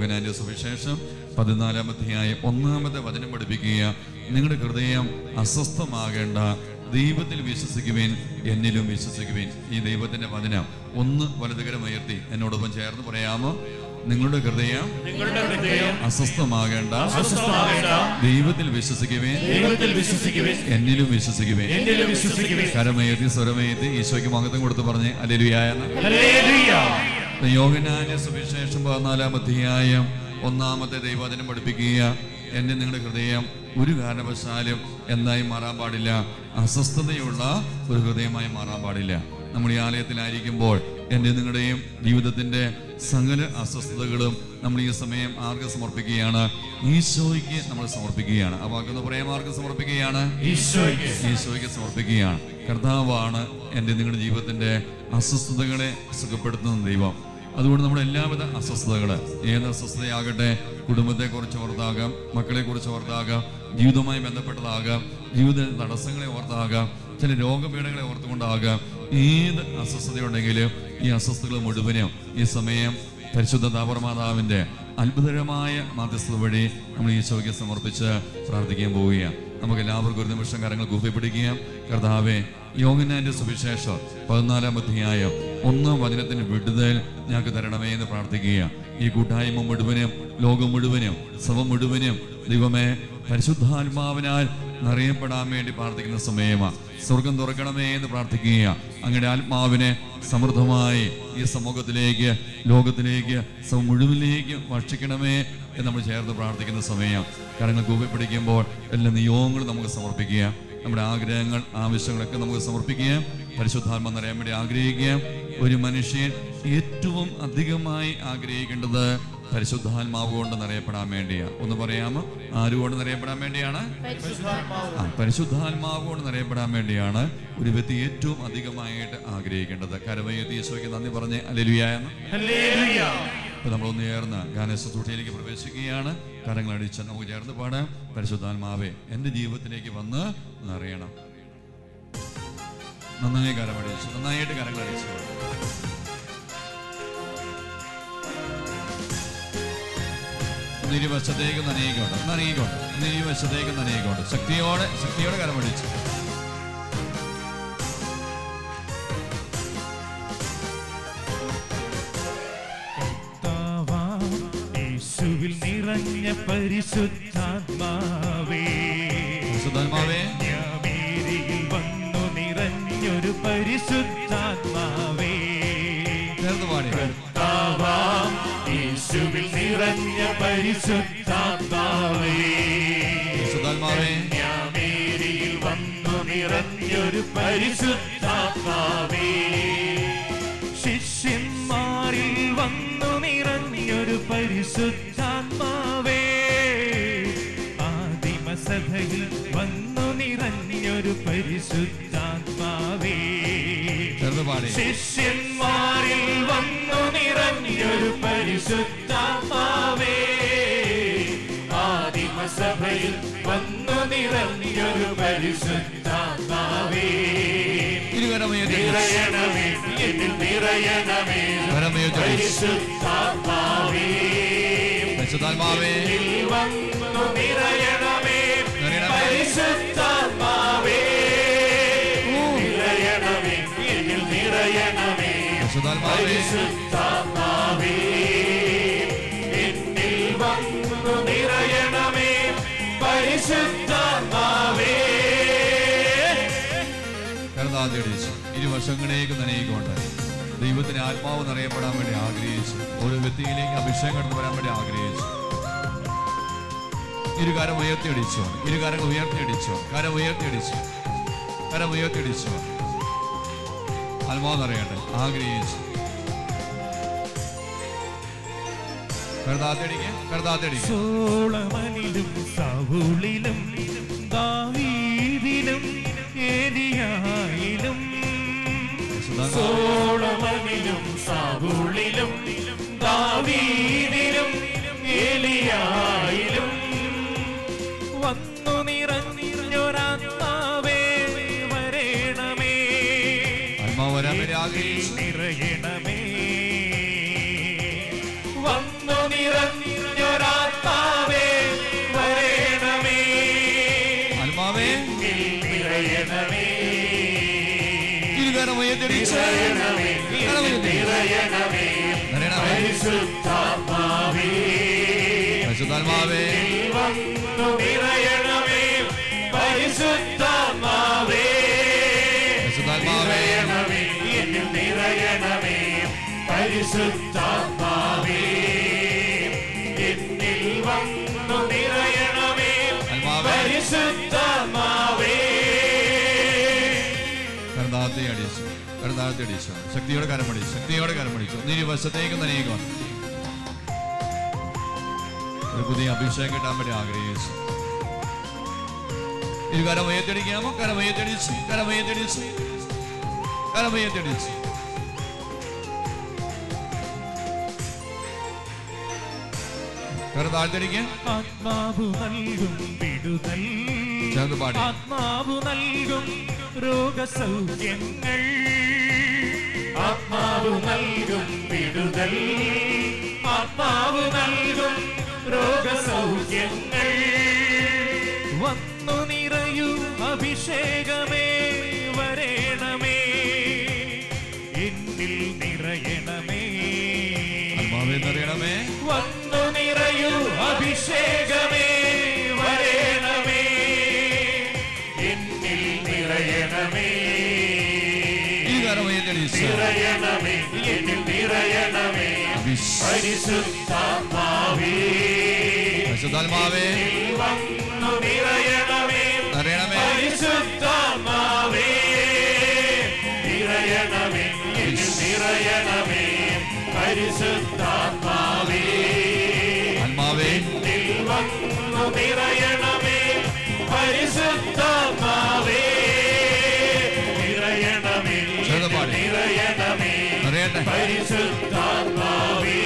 യോഹന്നാന്റെ സുവിശേഷം 14-ാം അധ്യായം 1-ാമത്തെ വചനം പഠിപ്പിക്കുക. നിങ്ങളുടെ ഹൃദയം അസ്വസ്ഥമാകേണ്ട, ദൈവത്തിൽ വിശ്വസിക്കുവിൻ, എന്നിലും വിശ്വസിക്കുവിൻ. ഈ ദൈവത്തിന്റെ വചനം ഒന്ന് വലതുകരം ഉയർത്തി എന്നോടൊപ്പം ചേർന്ന് പറയാമോ? നിങ്ങളുടെ ഹൃദയം അസ്വസ്ഥമാകേണ്ട, ദൈവത്തിൽ വിശ്വസിക്കുവിൻ, എന്നിലും വിശ്വസിക്കുവിൻ. കരമയത്തി സ്വരമയത്തി ഈശോയ്ക്ക് മഹത്വം കൊടുത്ത് പറഞ്ഞ് ഹല്ലേലൂയ. യോഹന്നാന്റെ സുവിശേഷം 14-ാം അധ്യായം 1-ാമത്തെ ദൈവവചനം പഠിപ്പിക്കുക. എന്നെ നിങ്ങളുടെ ഹൃദയം ഒരു കാരണവശാലും എന്തായി മാറാൻ പാടില്ല, അസ്വസ്ഥതയുള്ള ഒരു ഹൃദയമായി മാറാൻ പാടില്ല. നമ്മൾ ഈ ആലയത്തിലായിരിക്കുമ്പോൾ എൻ്റെ നിങ്ങളുടെയും ജീവിതത്തിൻ്റെ സകല അസ്വസ്ഥതകളും നമ്മൾ ഈ സമയം ആർക്ക് സമർപ്പിക്കുകയാണ്? ഈശോയ്ക്ക് നമ്മൾ സമർപ്പിക്കുകയാണ്. ആ വാക്കൊന്ന് പറയാം, ആർക്ക് സമർപ്പിക്കുകയാണ്? ഈശോയ്ക്ക് സമർപ്പിക്കുകയാണ്. കർത്താവാണ് എൻ്റെ നിങ്ങളുടെ ജീവിതത്തിൻ്റെ അസ്വസ്ഥതകളെ സുഖപ്പെടുത്തുന്ന ദൈവം. അതുകൊണ്ട് നമ്മുടെ എല്ലാവിധ അസ്വസ്ഥതകൾ, ഏത് അസ്വസ്ഥതയാകട്ടെ, കുടുംബത്തെക്കുറിച്ച് ഓർത്താകാം, മക്കളെക്കുറിച്ച് ഓർത്താകാം, ജീവിതവുമായി ബന്ധപ്പെട്ടതാകാം, ജീവിത തടസ്സങ്ങളെ ഓർത്താകാം, ചില രോഗപീഠങ്ങളെ ഓർത്തുകൊണ്ടാകാം, ഏത് അസ്വസ്ഥതയുണ്ടെങ്കിലും ഈ അസ്വസ്ഥതകൾ മുഴുവനും ഈ സമയം പരിശുദ്ധ താപർമാതാവിൻ്റെ അത്ഭുതകരമായ മാധ്യസ്ഥത വഴി നമ്മൾ ഈശോയ്ക്ക് സമർപ്പിച്ച് പ്രാർത്ഥിക്കാൻ പോവുകയാണ്. നമുക്ക് എല്ലാവർക്കും ഒരു നിമിഷം കരങ്ങൾ കൂപ്പിപ്പിടിക്കുക. കർത്താവേ, യോഹന്നാന്റെ സുവിശേഷം 14-ാം അധ്യായം 1-ാം വചനത്തിന് വിടുതൽ ഞങ്ങൾക്ക് തരണമേ എന്ന് പ്രാർത്ഥിക്കുക. ഈ കൂട്ടായ്മ മുഴുവനും, ലോകം മുഴുവനും, സഭ മുഴുവനും ദൈവമേ പരിശുദ്ധാത്മാവിനാൽ നിറയപ്പെടാൻ വേണ്ടി പ്രാർത്ഥിക്കുന്ന സമയമാണ്. സ്വർഗം തുറക്കണമേ എന്ന് പ്രാർത്ഥിക്കുക. അങ്ങയുടെ ആത്മാവിനെ സമൃദ്ധമായി ഈ സമൂഹത്തിലേക്ക്, ലോകത്തിലേക്ക്, സഭ മുഴുവനിലേക്ക് ഭക്ഷിക്കണമേ എന്ന് നമ്മൾ ചേർന്ന് പ്രാർത്ഥിക്കുന്ന സമയം. കരങ്ങൾ കൂപ്പിപ്പിടിക്കുമ്പോൾ എല്ലാ നിയോഗങ്ങളും നമുക്ക് സമർപ്പിക്കുക. നമ്മുടെ ആഗ്രഹങ്ങൾ, ആവശ്യങ്ങളൊക്കെ നമുക്ക് സമർപ്പിക്കുക. പരിശുദ്ധാത്മ നിറയാൻ വേണ്ടി ആഗ്രഹിക്കുക. ഒരു മനുഷ്യൻ ഏറ്റവും അധികമായി ആഗ്രഹിക്കേണ്ടത് പരിശുദ്ധാത്മാവ് കൊണ്ട് നിറയപ്പെടാൻ വേണ്ടിയാണ്. ഒന്ന് പറയാമോ? ആരുകൊണ്ട് നിറയപ്പെടാൻ വേണ്ടിയാണ്? പരിശുദ്ധാത്മാവ് കൊണ്ട് നിറയപ്പെടാൻ വേണ്ടിയാണ് ഒരു വ്യക്തി ഏറ്റവും അധികമായിട്ട് ആഗ്രഹിക്കേണ്ടത്. കരമയത്തി യേശുവിന് നന്ദി പറഞ്ഞ് ഹല്ലേലൂയ. ഇപ്പൊ നമ്മളൊന്ന് ചേർന്ന് ഗാനശുശ്രൂഷയിലേക്ക് പ്രവേശിക്കുകയാണ്. കരങ്ങളടിച്ച് നമുക്ക് ചേർന്ന് പാടാം. പരിശുദ്ധാത്മാവേ എൻ്റെ ജീവിതത്തിലേക്ക് വന്ന് നിറയണം. നന്നായി കരമടിച്ചു, നന്നായിട്ട് കരങ്ങളടിച്ചു. ഇരുവശത്തേക്ക് നനയിക്കൊണ്ട് ഇരുവശത്തേക്ക് നനയിക്കൊണ്ട് ശക്തിയോടെ കരമടിച്ചു. യേശുവിൽ നിറഞ്ഞ പരിശുദ്ധാത്മാവേ, മേരിയിൽ വന്നു നിറഞ്ഞൊരു പരിശുദ്ധാത്മാവേ, കർത്താവാം യേശുവിൽ നിറഞ്ഞ പരിശുദ്ധാത്മാവേ, മേരിയിൽ വന്നു നിറഞ്ഞൊരു പരിശുദ്ധാത്മാവേ, ശിഷ്യന്മാരിൽ വന്നു നിറഞ്ഞൊരു പരിശുദ്ധാത്മാവേ, ആദിമസഭയിൽ വന്നു നിറഞ്ഞൊരു പരിശുദ്ധാത്മാവേ, ശിഷ്യന്മാരിൽ വന്നു നിറഞ്ഞൊരു പരിശുദ്ധാത്മാവേ, ആദിമസഭയിൽ വന്നു നിറഞ്ഞൊരു പരിശുദ്ധാത്മാവേ, നിറയണമേ എന്നിൽ നിറയണമേ പരിശുദ്ധാത്മാവേ, പരിശുദ്ധാത്മാവേ വന്നു നിറയണമേ പരിശുദ്ധാത്മാവേ, നിറയണമേ എന്നിൽ നിറയണമേ പരിശുദ്ധാത്മാവേ, എന്നിൽ വന്നു നിറയണമേ പരിശുദ്ധാത്മാവേ. കർത്താവിടിച്ചു ഇരുവശങ്ങളിലേക്ക് നനയിക്കൊണ്ട് ദൈവത്തിന് ആത്മാവ് നിറയപ്പെടാൻ വേണ്ടി ആഗ്രഹിച്ചു. ഒരു വ്യക്തിയിലേക്ക് അഭിഷേകം കടന്നു വരാൻ വേണ്ടി ആഗ്രഹിച്ചു. ഇരുകാരം ഉയർത്തിയടിച്ചു, ഇരുകാരങ്ങൾ ഉയർത്തിയടിച്ചു, കരം ഉയർത്തിയടിച്ചു, കരം ഉയർത്തിയടിച്ചു. ആത്മാവ് നിറയട്ടെ ആഗ്രഹിച്ചു. സോളമനിലും സൗളിലും ദാവീദിലും ഏലിയായിലും, സോളമനിലും സൗളിലും ദാവീദിലും ഏലിയായിലും വന്നു നിറഞ്ഞൊരാത്മാവേ വരേണമേ, നിറയണമേ, വന്നു നിറഞ്ഞ ഇരുകരമുയർത്തിയടിച്ച് പരിശുദ്ധാത്മാവേ പരിശുദ്ധാത്മാവേ എന്നിൽ നിറയണമേ പരിശുദ്ധാത്മാവേ എന്നിൽ വന്നു നിറയണമേ പരിശുദ്ധാത്മാവേ. കരുതാഴ്ത്തിയടിച്ചു ശക്തിയോടെ കരമടിച്ചു നീ വശത്തേക്ക് നനയുക. ഒരു പുതിയ അഭിഷേകം കിട്ടാൻ വേണ്ടി ആഗ്രഹിച്ചു. ഇരുകരമുയർത്തിയടിക്കാമോ? കരമുയർത്തിയടിച്ചു കരുതാഴ്ത്തിയടിക്കാൻ. ആത്മാവു നൽകും വിടുതൽ, ആത്മാവു നൽകും രോഗസൗഖ്യങ്ങൾ, ആത്മാവു നൽകും വിടുതൽ, ആത്മാവ് നൽകും രോഗസൗഖ്യങ്ങൾ. വന്നു നിറയൂ അഭിഷേകമേ വരേണമേ എന്നിൽ നിറയണമേ. വന്നു നിറയൂ അഭിഷേകമേ വരേണമേ എന്നിൽ നിറയണമേ. നിറയണമേ എന്നിൽ നിറയണമേ പരിശുദ്ധാത്മാവേ വന്നു നിറയണമേ പരിശുദ്ധാത്മാവേ. നിറയണമേ എന്നിൽ നിറയണമേ പരിശുദ്ധാത്മാവേ എന്നിൽ വന്നു നിറയണമേ പരിശുദ്ധാത്മാവേ. നിറയണമേ നിറയണമേ പരിശുദ്ധാത്മാവേ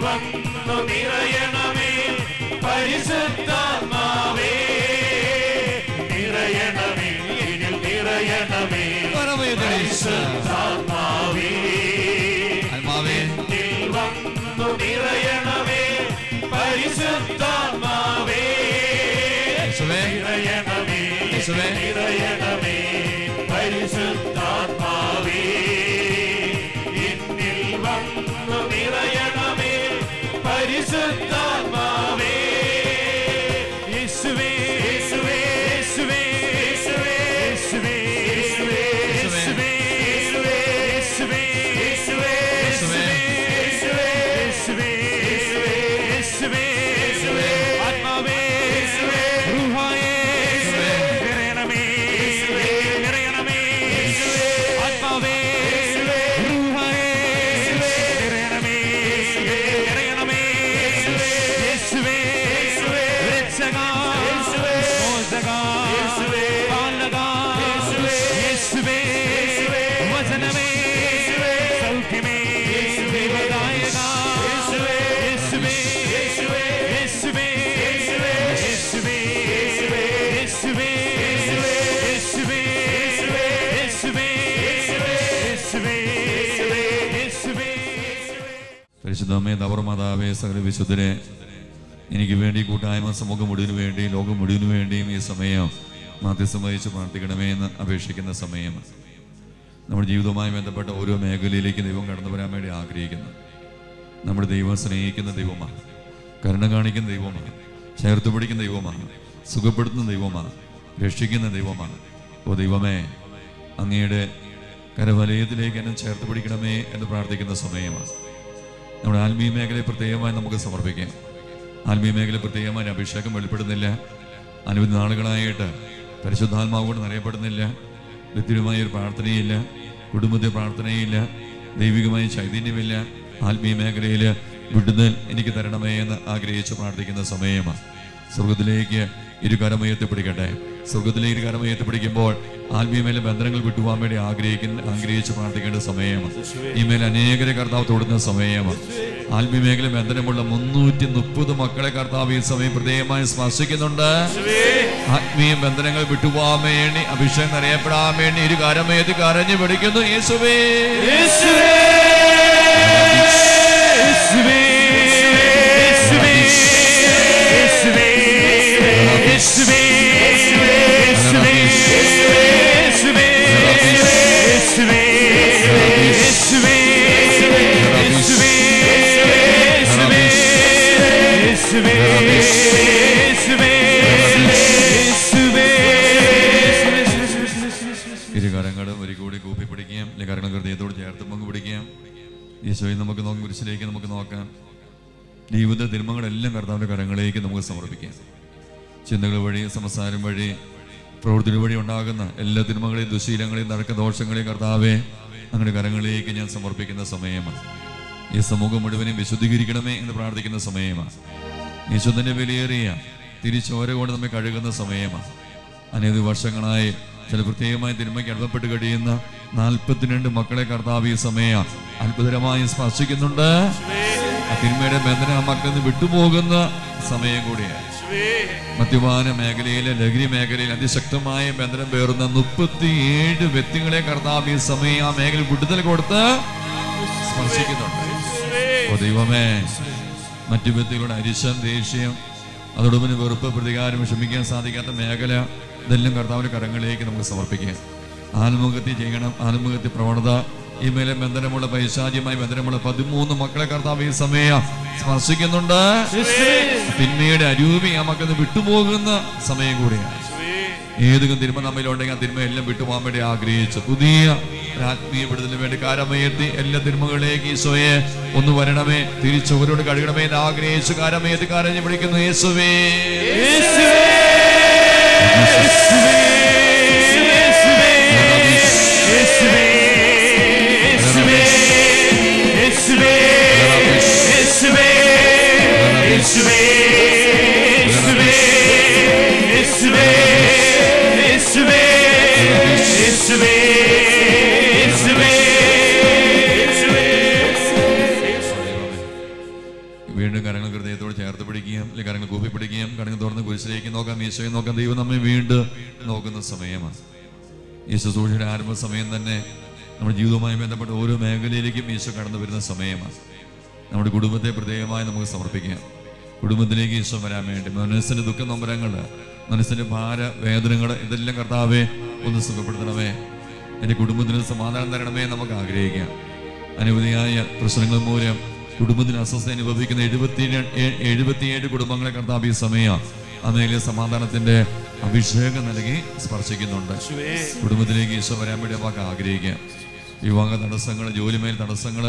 വന്നു നിറയണമേ പരിശുദ്ധാത്മാവേ. നിറയണമേ ഇതിൽ നിറയണമേ പരിശുദ്ധാത്മാവേ വന്നു നിറയണമേ പരിശുദ്ധാത്മാവേ. നിറയണമേ നിറയണമേ പരിശുദ്ധാത്മാവേ എന്നിൽ വന്നു നിറയണമേ പരിശുദ്ധാത്മാവേ. യേശുവേ യേശുവേ യേശുവേ യേശുവേ യേശുവേ യേശുവേ യേശുവേ യേശുവേ യേശുവേ യേശുവേ യേശുവേ ആത്മാവേ റൂഹായേ നിറയണമേ നിറയണമേ ആത്മാവേ റൂഹായേ നിറയണമേ നിറയണമേ യേശുവേ രക്ഷകാ മോചകാ പാലകാ യേശുവേ വചനമേ സൗഖ്യമേ ദൈവദായകാ യേശുവേ യേശുവേ യേശുവേ യേശുവേ യേശുവേ യേശുവേ യേശുവേ യേശുവേ യേശുവേ. പരിശുദ്ധമേ ദവർമാതാവേ സകല വിശുദ്ധരെ എനിക്ക് വേണ്ടി കൂട്ടായ്മ സമൂഹം മുഴുവനു വേണ്ടി ലോകം മുഴുവനു വേണ്ടിയും ഈ സമയം മാധ്യസ്ഥം വഹിച്ച് പ്രാർത്ഥിക്കണമേ എന്ന് അപേക്ഷിക്കുന്ന സമയം നമ്മുടെ ജീവിതവുമായി ബന്ധപ്പെട്ട ഓരോ മേഖലയിലേക്ക് ദൈവം കടന്നു വരാൻ വേണ്ടി ആഗ്രഹിക്കുന്നു. നമ്മുടെ ദൈവം സ്നേഹിക്കുന്ന ദൈവമാണ്, കരുണ കാണിക്കുന്ന ദൈവമാണ്, ചേർത്ത് പിടിക്കുന്ന ദൈവമാണ്, സുഖപ്പെടുത്തുന്ന ദൈവമാണ്, രക്ഷിക്കുന്ന ദൈവമാണ്. ഓ ദൈവമേ, അങ്ങയുടെ കരവലയത്തിലേക്ക് എന്നെ ചേർത്ത് പിടിക്കണമേ എന്ന് പ്രാർത്ഥിക്കുന്ന സമയമാണ്. നമ്മുടെ ആത്മീയ മേഖലയെ പ്രത്യേകമായി നമുക്ക് സമർപ്പിക്കാം. ആത്മീയ മേഖല പ്രത്യേകമായി അഭിഷേകം വെളിപ്പെടുന്നില്ല. അനവധി നാളുകളായിട്ട് പരിശുദ്ധാത്മാവ് കൊണ്ട് നിറയപ്പെടുന്നില്ല. വ്യക്തിപരമായ ഒരു പ്രാർത്ഥനയില്ല, കുടുംബത്തിൽ പ്രാർത്ഥനയില്ല, ദൈവികമായ ചൈതന്യമില്ല. ആത്മീയ മേഖലയിൽ വിടുതൽ എനിക്ക് തരണമേ എന്ന് ആഗ്രഹിച്ച് പ്രാർത്ഥിക്കുന്ന സമയമാണ്. സ്വർഗത്തിലേക്ക് ഇരുകരമുയർത്തിപ്പിടിക്കട്ടെ. സ്വർഗത്തിലേക്ക് ഇരുകരമുയർത്തിപ്പിടിക്കുമ്പോൾ ആത്മീയമേലെ ബന്ധനങ്ങൾ വിട്ടുപോകാൻ വേണ്ടി ആഗ്രഹിച്ച് പ്രാർത്ഥിക്കേണ്ട സമയമാണ്. ഈ മേലെ അനേകരെ കർത്താവ് തൊടുന്ന സമയമാണ്. ആത്മീയ മേഖല ബന്ധനമുള്ള 330 മക്കളെ കർത്താവ് ഈ സമയം പ്രത്യേകമായി സ്പർശിക്കുന്നുണ്ട്. ആത്മീയ ബന്ധനങ്ങൾ വിട്ടുപോകാൻ വേണ്ടി അഭിഷേകം അറിയപ്പെടാൻ വേണ്ടി ഇരുകരമുയർത്തി കരഞ്ഞു പിടിക്കുന്നു. യേശുവേ യേശുവേ യേശുവേ യേശുവേ യേശുവേ യേശുവേ യേശുവേ യേശുവേ യേശുവേ യേശുവേ യേശുവേ ഇരുകരങ്ങളും ഒരു കൂടി കൂപ്പി പിടിക്കാം. കരങ്ങൾ ഹൃദയത്തോട് ചേർത്ത് പങ്കു പിടിക്കാം. ഈശോയെ നമുക്ക് നോക്കാം, കുരിശിലേക്ക് നമുക്ക് നോക്കാം. ജീവിത തിന്മകളെല്ലാം കർത്താവിൻ്റെ കരങ്ങളിലേക്ക് നമുക്ക് സമർപ്പിക്കാം. ചിന്തകൾ വഴി, സംസാരം വഴി, പ്രവൃത്തി വഴി ഉണ്ടാകുന്ന എല്ലാ തിന്മകളെയും ദുശീലങ്ങളെയും നരക്കദോഷങ്ങളെയും കർത്താവെ അങ്ങയുടെ കരങ്ങളിലേക്ക് ഞാൻ സമർപ്പിക്കുന്ന സമയമാണ്. ഈ സമൂഹം മുഴുവനും വിശുദ്ധീകരിക്കണമേ എന്ന് പ്രാർത്ഥിക്കുന്ന സമയമാണ്. ഈശോന്റെ വിലയേറിയ തിരിച്ചോര കൊണ്ട് നമ്മെ കഴുകുന്ന സമയമാണ്. അനേക വർഷങ്ങളായി ചില പ്രത്യേകമായ തിന്മയ്ക്ക് അടവപ്പെട്ട് കഴിയുന്ന 42 മക്കളെ കർത്താവ് ഈ സമയം അത്ഭുതകരമായി സ്പർശിക്കുന്നുണ്ട്. ആ തിന്മയുടെ ബന്ധനം ആ മക്കളിൽ നിന്ന് വിട്ടുപോകുന്ന സമയം കൂടിയാണ്. മദ്യപാന മേഖലയിലെ, ലഹരി മേഖലയിൽ അതിശക്തമായ ബന്ധനം പേറുന്ന 37 വ്യക്തികളെ കർത്താവ് ഈ സമയം ആ മേഖലയിൽ വിടുതൽ കൊടുത്ത് സ്പർശിക്കുന്നുണ്ട്. ഓ ദൈവമേ, മറ്റു വ്യക്തികളുടെ അരിശം, ദേഷ്യം, അതോടൊപ്പം വെറുപ്പ്, പ്രതികാരം, ക്ഷമിക്കാൻ സാധിക്കാത്ത മേഖല, ഇതെല്ലാം കർത്താവിന്റെ കരങ്ങളിലേക്ക് നമുക്ക് സമർപ്പിക്കാം. ആത്മഹത്യ ചെയ്യണം, ആത്മഹത്യ പ്രവണത, ഈ മേലെ ബന്ധനമുള്ള, പൈശാചികമായി ബന്ധനമുള്ള 13 മക്കളെ കർത്താവ് ഈ സമയം സ്പർശിക്കുന്നുണ്ട്. തിന്മയുടെ അരൂപി ആ മക്കളിൽ വിട്ടുപോകുന്ന സമയം കൂടിയാണ്. ഏതൊക്കെ തിന്മ നമ്മിലുണ്ടെങ്കിൽ ആ തിന്മ എല്ലാം വിട്ടുപോകാൻ വേണ്ടി ആഗ്രഹിച്ചു പുതിയ ആത്മീയ വിടുതലിന് വേണ്ടി കാരമയർത്തി എല്ലാ തിന്മകളിലേക്ക് ഈശോയെ ഒന്ന് വരണമേ, തിരിച്ചവരോട് കഴുകണമേ എന്ന് ആഗ്രഹിച്ചു കാരമയർത്തി കാരഞ്ഞ് വിളിക്കുന്നു. യേശുവേ വീണ്ടും കരങ്ങൾ ഹൃദയത്തോട് ചേർത്ത് പിടിക്കുകയും അല്ലെങ്കിൽ കരങ്ങൾ കൂപ്പി പിടിക്കുകയും കരങ്ങൾ തുറന്ന് കുരിശിലേക്ക് നോക്കാം, ഈശോയെ നോക്കാം. ദൈവം നമ്മെ വീണ്ടും നോക്കുന്ന സമയമാണ്. ഈ ശുശ്രൂഷയുടെ ആരംഭ സമയം തന്നെ നമ്മുടെ ജീവിതവുമായി ബന്ധപ്പെട്ട ഓരോ മേഖലയിലേക്കും ഈശോ കടന്നു വരുന്ന സമയമാണ്. നമ്മുടെ കുടുംബത്തെ പ്രത്യേകമായി നമുക്ക് സമർപ്പിക്കാം. കുടുംബത്തിലേക്ക് ഈശോ വരാൻ വേണ്ടി മനസ്സിന്റെ ദുഃഖ നൊമ്പരങ്ങൾ, മനസ്സിന്റെ ഭാര വേദനകൾ, ഇതെല്ലാം കർത്താവെ ഒന്ന് സുഖപ്പെടുത്തണമേ. എൻ്റെ കുടുംബത്തിന് സമാധാനം തരണമേ നമുക്ക് ആഗ്രഹിക്കാം. അനവധിയായ പ്രശ്നങ്ങൾ മൂലം കുടുംബത്തിന് അസ്വസ്ഥ അനുഭവിക്കുന്ന 77 കുടുംബങ്ങളെ കർത്താവ് ഈ സമയം അന്നേലെ സമാധാനത്തിന്റെ അഭിഷേകം നൽകി സ്പർശിക്കുന്നുണ്ട്. കുടുംബത്തിലേക്ക് ഈശോ വരാൻ വേണ്ടി നമുക്ക് ആഗ്രഹിക്കാം. വിവാഹ തടസ്സങ്ങൾ, ജോലിമേൽ തടസ്സങ്ങൾ,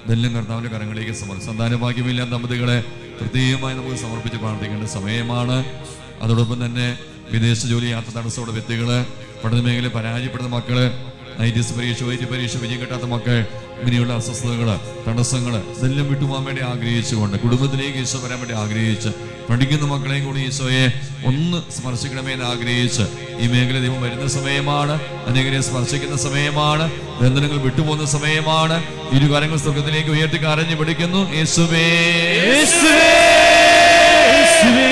ഇതെല്ലാം കർത്താവിന്റെ കരങ്ങളിലേക്ക് സന്താനഭാഗ്യമില്ലാത്ത ദമ്പതികളെ പ്രത്യേകമായി നമുക്ക് സമർപ്പിച്ച് പ്രാർത്ഥിക്കേണ്ട സമയമാണ്. അതോടൊപ്പം തന്നെ വിദേശ ജോലി യാത്ര തടസ്സമുള്ള വ്യക്തികള്, പഠന മേഖല പരാജയപ്പെടുന്ന മക്കള്, ITS പരീക്ഷ, OIT പരീക്ഷ വിജയം കിട്ടാത്ത മക്കൾ, ഇങ്ങനെയുള്ള അസ്വസ്ഥതകള്, തടസ്സങ്ങള്, ഇതെല്ലാം വിട്ടുപോകാൻ വേണ്ടി ആഗ്രഹിച്ചുകൊണ്ട് കുടുംബത്തിലേക്ക് ഈശോ വരാൻ വേണ്ടി ആഗ്രഹിച്ച് പഠിക്കുന്ന മക്കളെയും കൂടി ഈശോയെ ഒന്ന് സ്പർശിക്കണമെന്ന് ആഗ്രഹിച്ച് ഈ മേഖല ദൈവം വരുന്ന സമയമാണ്. അനേകരെ സ്പർശിക്കുന്ന സമയമാണ്. ബന്ധനങ്ങൾ വിട്ടുപോകുന്ന സമയമാണ്. ഇരുകാരങ്ങൾ സ്വർഗത്തിലേക്ക് ഉയർത്തി കരഞ്ഞു പിടിക്കുന്നു. യേശുവേ യേശുവേ യേശുവേ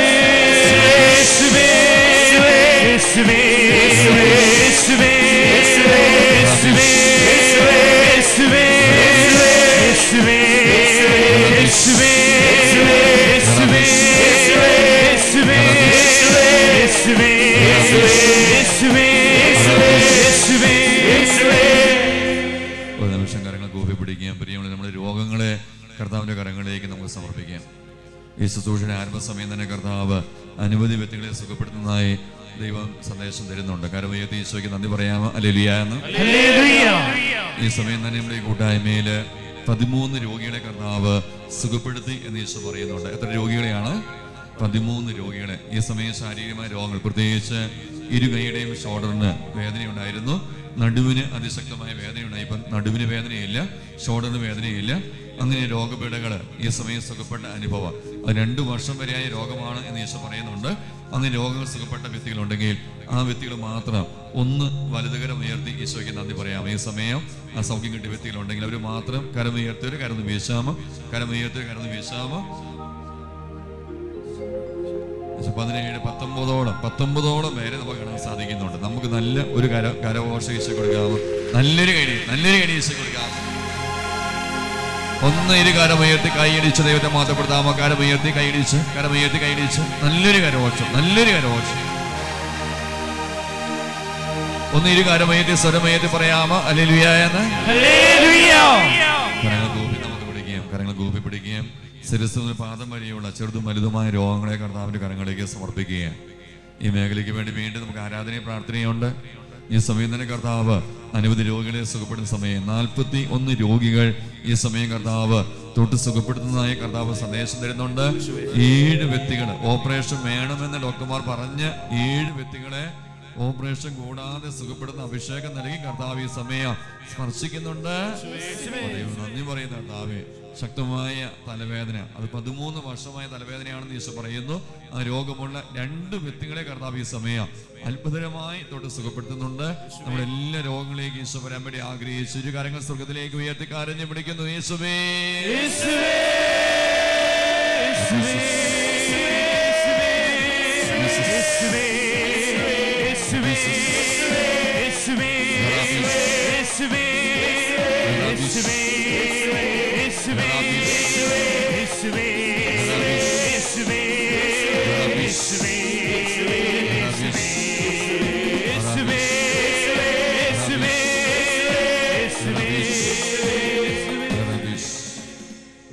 യേശുവേ യേശുവേ യേശുവേ ഒരു നിമിഷം കരങ്ങൾ കൂപ്പി പിടിക്കാം. പ്രിയമുള്ള നമ്മുടെ രോഗങ്ങളെ കർത്താവിന്റെ കരങ്ങളിലേക്ക് നമുക്ക് സമർപ്പിക്കാം. ഈ ശുശ്രൂഷയുടെ ആരംഭ സമയം തന്നെ കർത്താവ് അനവധി വ്യക്തികളെ സുഖപ്പെടുത്തുന്നതായി ദൈവം സന്ദേശം തരുന്നുണ്ട്. കരമുയർത്തി ഈശോയ്ക്ക് നന്ദി പറയാമോ? ഹല്ലേലൂയ എന്ന്. ഈ സമയം തന്നെ നമ്മുടെ ഈ കൂട്ടായ്മയില് 13 രോഗികളെ കർത്താവ് സുഖപ്പെടുത്തി എന്ന് ഈശോ പറയുന്നുണ്ട്. എത്ര രോഗികളെയാണ്? 13 രോഗികളെ. ഈ സമയം ശാരീരികമായ രോഗങ്ങൾ, പ്രത്യേകിച്ച് ഇരുകൈയുടെയും ഷോൾഡറിന് വേദനയുണ്ടായിരുന്നു, നടുവിന് അതിശക്തമായ വേദനയുണ്ടായി. ഇപ്പം നടുവിന് വേദനയില്ല, ഷോൾഡറിന് വേദനയില്ല. അങ്ങനെ രോഗപീഠകൾ ഈ സമയം സുഖപ്പെട്ട അനുഭവം. അത് 2 വർഷം വരെയായ രോഗമാണ് എന്ന് ഈശോ പറയുന്നുണ്ട്. അങ്ങനെ രോഗങ്ങൾ സുഖപ്പെട്ട വ്യക്തികളുണ്ടെങ്കിൽ ആ വ്യക്തികൾ മാത്രം ഒന്ന് വലതുകരം ഉയർത്തി ഈശോയ്ക്ക് നന്ദി പറയാം. ഈ സമയം ആ സൗഖ്യം കിട്ടിയ വ്യക്തികളുണ്ടെങ്കിൽ അവർ മാത്രം കരമുയർത്തിയൊരു കരന്ന് വീശാമോ, കരമുയർത്തിയൊരു കരന്ന് വീശാമോ. 17, 19 പേരെ നമുക്ക് കാണാൻ സാധിക്കുന്നുണ്ട്. നമുക്ക് നല്ല ഒരു കരഘോഷ ഈശോ കൊടുക്കാമോ? നല്ലൊരു കൈ ഈശോ കൊടുക്കാമോ? ഒന്ന് ഇരുകാരമുയർത്തി കൈയടിച്ച് ദൈവത്തെ മാറ്റപ്പെടുത്താമോ? കരമുയർത്തി കൈയടിച്ച്, കരമുയർത്തി കൈയടിച്ച് നല്ലൊരു കരഘോഷം, നല്ലൊരു കരഘോഷം. ഒന്ന് ഇരുകാരമുയർത്തി സ്വരമുയർത്തി പറയാമോ? ഹല്ലേലൂയ എന്ന്. കരങ്ങൾ കൂപ്പി നമുക്ക് പിടിക്കാം, കരങ്ങൾ കൂപ്പി പിടിക്കാം. ശിരസ്സിന് പാദം വരെയുള്ള ചെറുതും വലുതുമായ രോഗങ്ങളെ കർത്താവിൻ്റെ കരങ്ങളിലേക്ക് സമർപ്പിക്കുകയാണ്. ഈ മേഖലയ്ക്ക് വേണ്ടി വീണ്ടും നമുക്ക് ആരാധനയും പ്രാർത്ഥനയുണ്ട്. ഈ സമയം തന്നെ കർത്താവ് അനവധി രോഗികളെ സുഖപ്പെടുന്ന സമയം 41 രോഗികൾ ഈ സമയം കർത്താവ് തൊട്ട് സുഖപ്പെടുത്തുന്നതായി കർത്താവ് സന്ദേശം തരുന്നുണ്ട്. 7 വ്യക്തികൾ ഓപ്പറേഷൻ വേണമെന്ന് ഡോക്ടർമാർ പറഞ്ഞ് 7 വ്യക്തികളെ ഓപ്പറേഷൻ കൂടാതെ സുഖപ്പെടുന്ന അഭിഷേകം നൽകി കർത്താവ് ഈ സമയം സ്പർശിക്കുന്നുണ്ട്. നന്ദി പറയുന്ന കർത്താവേ, ശക്തമായ തലവേദന, അത് 13 വർഷമായ തലവേദനയാണെന്ന് ഈശോ പറയുന്നു. ആ രോഗമുള്ള 2 വ്യക്തികളെ കർത്താവ് ഈ സമയം അത്ഭുതകരമായി തൊട്ട് സുഖപ്പെടുത്തുന്നുണ്ട്. നമ്മുടെ എല്ലാ രോഗങ്ങളിലേക്ക് ഈശോ വരാൻ വേണ്ടി ആഗ്രഹിച്ചു ഇരു കരങ്ങൾ സ്വർഗത്തിലേക്ക് ഉയർത്തി കരഞ്ഞു പിടിക്കുന്നു. യേശുവേ,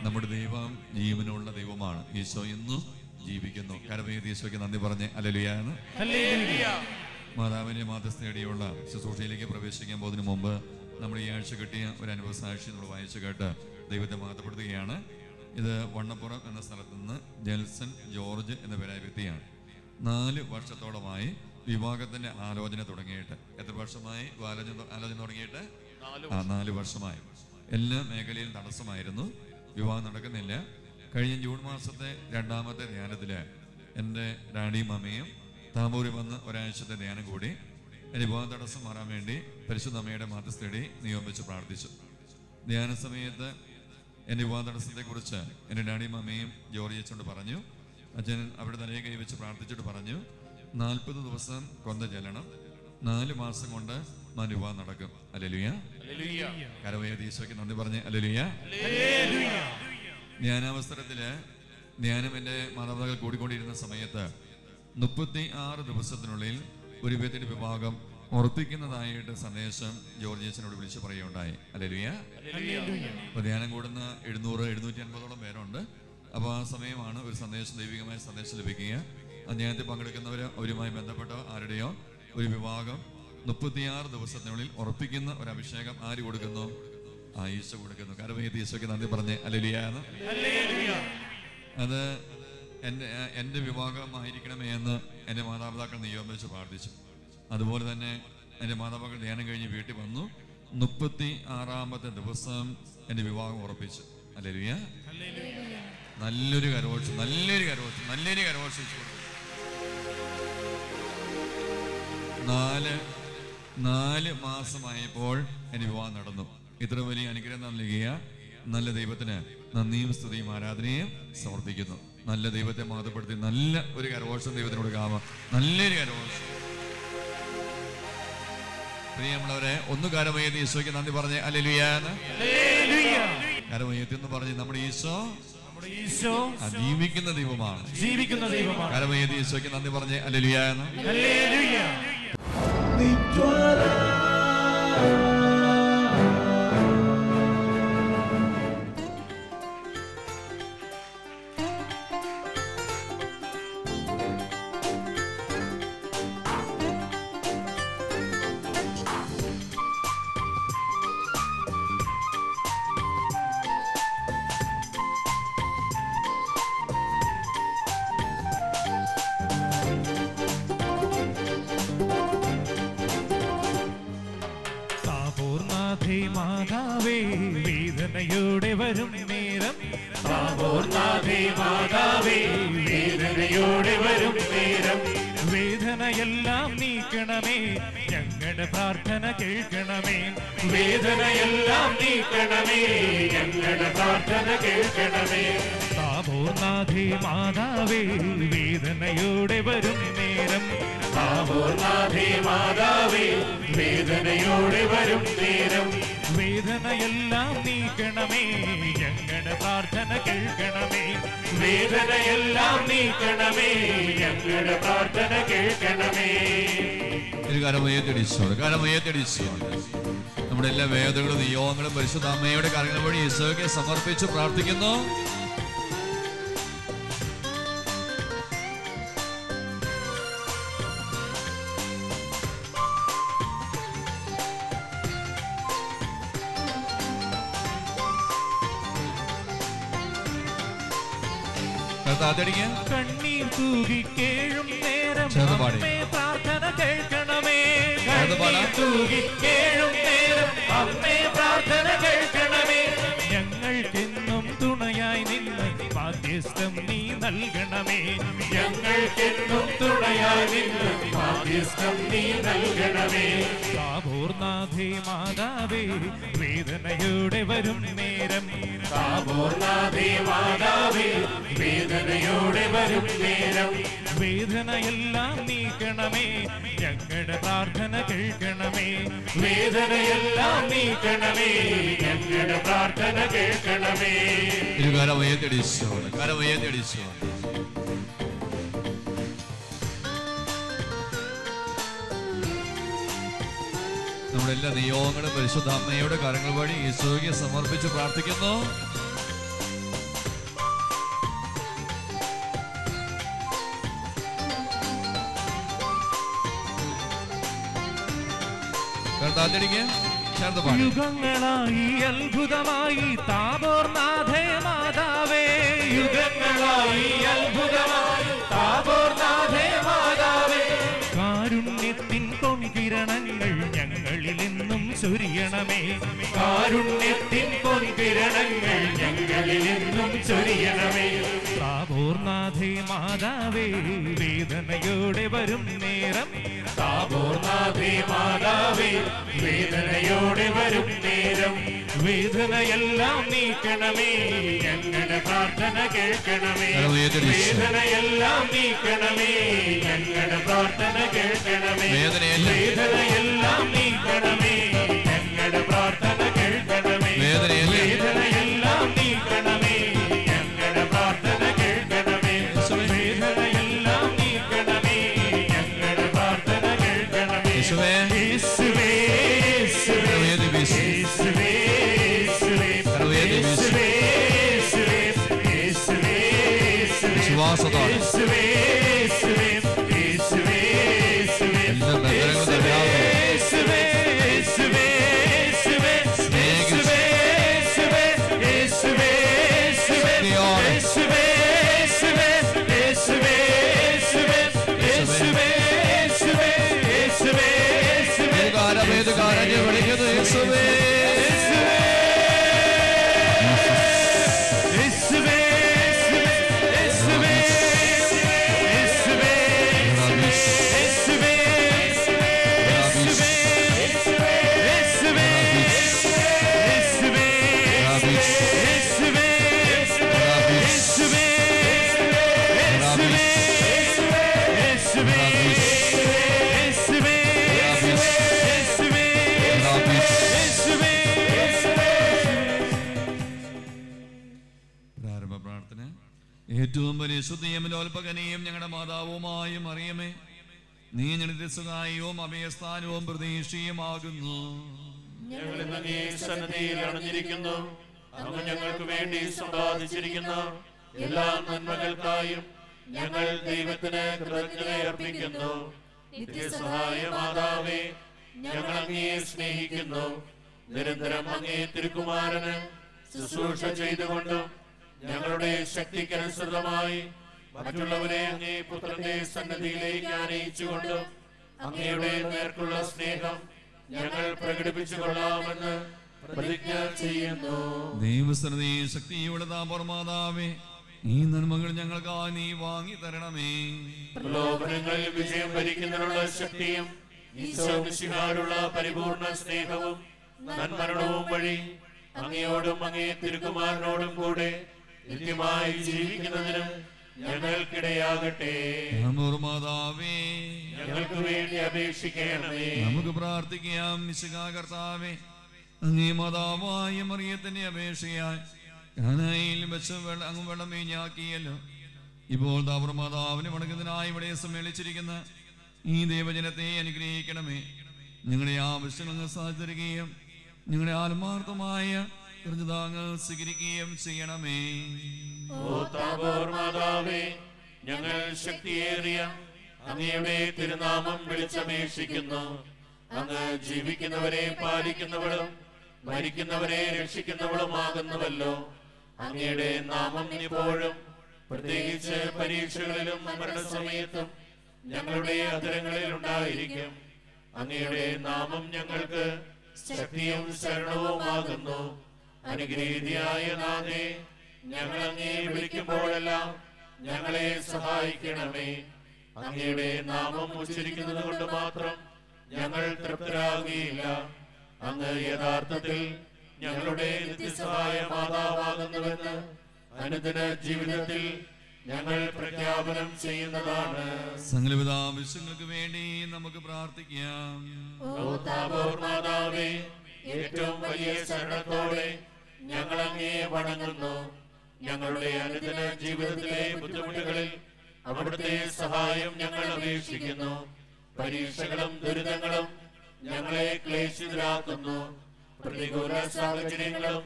നമ്മുടെ ദൈവം ജീവനുള്ള ദൈവമാണ്. ഈശോ ഇന്നും ജീവിക്കുന്നു. കരമേത് ഈശോയ്ക്ക് നന്ദി പറഞ്ഞ് ഹല്ലേലൂയ. മാതാവിന്റെ മാതൃസ്ഥേടിയുള്ള ശുശ്രൂഷയിലേക്ക് പ്രവേശിക്കാൻ പോകുന്നതിന് മുമ്പ് നമ്മൾ ഈ ആഴ്ച കിട്ടിയ ഒരു അനുഭവ സാക്ഷി നമ്മൾ വായിച്ചു കേട്ട് ദൈവത്തെ മഹത്വപ്പെടുത്തുകയാണ്. ഇത് വണ്ണപ്പുറം എന്ന സ്ഥലത്ത് നിന്ന് ജെൽസൺ ജോർജ് എന്ന പേരായ വ്യക്തിയാണ്. 4 വർഷത്തോളമായി വിവാഹത്തിന്റെ ആലോചന തുടങ്ങിയിട്ട്. എത്ര വർഷമായി ആലോചന തുടങ്ങിയിട്ട്? 4 വർഷമായി. എല്ലാ മേഖലയിലും തടസ്സമായിരുന്നു, വിവാഹം നടക്കുന്നില്ല. കഴിഞ്ഞ ജൂൺ മാസത്തെ 2ാമത്തെ ധ്യാനത്തില് എൻ്റെ ഡാഡിയും അമ്മയും താമ്പൂരിൽ വന്ന് ഒരാഴ്ചത്തെ ധ്യാനം കൂടി. എൻ്റെ വിവാഹ തടസ്സം മാറാൻ വേണ്ടി പരിശുദ്ധ അമ്മയുടെ മാതൃസ്ഥേടി നിയോഗിച്ച് പ്രാർത്ഥിച്ചു. ധ്യാന സമയത്ത് എൻ്റെ വിവാഹ തടസ്സത്തെക്കുറിച്ച് എൻ്റെ ഡാഡിയും അമ്മയും ജോർജിച്ചോണ്ട് പറഞ്ഞു. അച്ഛൻ അവിടെ തലയെ കൈവച്ച് പ്രാർത്ഥിച്ചിട്ട് പറഞ്ഞു, 40 ദിവസം കൊന്ത ചെല്ലണം, 4 മാസം കൊണ്ട് വിവാഹം നടക്കും. ഹല്ലേലൂയ. കരവേദി ഈശോയ്ക്ക് നന്ദി പറഞ്ഞ് ഹല്ലേലൂയ. ധ്യാനാവസരത്തില് ധ്യാനം എൻ്റെ മാതാപിതാക്കൾ കൂടിക്കൊണ്ടിരുന്ന സമയത്ത് 36 ദിവസത്തിനുള്ളിൽ ഒരു വ്യക്തിയുടെ വിവാഹം ഉറപ്പിക്കുന്നതായിട്ട് സന്ദേശം ജോർജ് അച്ഛനോട് വിളിച്ച് പറയുകയുണ്ടായി. ഹല്ലേലൂയ. അപ്പോൾ ധ്യാനം കൂടുന്ന 700-750ഓളം പേരുണ്ട്. അപ്പോൾ ആ സമയമാണ് ഒരു സന്ദേശം, ദൈവികമായ സന്ദേശം ലഭിക്കുക. ധ്യാനത്തിൽ പങ്കെടുക്കുന്നവർ അവരുമായി ബന്ധപ്പെട്ട ആരുടെയോ ഒരു വിവാഹം 36 ദിവസത്തിനുള്ളിൽ ഉറപ്പിക്കുന്ന ഒരു അഭിഷേകം ആര് കൊടുക്കുന്നു? ഈശോ കൊടുക്കുന്നു. കരവേദി ഈശോയ്ക്ക് നന്ദി പറഞ്ഞ് ഹല്ലേലൂയ. അത് എൻ്റെ വിവാഹമായിരിക്കണമേ എന്ന് എൻ്റെ മാതാപിതാക്കൾ നിയോഗിച്ച് പ്രാർത്ഥിച്ചു. അതുപോലെ തന്നെ എൻ്റെ മാതാപിതാക്കൾ ധ്യാനം കഴിഞ്ഞ് വീട്ടിൽ വന്നു. 36ാമത്തെ ദിവസം എൻ്റെ വിവാഹം ഉറപ്പിച്ചു. ഹല്ലേലൂയ. നല്ലൊരു കരഘോഷം. 4 മാസമായപ്പോൾ എൻ്റെ വിവാഹം നടന്നു. ഇത്ര വലിയ അനുഗ്രഹം നൽകിയ നല്ല ദൈവത്തിന് നന്ദിയും സ്തുതിയും ആരാധനയും സമർപ്പിക്കുന്നു. നല്ല ദൈവത്തെ മഹത്വപ്പെടുത്തി നല്ല ഒരു കരഘോഷം ദൈവത്തിനോട് കാണാം. നല്ലൊരു കരഘോഷം. പ്രിയമുള്ളവരെ, ഒന്ന് കരമയത്തി ഈശോയ്ക്ക് നന്ദി പറഞ്ഞ് ഹല്ലേലൂയ. കരമയത്തി എന്ന് പറഞ്ഞ് നമ്മുടെ ഈശോ ജീവിക്കുന്ന ദൈവമാണ്. കരമയത്തി ഈശോയ്ക്ക് നന്ദി പറഞ്ഞ് ഹല്ലേലൂയ. മാതാവേ വേദനയോടെ വരും നേരം, മാതാവേ വേദനയോടെ വരും നേരം, വേദനയെല്ലാം നീക്കണമേ, ഞങ്ങളുടെ പ്രാർത്ഥന കേൾക്കണമേ, വേദനയെല്ലാം നീക്കണമേ, ഞങ്ങളുടെ പ്രാർത്ഥന കേൾക്കണമേ. താപോർനാഥേ മാതാവേ വേദനയോടെ വരും നേരം, താപോർനാഥേ മാതാവേ വേദനയോടെ വരും നേരം, വേദനയെല്ലാം നീക്കണമേ, ഞങ്ങളുടെ പ്രാർത്ഥന കേൾക്കണമേ, വേദനയെല്ലാം നീക്കണമേ, ഞങ്ങളുടെ പ്രാർത്ഥന കേൾക്കണമേ. നമ്മുടെ എല്ലാ വേദനകളും നിയോഗങ്ങളും പരിശുദ്ധ അമ്മയുടെ കരങ്ങൾ വഴി ഈശോയ്ക്ക് സമർപ്പിച്ച് പ്രാർത്ഥിക്കുന്നു. കണ്ണീർ തൂകി കേഴും നേരം അമ്മേ പ്രാർത്ഥന കേൾക്കണമേ. കണ്ണീർ തൂകി കേഴും നേരം അമ്മേ പ്രാർത്ഥന കേൾക്കണമേ. ഞങ്ങൾക്കെന്നും തുണയായി നിന്ന് മാധ്യസ്ഥം നീ നൽകണമേ. ഞങ്ങൾക്കെന്നും തുണയായി നിന്ന് മാധ്യസ്ഥം നീ നൽകണമേ. താബോർനാഥേ മാതാവേ വേദനയോടെ വരും നേരം. താബോർനാഥേ മാതാവേ വേദനയോടെ വരും നേരം. വേദനയെല്ലാം നീക്കണമേ, ഞങ്ങളുടെ പ്രാർത്ഥന കേൾക്കണമേ. വേദനയെല്ലാം നീക്കണമേ, ഞങ്ങളുടെ പ്രാർത്ഥന കേൾക്കണമേ. നമ്മുടെ എല്ലാ നിയോഗങ്ങളും പരിശുദ്ധാത്മയുടെ കാര്യങ്ങൾ വഴി ഈശോയ്ക്ക് സമർപ്പിച്ച് പ്രാർത്ഥിക്കുന്നു. യുഗങ്ങളായി അത്ഭുതമായി താബോർനാഥേ മാതാവേ. യുഗങ്ങളായി അത്ഭുതമായി താബോർനാഥേ മാതാവേ. കാരുണ്യത്തിൻ പൊൻകിരണങ്ങൾ ഞങ്ങളിലെന്നും ചൊരിയണമേ. കാരുണ്യത്തിൻ പൊൻകിരണങ്ങൾ ഞങ്ങളിലെന്നും ചൊരിയണമേ. താബോർനാഥേ മാതാവേ വേദനയോടെ വരും നേരം. താബോർനാഥേ മാതാവേ വേദനയോടെ വരും നേരം. വേദനയെല്ലാം നീക്കണമേ, ഞങ്ങളുടെ പ്രാർത്ഥന കേൾക്കണമേ. വേദനയെല്ലാം നീക്കണമേ, ഞങ്ങളുടെ പ്രാർത്ഥന കേൾക്കണമേ. വേദനയെല്ലാം നീക്കണമേ, ഞങ്ങളുടെ പ്രാർത്ഥന കേൾക്കണമേ. വേദനയെല്ലാം നീക്കണമേ, ഞങ്ങളുടെ പ്രാർത്ഥന കേൾക്കണമേ. വേദനയെല്ലാം നീക്കണമേ, ഞങ്ങളുടെ പ്രാർത്ഥന കേൾക്കണമേ. യേശുവേ യേശുവേ യേശുവേ യേശുവേ യേശുവേ യേശുവേ യേശുവേ വിശ്വാസത്തോടെ യേശുവേ യേശുവേ യേശുവേ യേശുവേ യേശുവേ യേശുവേ യേശുവേ യേശുവേ യേശുവേ യേശുവേ യേശുവേ യേശുവേ യേശുവേ യേശുവേ യേശുവേ വിളിക്കുന്നു യേശുവേ. ഏറ്റവും പരിശുദ്ധിയും ലോൽപകനെയും ഞങ്ങളുടെ മാതാവുമായും അറിയമേ, നീ ഞങ്ങളുടെ സുഖായവും അഭയസ്ഥാനവും പ്രതീക്ഷയുമാകുന്നു. ഞങ്ങൾ ഇന്ന് അങ്ങേ സന്നിധിയിൽ അണഞ്ഞിരിക്കുന്നു. അങ്ങ് ഞങ്ങൾക്ക് വേണ്ടി സമ്പാദിച്ചിരിക്കുന്ന എല്ലാ നന്മകൾക്കായും ഞങ്ങൾ ദൈവത്തിന് കൃതജ്ഞത അർപ്പിക്കുന്നു. നിത്യസഹായ മാതാവേ, ഞങ്ങൾ അങ്ങയെ സ്നേഹിക്കുന്നു. നിരന്തരം അങ്ങേ തിരുക്കുമാരന് ശുശ്രൂഷ ചെയ്തുകൊണ്ടും ഞങ്ങളുടെ ശക്തിക്കനുസൃതമായി മറ്റുള്ളവരെ അങ്ങേ പുത്രന്റെ സന്നിധിയിലേക്ക് ആനയിച്ചുകൊണ്ടും അങ്ങയുടെ നേർക്കുള്ള സ്നേഹം ഞങ്ങൾ പ്രകടിപ്പിച്ചു കൊള്ളാമെന്ന് പ്രതിജ്ഞ ചെയ്യുന്നു. ദൈവസന്നിധി ശക്തിയുടെ താപർമാതാവേ, ഈ നന്മകൾ ഞങ്ങൾക്കായി നീ വാങ്ങി തരണമേ. പ്രലോഭനങ്ങളിൽ വിജയം ഭരിക്കുന്നതിനുള്ള ശക്തിയും ഈശോമിശിഹായോടുള്ള പരിപൂർണ സ്നേഹവും നന്മരണവും വഴി അങ്ങയോടും അങ്ങേ തിരുക്കുമാരനോടും കൂടെ നിത്യമായി ജീവിക്കുന്നതിന് ഞങ്ങൾക്കിടയാകട്ടെ. മാതാവേ, ഞങ്ങൾക്ക് വേണ്ടി അപേക്ഷിക്കണമേ. നമുക്ക് പ്രാർത്ഥിക്കാം. മിശിഹാ കർത്താവേ, അങ്ങേ മാതാവായ മറിയത്തിന്റെ അപേക്ഷയായി കാനായിൽ വെച്ച് അങ്ങ് വെള്ളം വീഞ്ഞാക്കിയല്ലോ. ഇപ്പോൾ താവർ മാതാവിനെ വണങ്ങുന്നതിനായി ഇവിടെ സമ്മേളിച്ചിരിക്കുന്ന ഈ ദൈവജനത്തെ അനുഗ്രഹിക്കണമേ. ഞങ്ങളുടെ ആവശ്യങ്ങൾ സാധിക്കുകയും ഞങ്ങളുടെ ആത്മാർത്ഥമായ കൃതജ്ഞതാങ്ങൾ സ്വീകരിക്കുകയും ചെയ്യണമേ. ഓ താബോർ മാതാവേ, ഞങ്ങൾ ശക്തിയേറിയ അങ്ങയുടെ തിരുനാമം വിളിച്ചപേക്ഷിക്കുന്നു. അങ്ങ് ജീവിക്കുന്നവരെ പാലിക്കുന്നവളും മരിക്കുന്നവരെ രക്ഷിക്കുന്നവളുമാകുന്നുവല്ലോ. അങ്ങയുടെ നാമം ഇപ്പോഴും പ്രത്യേകിച്ച് പരീക്ഷകളിലും മരണസമയത്തും ഞങ്ങളുടെ അധരങ്ങളിൽ ഉണ്ടായിരിക്കും. അങ്ങയുടെ നാമം ഞങ്ങൾക്ക് ശക്തിയും ശരണവുമാകുന്നു. അനുഗ്രഹീതയായ നാഥേ, ഞങ്ങൾ അങ്ങേ വിളിക്കുമ്പോഴെല്ലാം ഞങ്ങളെ സഹായിക്കണമേ. അങ്ങയുടെ നാമം ഉച്ചരിക്കുന്നത് കൊണ്ട് മാത്രം ഞങ്ങൾ തൃപ്തരാകുകയില്ല. അങ്ങ് യഥാർത്ഥത്തിൽ ഞങ്ങളുടെ നിത്യസഹായ മാതാവാകുന്നുവെന്ന് അനുദിന ജീവിതത്തിൽ ഞങ്ങൾ പ്രഖ്യാപനം ചെയ്യുന്നതാണ്. സകലവിധ ആവശ്യങ്ങൾക്ക് വേണ്ടി നമുക്ക് പ്രാർത്ഥിക്കാം. ഓ താബോർ മാതാവേ, ഏറ്റവും വലിയ ശരണത്തോടെ ഞങ്ങൾ അങ്ങേ വണങ്ങുന്നു. ഞങ്ങളുടെ അനുദിന ജീവിതത്തിലെ ബുദ്ധിമുട്ടുകളിൽ അവിടുത്തെ സഹായം ഞങ്ങൾ അപേക്ഷിക്കുന്നു. പരീക്ഷകളും ദുരിതങ്ങളും ഞങ്ങളെ ക്ലേശിതരാക്കുന്നു. പ്രതികൂല സാഹചര്യങ്ങളും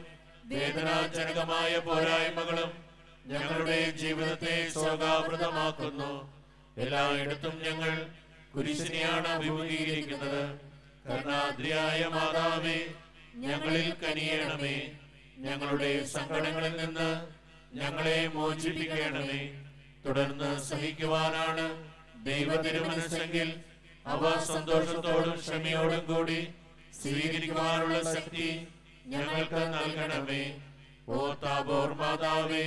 വേദനാജനകമായ പോരായ്മകളും ഞങ്ങളുടെ ജീവിതത്തെ ശോകാവൃതമാക്കുന്നു. എല്ലായിടത്തും ഞങ്ങൾ കുരിശിനെയാണ് അഭിമുഖീകരിക്കുന്നത്. കരുണാദ്രിയായ മാതാവേ, ഞങ്ങളിൽ കനിയണമേ. ഞങ്ങളുടെ സങ്കടങ്ങളിൽ നിന്ന് ഞങ്ങളെ മോചിപ്പിക്കണമേ. തുടർന്ന് സഹിക്കുവാനാണ് ദൈവ തിരുമനസ്സെങ്കിൽ അവ സന്തോഷത്തോടും ക്ഷമയോടും കൂടി സ്വീകരിക്കുവാനുള്ള ശക്തി ഞങ്ങൾക്ക് നൽകണമേ. ഓ താബോർ മാതാവേ,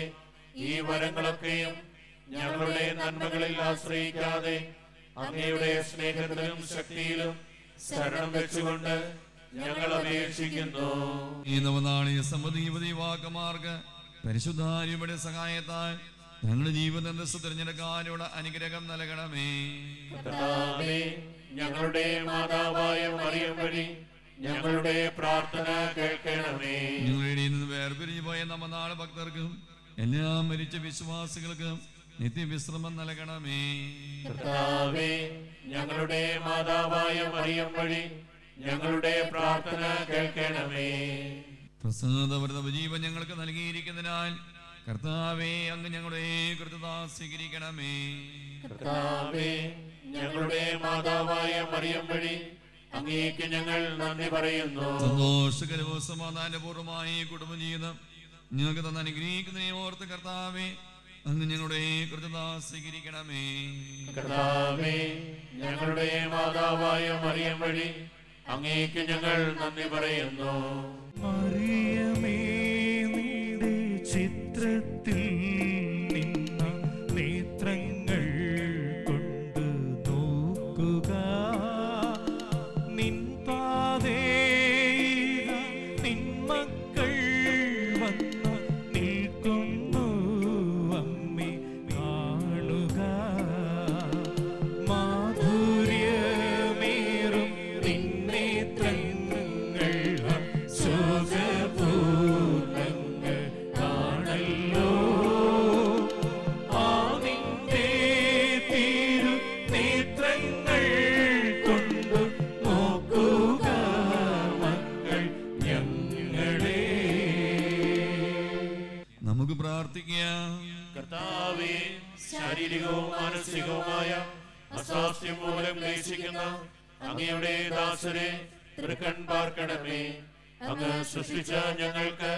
ഈ വരങ്ങളൊക്കെയും ഞങ്ങളുടെ നന്മകളിൽ ആശ്രയിക്കാതെ അങ്ങയുടെ സ്നേഹത്തിലും ശക്തിയിലും ശരണം വെച്ചുകൊണ്ട് ഞങ്ങൾ അപേക്ഷിക്കുന്നു. ഈ നവനാളിക സമ്മതിവാക്കമാർക്ക് പരിശുദ്ധാരിയുടെ സഹായത്താൽ ഞങ്ങളുടെ ജീവിതം തിരഞ്ഞെടുക്കാനുള്ള അനുഗ്രഹം നൽകണമേ. കർത്താവേ, ഞങ്ങളുടെ മാതാവായ മറിയം വഴി ഞങ്ങളുടെ പ്രാർത്ഥന കേൾക്കണമേ. ഞങ്ങളുടെ ഇടയിൽ നിന്ന് വേർപിരിഞ്ഞു പോയ നവനാള ഭക്തർക്കും എല്ലാം മരിച്ച വിശ്വാസികൾക്കും നിത്യവിശ്രമം നൽകണമേ. കർത്താവേ, ഞങ്ങളുടെ മാതാവായ മറിയം വഴി ഞങ്ങളുടെ പ്രാർത്ഥന കേൾക്കണമേ. പ്രസാദവ്രത ജീവൻ ഞങ്ങൾക്ക് നൽകിയിരിക്കുന്നതിനാൽ കർത്താവേ, അങ്ങ് ഞങ്ങളുടെ കൃത്യത സ്വീകരിക്കണമേ. കർത്താവേ, ഞങ്ങളുടെ മാതാവായ മറിയം വഴി അങ്ങേക്ക് ഞങ്ങൾ നന്ദി പറയുന്നു. സന്തോഷകരവും സമാധാനപൂർവ്വമായി കുടുംബജീവിതം ഞങ്ങൾക്ക് തന്നെ അനുഗ്രഹിക്കുന്നതിനെ ഓർത്ത് കർത്താവേ, അങ്ങ് ഞങ്ങളുടെ കൃത്യത സ്വീകരിക്കണമേ. കർത്താവേ, ഞങ്ങളുടെ മാതാവായ മറിയം വഴി അങ്ങേക്ക് ഞങ്ങൾ നന്ദി പറയുന്നു. മറിയമേ, നിന്റെ ചിത്രത്തിൽ നിന്ന നേത്രങ്ങൾ കൊണ്ട് നോക്കുക. നിൻ പാതേ നിൻ മക്കൾ വന്നു നിൽക്കുന്നു. അമ്മേ കാണുക. മാധുര്യമേറും നിന്നേത്രങ്ങൾ ശോകപൂർണ്ണങ്ങൾ കാണല്ലോ. ആ നിന്റെ തിരു നേത്രങ്ങൾ കൊണ്ടു നോക്കുക മക്കൾ ഞങ്ങളെ. നമുക്ക് പ്രാർത്ഥിക്കാം. കർത്താവേ, ശാരീരികവും മാനസികവുമായ അസ്വാസ്ഥ്യം മൂലം ക്ലേശിക്കുന്ന അങ്ങയുടെ ദാസരെ തൃക്കൺ പാർക്കണമേ. അങ്ങ് സൃഷ്ടിച്ച ഞങ്ങൾക്ക്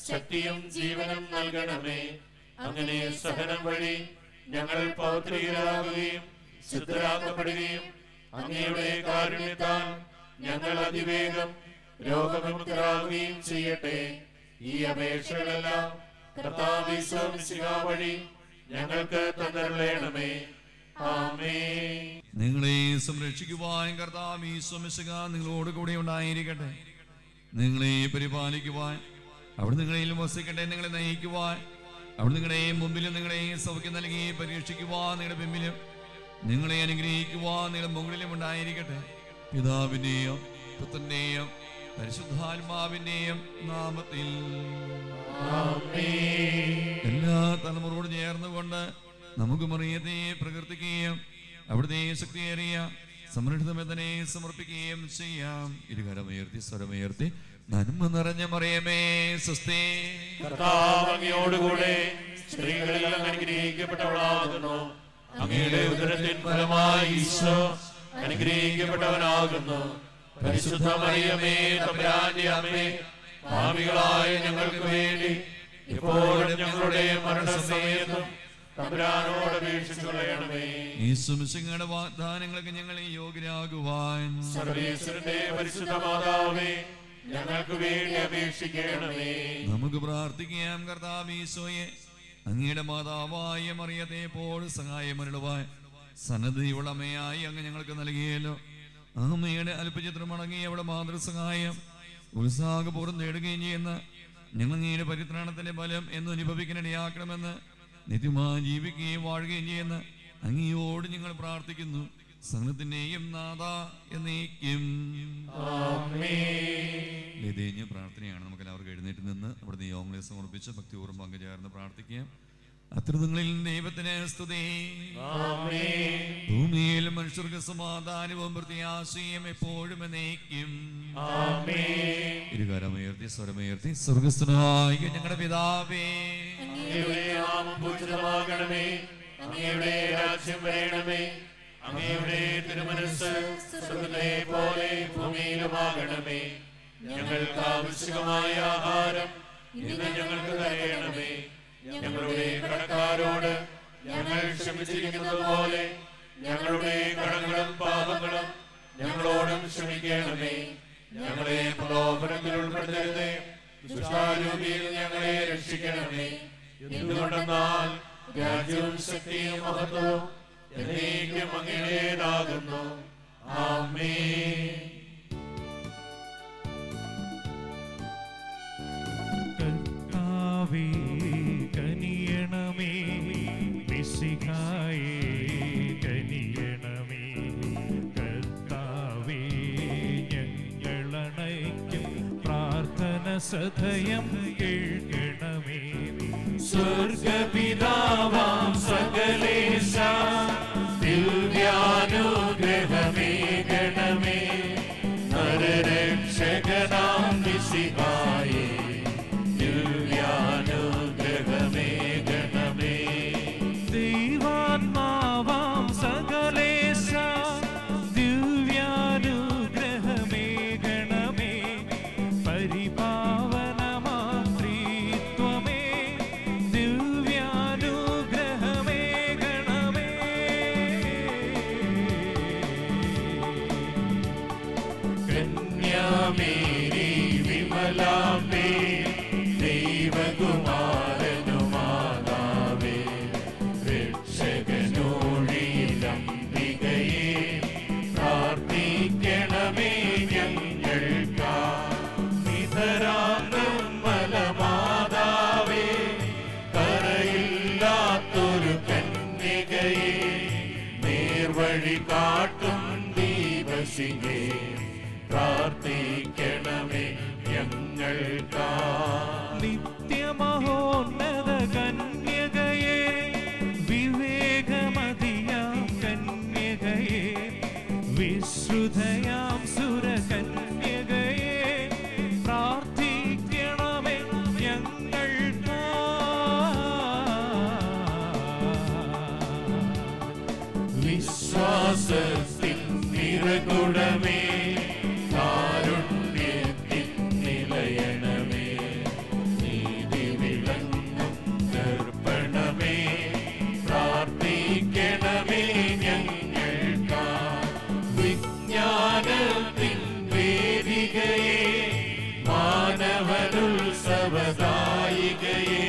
ശക്തിയും ജീവനും നൽകണമേ. അങ്ങനെ സഹനം വഴി ഞങ്ങൾ പൗത്രികരാകുകയും ശുദ്ധരാക്കപ്പെടുകയും അങ്ങയുടെ കാരുണ്യത്താൽ ഞങ്ങൾ അതിവേഗം രോഗവിമുക്തരാകുകയും ചെയ്യട്ടെ. ഈ അപേക്ഷകളെല്ലാം കർത്താവേ ഈശോ വഴി ഞങ്ങൾക്ക് തന്നരുളേണമേ. ആമേൻ. നിങ്ങളെ സംരക്ഷിക്കുവാൻ കർത്താവ് ഈശോ മിശിഹാ നിങ്ങളോട് കൂടെ ഉണ്ടായിരിക്കട്ടെ. നിങ്ങളെ പരിപാലിക്കുവാൻ അവിടെ നിങ്ങളെയും വസിക്കട്ടെ. നിങ്ങളെ നയിക്കുവാൻ അവിടെ നിങ്ങളുടെ മുമ്പിലും നിങ്ങളെ സൗഖ്യം നൽകി പരീക്ഷിക്കുവാൻ നിങ്ങളുടെ പിമ്പിലും നിങ്ങളെ അനുഗ്രഹിക്കുവാൻ നിങ്ങളുടെ മുകളിലും ഉണ്ടായിരിക്കട്ടെ. പിതാവിന്റെയും പുത്രന്റെയും പരിശുദ്ധാത്മാവിന്റെയും നാമത്തിൽ എല്ലാ തലമുറയോട് ചേർന്നുകൊണ്ട് നമുക്ക് മറിയത്തെ പ്രകീർത്തിക്കുകയും അവിടുത്തെ ശക്തിയേറിയ സംരക്ഷിതമെതനെ സമർപ്പിക്കുകയും ചെയ്യാം. ഇരുകരമുയർത്തി സ്വരമുയർത്തി നന്മ നിറഞ്ഞ മറിയമേ സ്വസ്തി. കർത്താവ് അങ്ങയോടുകൂടെ സ്ത്രീകളിൽ അങ്ങ് അനുഗ്രഹിക്കപ്പെട്ടവളാകുന്നു. അങ്ങയുടെ ഉദരത്തിൻ ഫലമായി ഈശോ അനുഗ്രഹിക്കപ്പെട്ടവനാകുന്നു. പരിശുദ്ധ മറിയമേ, തമ്പുരാന്റെ അമ്മേ, പാപികളായ ഞങ്ങൾക്ക് വേണ്ടി ഇപ്പോഴും ഞങ്ങളുടെ മരണസമയത്തും തമ്പുരാനോട് അപേക്ഷിച്ചുകൊള്ളണമേ. യേശുമിശിഹായുടെ വാഗ്ദാനങ്ങൾക്ക് ഞങ്ങളെ യോഗ്യരാകുവാൻ സർവേശ്വരന്റെ പരിശുദ്ധ മാതാവേ, ഞങ്ങൾക്ക് വേണ്ടി അപേക്ഷിക്കണമേ. നമുക്ക് പ്രാർത്ഥിക്കാം. കർത്താവ് ഈശോയെ, അങ്ങയുടെ മാതാവായ മറിയത്തെ എപ്പോഴും സഹായമരുളുവാൻ സന്നദ്ധയുള്ള അമ്മയായി അങ്ങ് ഞങ്ങൾക്ക് നൽകിയല്ലോ. ആ അമ്മയുടെ അല്പചിത്രമടങ്ങി അവിടെ മാതൃസഹായം ഉത്സാഹപൂർവ്വം നേടുകയും ചെയ്യുന്ന ഞങ്ങൾ അങ്ങയുടെ പരിത്രാണത്തിന്റെ ബലം എന്ന് അനുഭവിക്കാനിടയാക്കണമെന്ന് നിത്യമായി ജീവിക്കുകയും വാഴുകയും ചെയ്യുന്ന അങ്ങയോട് ഞങ്ങൾ പ്രാർത്ഥിക്കുന്നു. സകലത്തിന്റെയും നാഥ എന്നേക്കും ആമേൻ. പ്രാർത്ഥനയാണ്. നമുക്ക് എല്ലാവർക്കും എഴുന്നേറ്റ് നിന്ന് നമ്മുടെ നിയോഗങ്ങളെ സമർപ്പിച്ച് ഭക്തിപൂർവ്വം പങ്കുചേർന്ന് പ്രാർത്ഥിക്കാം. അത്യുന്നതങ്ങളിൽ ദൈവത്തിന് സ്തുതി. ഭൂമിയിൽ മനുഷ്യർക്ക് സമാധാനവും പ്രത്യാശയും എപ്പോഴും എന്നേക്കും. ഇരുകരമുയർത്തി സ്വരമുയർത്തി സ്വർഗ്ഗസ്ഥനായ ഞങ്ങളുടെ പിതാവേ, അങ്ങയുടെ നാമം പൂജിതമാകണമേ. അങ്ങയുടെ രാജ്യം വരണമേ. അങ്ങയുടെ തിരുമനസ്സ് സ്വർഗ്ഗത്തിലെ പോലെ ഭൂമിയിലുമാകണമേ. ഞങ്ങൾക്ക് ആവശ്യമായ ആഹാരം ഇന്ന് ഞങ്ങൾക്ക് തരണമേ. ഞങ്ങളുടെ കടക്കാരോട് ഞങ്ങൾ ക്ഷമിച്ചിരിക്കുന്നത് പോലെ ഞങ്ങളുടെ കടങ്ങളും പാപങ്ങളും ഞങ്ങളോടും ക്ഷമിക്കണമേ. ഞങ്ങളെ പ്രലോഭനത്തിൽ ഉൾപ്പെടുത്തരുതേ, ദുഷ്ടാരൂപിയിൽ ഞങ്ങളെ രക്ഷിക്കണമേ. എന്തുകൊണ്ടെന്നാൽ രാജ്യവും ശക്തിയും മഹത്വവും എന്നേക്കും അങ്ങയുടേതാകുന്നു. ആമേൻ. കർത്താവേ കനിയണമേ, മിശിഹായേ കനിയണമേ. കർത്താവേ ഞങ്ങളണയ്ക്കും പ്രാർത്ഥന സദയം കേൾക്കണമേ. സ്വർഗപിതാവാം സകലേശ ദിവ്യാനുഗ്രഹമേ ഗണമേ. നരരക്ഷകനാം മിശിഹായേ ദിവ്യാനുഗ്രഹമേ ഗണമേ. ദൈവാത്മാവാം സകലേശ ദിവ്യാനുഗ്രഹമേ ഗണമേ. പരിപാവനമാം ത്രിത്വമേ ദിവ്യാനുഗ്രഹമേ ഗണമേ. കന്യാമേരി വിമലാംബേ ദൈവകുമാരനുമാതാവേ, രക്ഷകനോഴിലംബികയെ പ്രാർത്ഥിക്കണമേ ഞങ്ങൾക്കായി. നിതരാം നിർമ്മലമാതാവേ, കറയില്ലാത്തൊരു കന്യകയെ, നേർവഴി കാട്ടും ദീപശിഖേ പ്രാർത്ഥിക്കണമേ ഞങ്ങൾക്കായി. നിത്യമഹോന്നത കന്യകയെ, വിവേകമതിയാം കന്യകയെ, വിശ്രുതയാം സുരകന്യകയെ പ്രാർത്ഥിക്കണമേ ഞങ്ങൾക്കായി. വിശ്വാസത്തിൻ നിറകുടമേ, കാരുണ്യത്തിൻ നിലയണമേ, നീതി വിളങ്ങും ദർപ്പണമേ പ്രാർത്ഥിക്കണമേ ഞങ്ങൾക്കായി. വിജ്ഞാനത്തിൻ വേദികയെ, മാനവനുത്സവദായികയെ,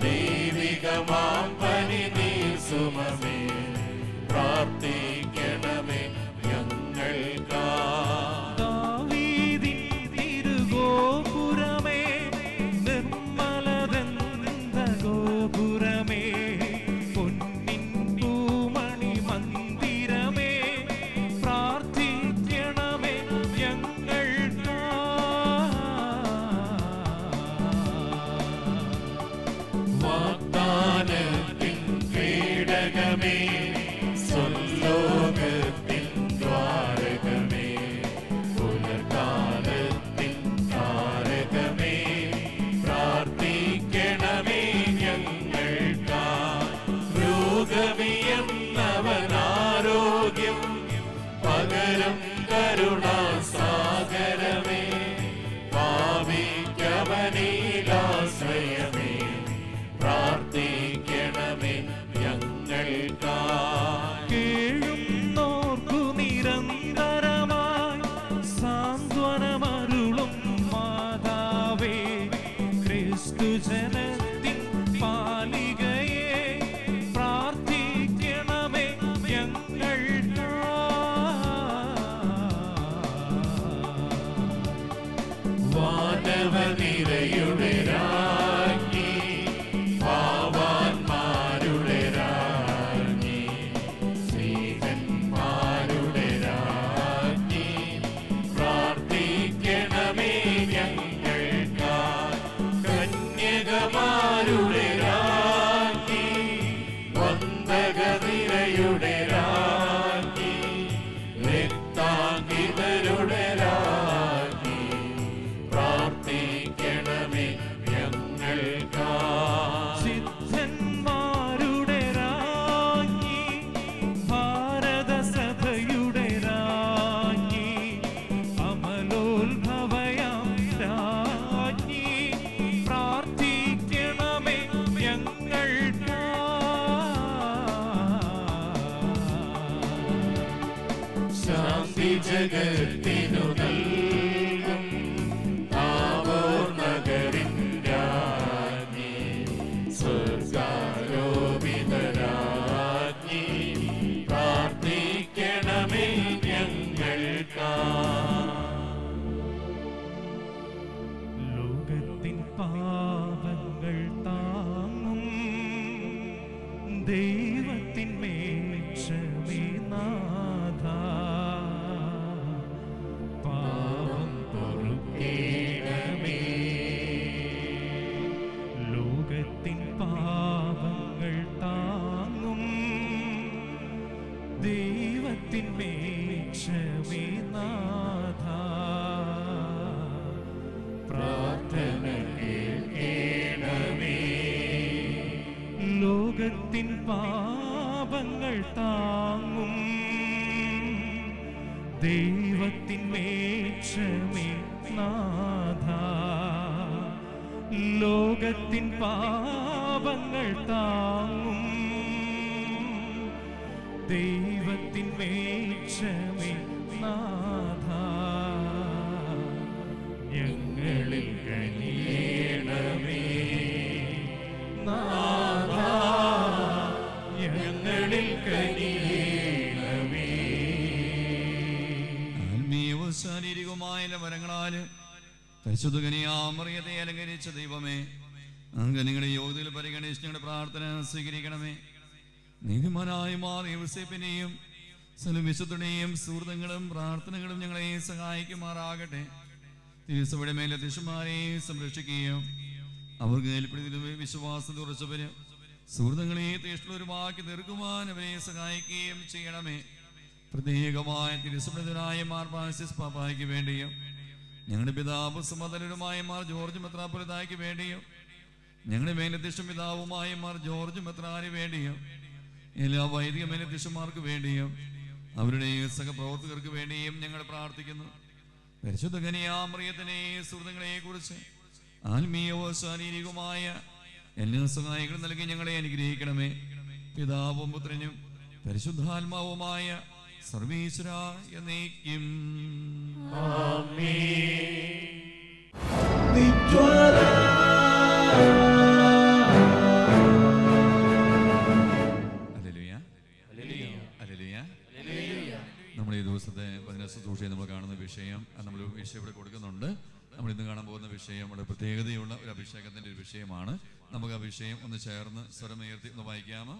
ദൈവികമാം പരിനിസുമമേ പ്രാർത്ഥിക്കണമേ ഞങ്ങൾക്കായി. ദാവീദിൻ തിരുഗോപുരമേ, നിർമ്മലദന്ത ഗോപുരമേ, പൊന്നിൻ പൂമണി മന്ദിരമേ പ്രാർത്ഥിക്കണമേ ഞങ്ങൾക്കായി. വാഗ്ദാനത്തിൻ പേടകമേ, സ്വലോകത്തിൻ ദ്വാരകമേ, പുലർകാലത്തിൻ താരകമേ പ്രാർത്ഥിക്കണമേ ഞങ്ങൾക്കായി. രോഗമിയെന്നവനാരോഗ്യം പകരം കരുണാസാഗരമേ, പാപിക്കവനിലാശ്രയമേ പ്രാർത്ഥിക്കണമേ കേഴുന്നോർക്കു നിരന്തരമായി സാന്ത്വനമരുളും മാതാവേ, ക്രിസ്തു ജനത്തിൻ പാലികയെ പ്രാർത്ഥിക്കണമേ ഞങ്ങൾക്കായി. വാനവനിരയുടെ രാജ്ഞി, പാവാന്മാരുടെ രാജ്ഞി, ശ്രീകന്മാരുടെ രാജ്ഞി, പ്രാർത്ഥിക്കണമേ ഞങ്ങൾക്കായി. കന്യകമാരുടെ രാജ്ഞി, വന്ദകനിരയുടെ രാജ്ഞി, രക്താങ്കിതരുടെ രാജ്ഞി, പ്രാർത്ഥിക്കണമേ ഞങ്ങൾക്കായി. സിദ്ധന്മാരുടെ രാജ്ഞി, ഭാരതസഭയുടെ രാജ്ഞി, അമലോത്ഭവയാം രാജ്ഞി, പ്രാർത്ഥിക്കണമേ ഞങ്ങൾക്കായി. ശാന്തി ജഗത്തിനു നൽകും താബോർ നഗരിൻ രാജ്ഞി, സ്വർഗാരോപിത രാജ്ഞി, പ്രാർത്ഥിക്കണമേ ഞങ്ങൾക്കായി. ലോകത്തിൻ പാപങ്ങൾ താങ്ങും ദൈവത്തിൻ മേക്ഷമേ നാഥ, പാപം പൊറുക്കേണമേ. ലോകത്തിൻ പാപങ്ങൾ താങ്ങും ദൈവത്തിൻ മേക്ഷമേ നാഥ, പ്രാർത്ഥന കേൾക്കണമേ. ലോകത്തിൻ പാപങ്ങൾ താങ്ങും ദൈവത്തിൻ മേക്ഷമേ നാഥ, ലോകത്തിൻ പാപങ്ങൾ താങ്ങും ദൈവത്തിൻ മേക്ഷമേ നാഥ, ഞങ്ങളിൽ കനിയണമേ നാഥ, ഞങ്ങളിൽ കനിയണമേ. ആത്മീയവും ശാരീരികവുമായ വരങ്ങളാല് പരിശുദ്ധ കന്യാമറിയത്തെ അലങ്കരിച്ച ദൈവമേ, അങ്ങ് നിങ്ങളുടെ യോഗ്യതയിൽ പരിഗണിച്ച് ഞങ്ങളുടെ പ്രാർത്ഥന സ്വീകരിക്കണമേ. നീതിമാനായ മാർ യോസേപ്പിനെയും വിശുദ്ധനെയും സുഹൃത്തുക്കളും പ്രാർത്ഥനകളും ഞങ്ങളെ സഹായിക്കുമാറാകട്ടെ. തിരുസഭയുടെ മേലെ അധ്യക്ഷന്മാരെയും സംരക്ഷിക്കുകയും അവർക്ക് ഏൽപ്പെടുത്തിയ വിശ്വാസത്തിൽ ഉറച്ചവര് സുഹൃത്തുക്കളെ തീഷ്ണുരമാക്കി തീർക്കുവാൻ അവരെ സഹായിക്കുകയും ചെയ്യണമേ. പ്രത്യേകമായ തിരുസഭനായ മാർ ഫ്രാൻസിസ് പാപ്പായ്ക്ക് വേണ്ടിയും ഞങ്ങളുടെ പിതാവ് സമതലരുമായ മാർ ജോർജ് മെത്രാപ്പൊലീത്തായ്ക്ക് വേണ്ടിയും ഞങ്ങളുടെ മേലധ്യക്ഷ പിതാവുമായ മാർ ജോർജ് മെത്രാന് വേണ്ടിയും എല്ലാ വൈദിക മേലധ്യക്ഷന്മാർക്ക് വേണ്ടിയും അവരുടെ സഹപ്രവർത്തകർക്ക് വേണ്ടിയും ഞങ്ങൾ പ്രാർത്ഥിക്കുന്നു. പരിശുദ്ധ കന്യാമറിയത്തിനെ സുഹൃത്തുക്കളെ കുറിച്ച് ആത്മീയവും ശാരീരികവുമായ എല്ലാ സഹായങ്ങളും നൽകി ഞങ്ങളെ അനുഗ്രഹിക്കണമേ. പിതാവും പുത്രനും പരിശുദ്ധാത്മാവുമായ സർവീശ്വര എന്നേക്കും. നമ്മൾ ഈ ദിവസത്തെ ശുശ്രൂഷയെ നമ്മൾ കാണുന്ന വിഷയം നമ്മൾ വിഷയം ഇവിടെ കൊടുക്കുന്നുണ്ട്. നമ്മൾ ഇന്ന് കാണാൻ പോകുന്ന വിഷയം വളരെ പ്രത്യേകതയുള്ള ഒരു അഭിഷേകത്തിന്റെ ഒരു വിഷയമാണ്. നമുക്ക് ആ വിഷയം ഒന്ന് ചേർന്ന് സ്വരമുയർത്തി ഒന്ന് വായിക്കാമോ?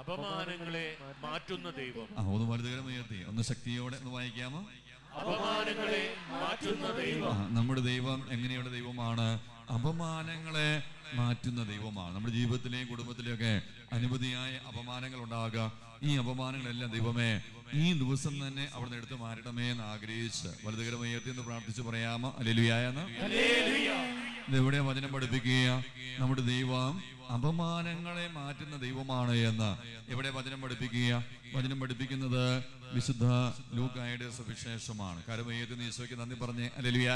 അപമാനങ്ങളെ മാറ്റുന്ന ദൈവം. ഒന്ന് വലുതുകരമുയർത്തി ഒന്ന് ശക്തിയോടെ ഒന്ന് വായിക്കാമോ? അപമാനങ്ങളെ മാറ്റുന്ന ദൈവം. നമ്മുടെ ദൈവം എങ്ങനെയുള്ള ദൈവമാണ്? അപമാനങ്ങളെ മാറ്റുന്ന ദൈവമാണ്. നമ്മുടെ ജീവിതത്തിലെയും കുടുംബത്തിലെയൊക്കെ അനവധിയായ അപമാനങ്ങൾ ഉണ്ടാകുക. ഈ അപമാനങ്ങളെല്ലാം ദൈവമേ ഈ ദിവസം തന്നെ അവിടെ എടുത്ത് മാറ്റണമേ എന്ന് ആഗ്രഹിച്ച് വലുതുകരമുയർത്തി എന്ന് പ്രാർത്ഥിച്ച് പറയാമോ? ഹല്ലേലൂയ എന്ന്. ഇതെവിടെ വചനം പഠിപ്പിക്കുക? നമ്മുടെ ദൈവം അപമാനങ്ങളെ മാറ്റുന്ന ദൈവമാണ് എന്ന് ഇവിടെ വചനം പഠിപ്പിക്കുന്നത് വിശുദ്ധ ലൂക്കായുടെ സുവിശേഷമാണ്. കരമയ്യത്തിന് ഈശോയ്ക്ക് നന്ദി പറഞ്ഞേ ഹല്ലേലൂയ.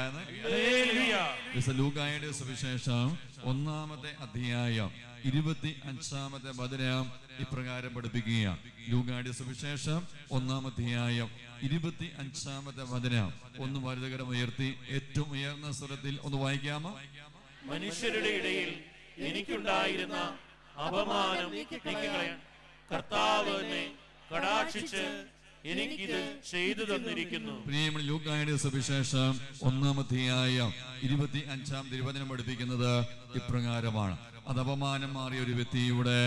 വിശുദ്ധ ലൂക്കായുടെ സുവിശേഷം 1-ാമത്തെ അധ്യായം 25-ാമത്തെ വചനം ഇപ്രകാരം പഠിപ്പിക്കുക. ലൂക്കായുടെ സുവിശേഷം 1-ാം അധ്യായം 25-ാമത്തെ വചനം ഒന്ന് വലുതകരം ഉയർത്തി ഏറ്റവും ഉയർന്ന സ്വരത്തിൽ ഒന്ന് വായിക്കാമോ? മനുഷ്യരുടെ ഇടയിൽ എനിക്കുണ്ടായിരുന്ന അപമാനം നീക്കിക്കളയാൻ കർത്താവ് എന്നെ കടാക്ഷിച്ച് എനിക്കിത് ചെയ്തു തന്നിരിക്കുന്നു. പ്രിയമുള്ള ലൂക്കായുടെ സുവിശേഷം 1-ാം അധ്യായം 25-ാം തിരുവചനം പഠിപ്പിക്കുന്നത് ഇപ്രകാരമാണ്. അത് അപമാനം മാറിയ ഒരു വ്യക്തിയുടെ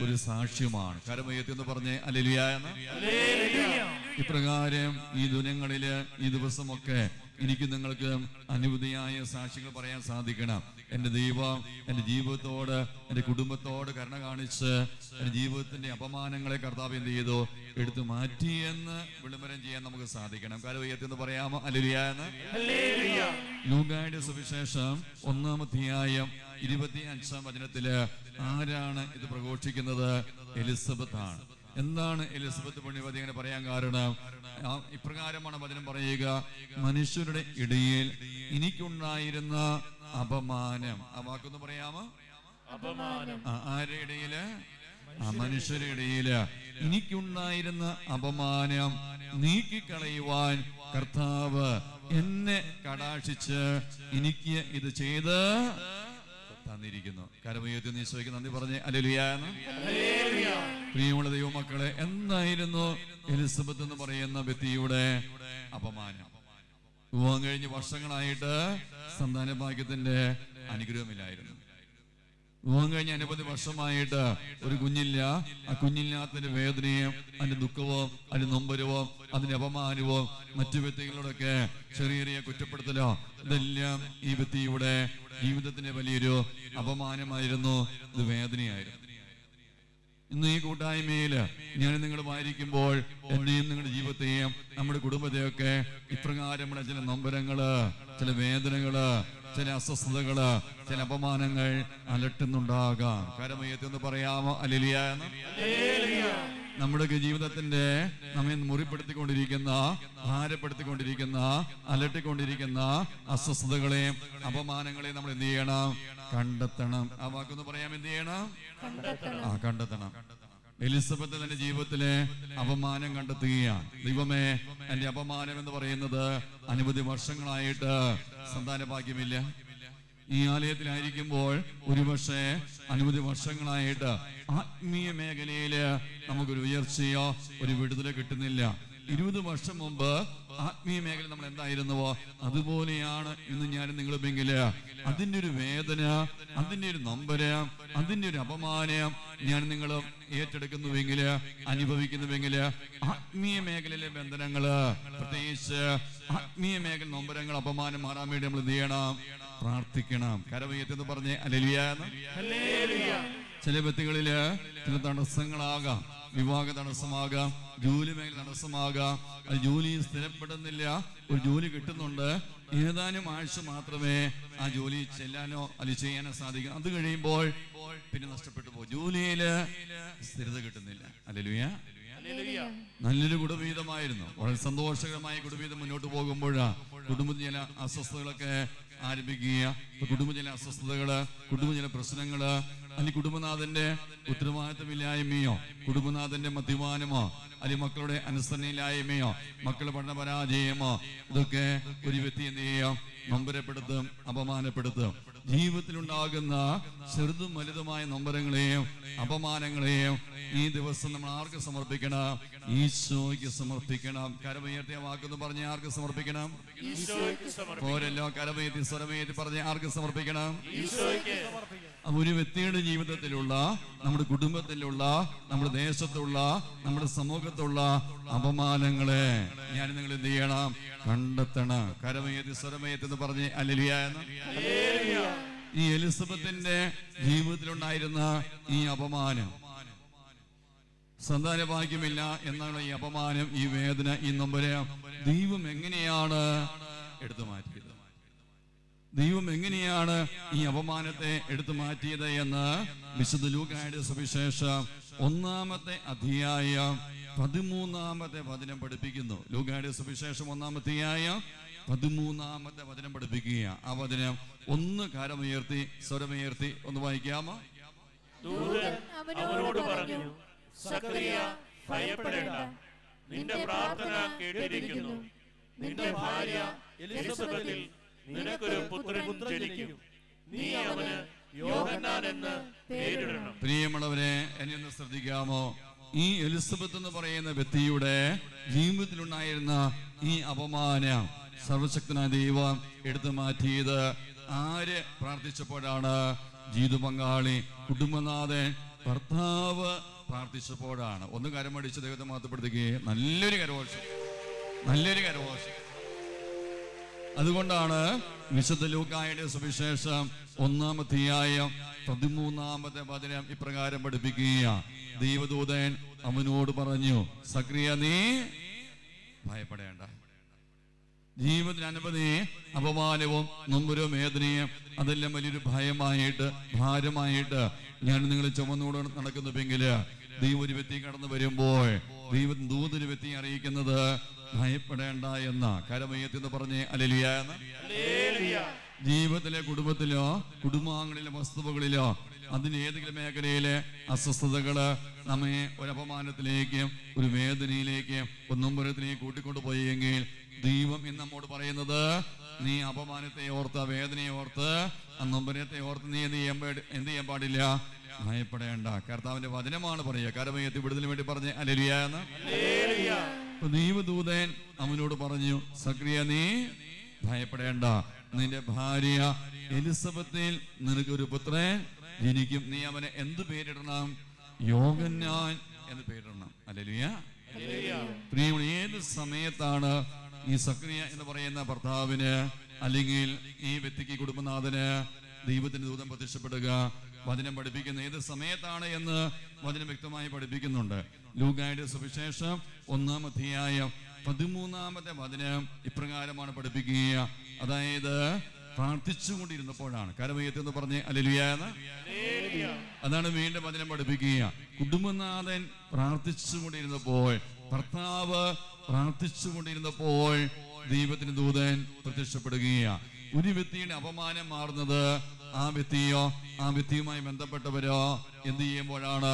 ഒരു സാക്ഷ്യമാണ്. കരമയത്തി എന്ന് പറഞ്ഞേ ഹല്ലേലൂയ. ഇപ്രകാരം ഈ ദിനങ്ങളില് ഈ ദിവസമൊക്കെ എനിക്ക് നിങ്ങൾക്ക് അനുഭൂതിയായ സാക്ഷ്യങ്ങൾ പറയാൻ സാധിക്കണം. എൻ്റെ ദൈവം എൻ്റെ ജീവിതത്തോട് എൻ്റെ കുടുംബത്തോട് കരുണ കാണിച്ച് എൻ്റെ ജീവിതത്തിന്റെ അപമാനങ്ങളെ കർത്താവ് എന്ത് ചെയ്തു എടുത്തു മാറ്റിയെന്ന് വിളംബരം ചെയ്യാൻ നമുക്ക് സാധിക്കണം. കരമയത്തി എന്ന് പറയാമോ ഹല്ലേലൂയ എന്ന്? ലൂക്കായുടെ സുവിശേഷം 1-ാം അധ്യായം 25-ാം വചനത്തില് ആരാണ് ഇത് പ്രഘോഷിക്കുന്നത്? എലിസബത്ത് ആണ്. എന്താണ് എലിസബത്ത് പുണ്യവതി അങ്ങനെ പറയാൻ കാരണം? ഇപ്രകാരമാണ് വചനം പറയുക, മനുഷ്യരുടെ ഇടയിൽ എനിക്കുണ്ടായിരുന്ന അപമാനം. ആ വാക്കൊന്ന് പറയാമോ? അപമാനം. ആരുടെ ഇടയില്? മനുഷ്യരുടെ ഇടയില് എനിക്കുണ്ടായിരുന്ന അപമാനം നീക്കിക്കളയുവാൻ കർത്താവ് എന്നെ കടാക്ഷിച്ച് എനിക്ക് ഇത് ചെയ്ത് തന്നിരിക്കുന്നു. കരമയ്യത്തിന് ഈശോയ്ക്ക് നന്ദി പറഞ്ഞേ ഹല്ലേലൂയ. പ്രിയമുള്ള ദൈവമക്കളെ, എന്തായിരുന്നു എലിസബത്ത് എന്ന് പറയുന്ന വ്യക്തിയുടെ അപമാനം? വിവാഹം കഴിഞ്ഞ് വർഷങ്ങളായിട്ട് സന്താന ഭാഗ്യത്തിന്റെ അനുഗ്രഹമില്ലായിരുന്നു. വിവാഹം കഴിഞ്ഞ അനവധി വർഷമായിട്ട് ഒരു കുഞ്ഞില്ല. ആ കുഞ്ഞില്ലാത്തതിന്റെ വേദനയും അതിന്റെ ദുഃഖവും അതിന്റെ നൊമ്പരവും അതിന്റെ അപമാനവും മറ്റു വ്യക്തികളോടൊക്കെ ചെറിയ ചെറിയ കുറ്റപ്പെടുത്തലോ ഇതെല്ലാം ഈ വ്യക്തിയുടെ ജീവിതത്തിന്റെ വലിയൊരു അപമാനമായിരുന്നു. ഇത് വേദനയായിരുന്നു. ഇന്ന് ഈ കൂട്ടായ്മയില് ഞാൻ നിങ്ങൾ വായിക്കുമ്പോൾ എന്നെയും നിങ്ങളുടെ ജീവിതത്തെയും നമ്മുടെ കുടുംബത്തെയൊക്കെ ഇപ്രകാരമുള്ള ചില നൊമ്പരങ്ങള്, ചില വേദനകള്, ചില അസ്വസ്ഥതകള്, ചില അപമാനങ്ങൾ അലട്ടുന്നുണ്ടാകാം. കരമയ്യത്തെന്ന് പറയാമോ ഹല്ലേലൂയ എന്ന്? നമ്മുടെ ജീവിതത്തിന്റെ നമ്മെ മുറിപ്പെടുത്തിക്കൊണ്ടിരിക്കുന്ന, ഭാരപ്പെടുത്തിക്കൊണ്ടിരിക്കുന്ന, അലട്ടിക്കൊണ്ടിരിക്കുന്ന അസ്വസ്ഥതകളെയും അപമാനങ്ങളെയും നമ്മൾ എന്ത് ചെയ്യണം? കണ്ടെത്തണം. ആ വാക്കൊന്ന് പറയാം, എന്ത് ചെയ്യണം? കണ്ടെത്തണം. എലിസബത്ത് തന്റെ ജീവിതത്തിലെ അപമാനം കണ്ടെത്തുകയാണ്. ദൈവമേ, എന്റെ അപമാനം എന്ന് പറയുന്നത് അനവധി വർഷങ്ങളായിട്ട് സന്താന ഭാഗ്യമില്ല. ഈ ആലയത്തിലായിരിക്കുമ്പോൾ ഒരുപക്ഷെ അനവധി വർഷങ്ങളായിട്ട് ആത്മീയ മേഖലയില് നമുക്കൊരു ഉയർച്ചയോ ഒരു വിടുതലോ കിട്ടുന്നില്ല. 20 വർഷം മുമ്പ് ആത്മീയ മേഖല നമ്മൾ എന്തായിരുന്നുവോ അതുപോലെയാണ് ഇന്ന് ഞാനും നിങ്ങളുമെങ്കില് അതിന്റെ ഒരു വേദന, അതിന്റെ ഒരു നൊമ്പരം, അതിന്റെ ഒരു അപമാനം ഞാൻ നിങ്ങളും ഏറ്റെടുക്കുന്നുവെങ്കില്, അനുഭവിക്കുന്നുവെങ്കില് ആത്മീയ മേഖലയിലെ ബന്ധനങ്ങള്, പ്രത്യേകിച്ച് ആത്മീയ മേഖല നൊമ്പരങ്ങൾ, അപമാനം മാറാൻ വേണ്ടി നമ്മൾ എന്ത് ചെയ്യണം? പ്രാർത്ഥിക്കണം. കരമയ്യത്തെന്ന് പറഞ്ഞേ ഹല്ലേലൂയ. ചില വ്യക്തികളില് ചില തടസ്സങ്ങളാകാം. വിവാഹ തടസ്സമാകാം, ജോലി മേഖല തടസ്സമാകാം. അത് ജോലി സ്ഥിരപ്പെടുന്നില്ല. ഒരു ജോലി കിട്ടുന്നുണ്ട്, ഏതാനും ആഴ്ച മാത്രമേ ആ ജോലി ചെല്ലാനോ അല്ലെങ്കിൽ ചെയ്യാനോ സാധിക്കും. അത് കഴിയുമ്പോൾ പിന്നെ നഷ്ടപ്പെട്ടു പോകും. ജോലിയില് സ്ഥിരത കിട്ടുന്നില്ല. ഹല്ലേലൂയ. നല്ലൊരു കുടുംബീതമായിരുന്നു, വളരെ സന്തോഷകരമായ കുടുംബീതം മുന്നോട്ട് പോകുമ്പോഴാ കുടുംബത്തിൽ ചില അസ്വസ്ഥതകളൊക്കെ ആരംഭിക്കുക. കുടുംബ ചില അസ്വസ്ഥതകള്, കുടുംബ ചില പ്രശ്നങ്ങള്, അല്ലെങ്കിൽ കുടുംബനാഥന്റെ ഉത്തരവാദിത്തമില്ലായ്മയോ, കുടുംബനാഥന്റെ മദ്യപാനമോ, അല്ലെങ്കിൽ മക്കളുടെ അനുസരണയില്ലായ്മയോ, മക്കളുടെ പഠന പരാജയമോ, ഇതൊക്കെ ഒരു വ്യക്തി എന്ത് ചെയ്യും? നൊമ്പരപ്പെടുത്തും, അപമാനപ്പെടുത്തും. ജീവിതത്തിലുണ്ടാകുന്ന ചെറുതും വലുതുമായ നൊമ്പരങ്ങളെയും അപമാനങ്ങളെയും ഈ ദിവസം നമ്മൾ ആർക്ക് സമർപ്പിക്കണം? ഈശോയ്ക്ക് സമർപ്പിക്കണം. കരമുയർത്തിയ വാക്കെന്ന് പറഞ്ഞ് ആർക്ക് സമർപ്പിക്കണം? പോരല്ലോ, കരമുയർത്തി സ്വരമുയർത്തി പറഞ്ഞ് ആർക്ക് സമർപ്പിക്കണം? ഒരു വ്യക്തിയുടെ ജീവിതത്തിലുള്ള, നമ്മുടെ കുടുംബത്തിലുള്ള, നമ്മുടെ ദേശത്തുള്ള, നമ്മുടെ സമൂഹത്തുള്ള അപമാനങ്ങളെ ഞാൻ നിങ്ങൾ എന്ത് ചെയ്യണം? കണ്ടെത്തണം. കരമയത്തി സ്വരമയത്തി എന്ന് പറഞ്ഞ് ഹല്ലേലൂയ എന്ന്. ഈ എലിസബത്തിന്റെ ജീവിതത്തിലുണ്ടായിരുന്ന ഈ അപമാനം, സന്താന ഭാഗ്യമില്ല എന്നുള്ള ഈ അപമാനം, ഈ വേദന, ഈ നൊമ്പരം ദൈവം എങ്ങനെയാണ് എടുത്തു മാറ്റിയത്? ദൈവം എങ്ങനെയാണ് ഈ അപമാനത്തെ എടുത്തു മാറ്റിയത് എന്ന് വിശുദ്ധ ലൂക്കായുടെ സുവിശേഷം 1-ാമത്തെ അധ്യായം 13-ാമത്തെ വചനം പഠിപ്പിക്കുന്നു. ലൂക്കായുടെ സുവിശേഷം 1-ാം അധ്യായം 13-ാമത്തെ വചനം പഠിപ്പിക്കുക. ആ വചനം ഒന്ന് കരമുയർത്തി സ്വരമുയർത്തി ഒന്ന് വായിക്കാമോ? ദൂതൻ അവനോട് പറഞ്ഞു, സക്കറിയ, ഭയപ്പെടേണ്ട, നിന്റെ പ്രാർത്ഥന കേട്ടിരിക്കുന്നു. നിന്റെ ഭാര്യ എലിസബത്തിൽ നിനക്കൊരു പുത്രൻ ജനിക്കും. നീ അവന് യോഹന്നാൻ എന്ന് പേരിടണം. പ്രിയമുള്ളവരെ, എന്നെ ഒന്ന് ശ്രദ്ധിക്കാമോ? ഈ എലിസബത്ത് എന്ന് പറയുന്ന വ്യക്തിയുടെ ജീവിതത്തിലുണ്ടായിരുന്ന ഈ അപമാനം സർവശക്തനായ ദൈവം എടുത്തു മാറ്റിയത് ആര് പ്രാർത്ഥിച്ചപ്പോഴാണ്? ജീവിത പങ്കാളി, കുടുംബനാഥൻ, ഭർത്താവ് പ്രാർത്ഥിച്ചപ്പോഴാണ്. ഒന്ന് കരമടിച്ച് ദൈവത്തെ മഹത്വപ്പെടുത്തുകയും നല്ലൊരു കരഘോഷം. അതുകൊണ്ടാണ് വിശുദ്ധ ലൂക്കായുടെ സുവിശേഷം 1-ാം അധ്യായം 13-ാമത്തെ വചനം ഇപ്രകാരം പഠിപ്പിക്കുക. ദൈവദൂതൻ അവനോട് പറഞ്ഞു, സക്രിയ, നീ ഭയപ്പെടേണ്ട. ജീവിതത്തിന് അനവധി അപമാനവും നൊമ്പരവും വേദനയും അതെല്ലാം വലിയൊരു ഭയമായിട്ട് ഭാരമായിട്ട് ഞാൻ നിങ്ങൾ ചുമന്നുകൊണ്ട് നടക്കുന്നുവെങ്കിൽ ദൈവം ഒരു വ്യക്തി കടന്നു വരുമ്പോൾ ദൈവം ദൂതൊരു വ്യക്തി അറിയിക്കുന്നത് ഭയപ്പെടേണ്ട എന്ന കരമയത്തെന്ന് പറഞ്ഞ് ഹല്ലേലൂയ എന്ന്. ജീവിതത്തിലെ കുടുംബത്തിലോ കുടുംബാംഗങ്ങളിലെ വസ്തുവകളിലോ അതിന് ഏതെങ്കിലും മേഖലയിലെ അസ്വസ്ഥതകള് നമ്മെ ഒരു അപമാനത്തിലേക്കും ഒരു വേദനയിലേക്കും ഒരു നൊമ്പരത്തിലേക്ക് കൂട്ടിക്കൊണ്ടു പോയെങ്കിൽ ദൈവം ഇന്ന് നമ്മോട് പറയുന്നത്, നീ അപമാനത്തെ ഓർത്ത്, വേദനയെ ഓർത്ത്, ആ നൊമ്പരത്തെ ഓർത്ത് നീ എന്ത് ചെയ്യാൻ പാടില്ല? ഭയപ്പെടേണ്ട. കർത്താവിന്റെ വചനമാണ് പറയുക. കരമയത്തി വിടുതലിന് വേണ്ടി പറഞ്ഞ് ഹല്ലേലൂയ എന്ന്. ദൈവദൂതൻ അവനോട് പറഞ്ഞു, സക്രിയ, നീ ഭയപ്പെടേണ്ട, നിന്റെ ഭാര്യ എലിസബത്തിൽ നിനക്കൊരു പുത്രൻ ജനിക്കും. നീ അവനെ എന്ത് പേരിടണം? യോഹന്നാൻ എന്ന് പേരിടണം. ഹല്ലേലൂയ. പ്രിയമുള്ള, ഏത് സമയത്താണ് ഈ സക്രിയ എന്ന് പറയുന്ന ഭർത്താവിന് അല്ലെങ്കിൽ ഈ വ്യക്തിക്ക് കുടുംബനാഥന് ദൈവത്തിന്റെ ദൂതൻ പ്രത്യക്ഷപ്പെടുക? വചനം പഠിപ്പിക്കുന്ന ഏത് സമയത്താണ് എന്ന് വചനം വ്യക്തമായി പഠിപ്പിക്കുന്നുണ്ട്. ലൂക്കായുടെ സുവിശേഷം 1-ാം അധ്യായം 13-ാമത്തെ വചനം ഇപ്രകാരമാണ് പഠിപ്പിക്കുക. അതായത് പ്രാർത്ഥിച്ചുകൊണ്ടിരുന്നപ്പോഴാണ്. കരമയത്ത് എന്ന് പറഞ്ഞ് ഹല്ലേലൂയ എന്ന്. അതാണ് വീണ്ടും വചനം പഠിപ്പിക്കുക. കുടുംബനാഥൻ പ്രാർത്ഥിച്ചുകൊണ്ടിരുന്നപ്പോൾ, ഭർത്താവ് പ്രാർത്ഥിച്ചുകൊണ്ടിരുന്നപ്പോൾ ദൈവത്തിന് ദൂതൻ പ്രത്യക്ഷപ്പെടുകയാണ്. ഒരു വ്യക്തിയുടെ അപമാനം മാറുന്നത് ആ വ്യക്തിയോ ആ വ്യക്തിയുമായി ബന്ധപ്പെട്ടവരോ എന്ത് ചെയ്യുമ്പോഴാണ്?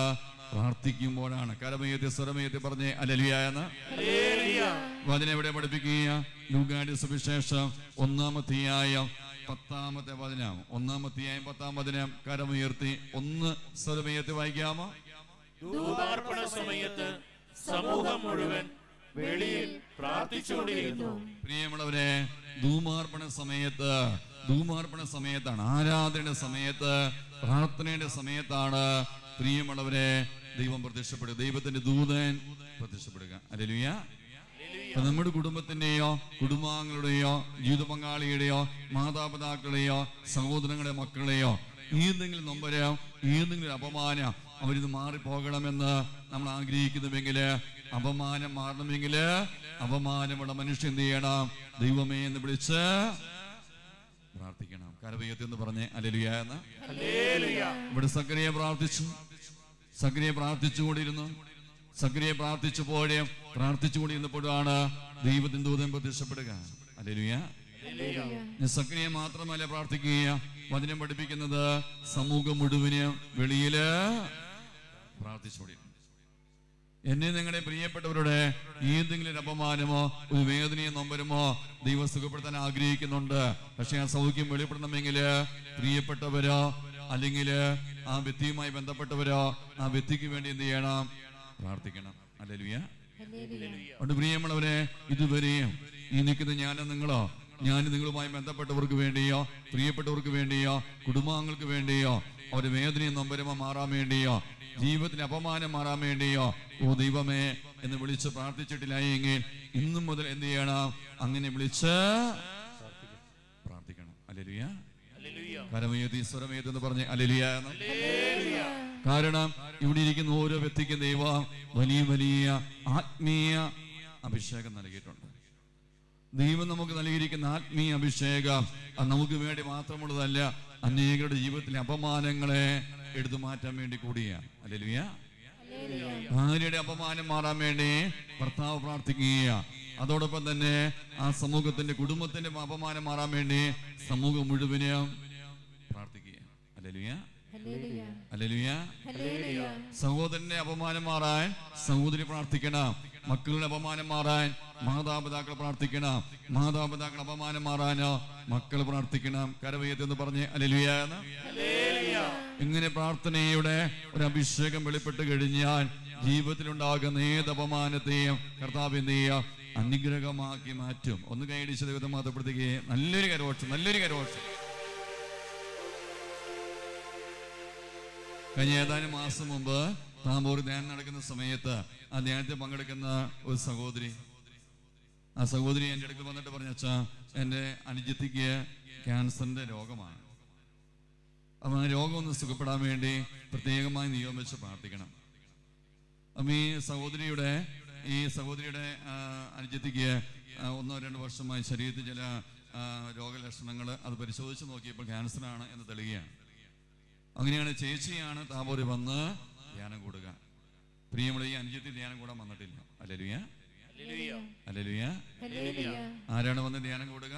പ്രാർത്ഥിക്കുമ്പോഴാണ്. കരമയത്തി സ്വരമയത്തി പറഞ്ഞ് ഹല്ലേലൂയ എന്ന്. വചനം എവിടെ പഠിപ്പിക്കുക? ലൂക്കായുടെ സുവിശേഷം 1-ാം അധ്യായം 10-ാമത്തെ വചനം. 1-ാം അധ്യായം 10-ാം വചനം കരമുയർത്തി ഒന്ന് സ്വരമയത്തി വായിക്കാമോ? ധൂപാർപ്പണ സമയത്ത് സമൂഹം മുഴുവൻ വെളിയിൽ പ്രാർത്ഥിച്ചുകൊണ്ടിരുന്നു. പ്രിയമുള്ളവരെ, ധൂമാർപ്പണ സമയത്താണ്, ആരാധനയുടെ സമയത്ത്, പ്രാർത്ഥനയുടെ സമയത്താണ് പ്രിയമുള്ളവരെ ദൈവം പ്രത്യക്ഷപ്പെടുക, ദൈവത്തിന്റെ ദൂതൻ പ്രത്യക്ഷപ്പെടുക. ഹല്ലേലൂയ. നമ്മുടെ കുടുംബത്തിന്റെയോ കുടുംബാംഗങ്ങളുടെയോ ജീവിത പങ്കാളിയുടെയോ മാതാപിതാക്കളുടെയോ സഹോദരങ്ങളുടെ മക്കളെയോ ഏതെങ്കിലും നൊമ്പരം, ഏതെങ്കിലും അപമാനം അവരിത് മാറിപ്പോകണമെന്ന് നമ്മൾ ആഗ്രഹിക്കുന്നുവെങ്കിൽ, അപമാനം മാറണമെങ്കിൽ അപമാനമുള്ള മനുഷ്യൻ എന്ത് ചെയ്യണം? ദൈവമേ എന്ന് വിളിച്ച് പ്രാർത്ഥിക്കണം. കരവയത്തി എന്ന് പറഞ്ഞ് ഹല്ലേലൂയ എന്ന്. ഇവിടെ സക്രിയ പ്രാർത്ഥിച്ചുകൊണ്ടിരുന്നു. സക്രിയ പ്രാർത്ഥിച്ചുകൊണ്ടിരുന്നപ്പോഴാണ് ദൈവത്തിന്റെ ദൂതൻ പ്രത്യക്ഷപ്പെടുക. ഹല്ലേലൂയ. സക്രിയ മാത്രമല്ല പ്രാർത്ഥിക്കുക, വചനം പഠിപ്പിക്കുന്നത് സമൂഹം മുഴുവനും വെളിയില് പ്രാർത്ഥിച്ചുകൊണ്ടിരുന്നു. എന്നെ നിങ്ങളുടെ പ്രിയപ്പെട്ടവരുടെ ഏതെങ്കിലും അപമാനമോ ഒരു വേദനയോ നൊമ്പരമോ ദൈവം സുഖപ്പെടുത്താൻ ആഗ്രഹിക്കുന്നുണ്ട്. പക്ഷെ ആ സൗഖ്യം വെളിപ്പെടണമെങ്കിൽ പ്രിയപ്പെട്ടവരോ അല്ലെങ്കിൽ ആ വ്യക്തിയുമായി ബന്ധപ്പെട്ടവരോ ആ വ്യക്തിക്ക് വേണ്ടി എന്ത് ചെയ്യണം? പ്രാർത്ഥിക്കണം. ഹല്ലേലൂയ. അതുകൊണ്ട് പ്രിയമുള്ളവരെ, ഇതുവരെയും ഈ നിൽക്കുന്ന ഞാനും നിങ്ങളുമായി ബന്ധപ്പെട്ടവർക്ക് വേണ്ടിയോ പ്രിയപ്പെട്ടവർക്ക് വേണ്ടിയോ കുടുംബാംഗങ്ങൾക്ക് വേണ്ടിയോ അവരുടെ വേദനയും നൊമ്പരമോ മാറാൻ വേണ്ടിയോ ജീവിതത്തിന് അപമാനം മാറാൻ വേണ്ടിയോ ഓ ദൈവമേ എന്ന് വിളിച്ച് പ്രാർത്ഥിച്ചിട്ടില്ല എങ്കിൽ ഇന്നും മുതൽ എന്ത് ചെയ്യണം? അങ്ങനെ വിളിച്ച് പ്രാർത്ഥിക്കണം. ഹല്ലേലൂയ. കരമേതി സ്വരമേതി എന്ന് പറഞ്ഞ് ഹല്ലേലൂയ. കാരണം ഇവിടെ ഇരിക്കുന്ന ഓരോ വ്യക്തിക്കും ദൈവം വലിയ വലിയ ആത്മീയ അഭിഷേകം നൽകിയിട്ടുണ്ട്. ദൈവം നമുക്ക് നൽകിയിരിക്കുന്ന ആത്മീയ അഭിഷേകം അത് നമുക്ക് വേണ്ടി മാത്രമുള്ളതല്ല, അനേകരുടെ ജീവിതത്തിലെ അപമാനങ്ങളെ എടുത്തു മാറ്റാൻ വേണ്ടി കൂടിയാണ്. ഹല്ലേലൂയ. ഭാര്യയുടെ അപമാനം മാറാൻ വേണ്ടി ഭർത്താവ് പ്രാർത്ഥിക്കുക. അതോടൊപ്പം തന്നെ ആ സമൂഹത്തിന്റെ കുടുംബത്തിന്റെ അപമാനം മാറാൻ വേണ്ടി സമൂഹം മുഴുവനും പ്രാർത്ഥിക്കുക. ഹല്ലേലൂയ. ഹല്ലേലൂയ. സഹോദരന്റെ അപമാനം മാറാൻ സഹോദരി പ്രാർത്ഥിക്കണം. മക്കളുടെ അപമാനം മാറാൻ മാതാപിതാക്കൾ പ്രാർത്ഥിക്കണം. മാതാപിതാക്കൾ അപമാനം മാറാനോ മക്കൾ പ്രാർത്ഥിക്കണം. കരവയ്യത്തെന്ന് പറഞ്ഞ് ഹല്ലേലൂയ. ഇങ്ങനെ പ്രാർത്ഥനയുടെ ഒരു അഭിഷേകം വെളിപ്പെട്ട് കഴിഞ്ഞാൽ ജീവിതത്തിലുണ്ടാകുന്ന ഏത് അപമാനത്തെയും കർത്താവ് എന്ത് ചെയ്യുക? അനുഗ്രഹമാക്കി മാറ്റും. ഒന്ന് കൈയടിച്ച് ദൈവത്തെ മാതപ്പെടുത്തുകയെ. നല്ലൊരു കരോഷം, നല്ലൊരു കരോഷം. കഴിഞ്ഞ ഏതാനും മാസം മുമ്പ് താമ്പൂർ ധ്യാനം നടക്കുന്ന സമയത്ത് ആ ധ്യാനത്തിൽ പങ്കെടുക്കുന്ന ഒരു സഹോദരി, ആ സഹോദരി എൻ്റെ അടുത്ത് വന്നിട്ട് പറഞ്ഞു, അച്ഛാ എൻ്റെ അനുജത്തിക്ക് ക്യാൻസറിന്റെ രോഗമാണ്. അപ്പം ആ രോഗം ഒന്ന് സുഖപ്പെടാൻ വേണ്ടി പ്രത്യേകമായി നിയോഗിച്ച് പ്രാർത്ഥിക്കണം. അപ്പം ഈ സഹോദരിയുടെ അനുജത്തിക്ക് 1-2 വർഷമായി ശരീരത്തിൽ ചില രോഗലക്ഷണങ്ങൾ അത് പരിശോധിച്ച് നോക്കിയപ്പോൾ ക്യാൻസറാണ് എന്ന് തെളിയുകയാണ്. അങ്ങനെയാണ് ചേച്ചിയാണ് താമ്പൂര് വന്ന് ധ്യാനം കൂടുക. പ്രിയമുള്ള ഈ അനുജത്തി ധ്യാനം കൂടാൻ വന്നിട്ടില്ല. ഹല്ലേലൂയ. ഹല്ലേലൂയ. ആരാണ് വന്ന് ധ്യാനം കൂടുക?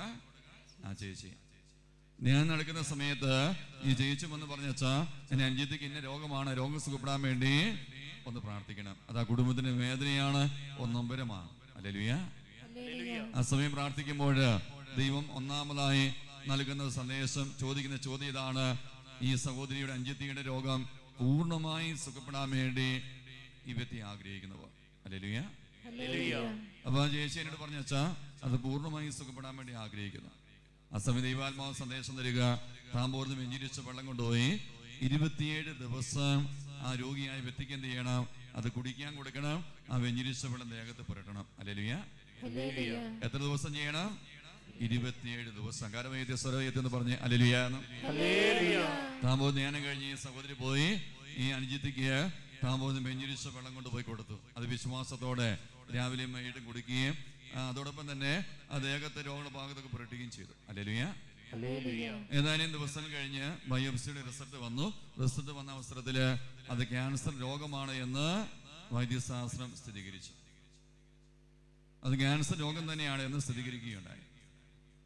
ആ ചേച്ചി. ധ്യാനം നടക്കുന്ന സമയത്ത് ഈ ചേച്ചി വന്ന് പറഞ്ഞാ എന്റെ അനുജത്തിക്ക് ഇന്ന രോഗമാണ്, രോഗം സുഖപ്പെടാൻ വേണ്ടി ഒന്ന് പ്രാർത്ഥിക്കണം. അത് ആ കുടുംബത്തിന്റെ വേദനയാണ്, ഒന്നൊമ്പരമാണ്. ഹല്ലേലൂയ. ആ സമയം പ്രാർത്ഥിക്കുമ്പോൾ ദൈവം ഒന്നാമതായി നൽകുന്ന സന്ദേശം, ചോദിക്കുന്ന ചോദ്യം ഇതാണ്: ഈ സഹോദരിയുടെ അനുജത്തിയുടെ രോഗം പൂർണ്ണമായി സുഖപ്പെടാൻ വേണ്ടി ഈ വ്യക്തി ആഗ്രഹിക്കുന്നവർ. ഹല്ലേലൂയ. അപ്പൊ ചേച്ചി എന്നോട് പറഞ്ഞാ അത് പൂർണ്ണമായി സുഖപ്പെടാൻ വേണ്ടി ആഗ്രഹിക്കുന്നു. ആ സമയം ദൈവാത്മാവ് സന്ദേശം തരിക, താമ്പൂർന്ന് വെഞ്ചിരിച്ച വെള്ളം കൊണ്ടുപോയി 27 ദിവസം ആ രോഗിയായ വ്യക്തിക്ക് എന്ത് ചെയ്യണം? അത് കുടിക്കാൻ കൊടുക്കണം. ആ വെഞ്ചിരിച്ച വെള്ളം ദേഹത്ത് പുരട്ടണം. ഹല്ലേലൂയ. എത്ര ദിവസം ചെയ്യണം? 27 ദിവസം. കാരമയത്തെ സ്വരയത്തെ എന്ന് പറഞ്ഞ് ഹല്ലേലൂയ. താമ്പൂർ ധ്യാനം കഴിഞ്ഞ് ഈ സഹോദരി പോയി ഈ അനുജത്തിക്ക് താമ്പൂർന്ന് വെഞ്ചിരിച്ച വെള്ളം കൊണ്ട് പോയി കൊടുത്തു. അത് വിശ്വാസത്തോടെ രാവിലെയും വൈകിട്ടും കുടിക്കുകയും അതോടൊപ്പം തന്നെ ആ ദേഹത്തെ രോഗങ്ങളുടെ ഭാഗത്തൊക്കെ പുരട്ടുകയും ചെയ്തു. ഹല്ലേലൂയ. ഏതാനും ദിവസം കഴിഞ്ഞ് ബയോപ്സിയുടെ റിസൾട്ട് വന്നു. റിസൾട്ട് വന്ന അവസരത്തില് അത് ക്യാൻസർ രോഗമാണ് എന്ന് വൈദ്യശാസ്ത്രം സ്ഥിരീകരിച്ചു. അത് ക്യാൻസർ രോഗം തന്നെയാണ് എന്ന് സ്ഥിരീകരിക്കുകയുണ്ടായി.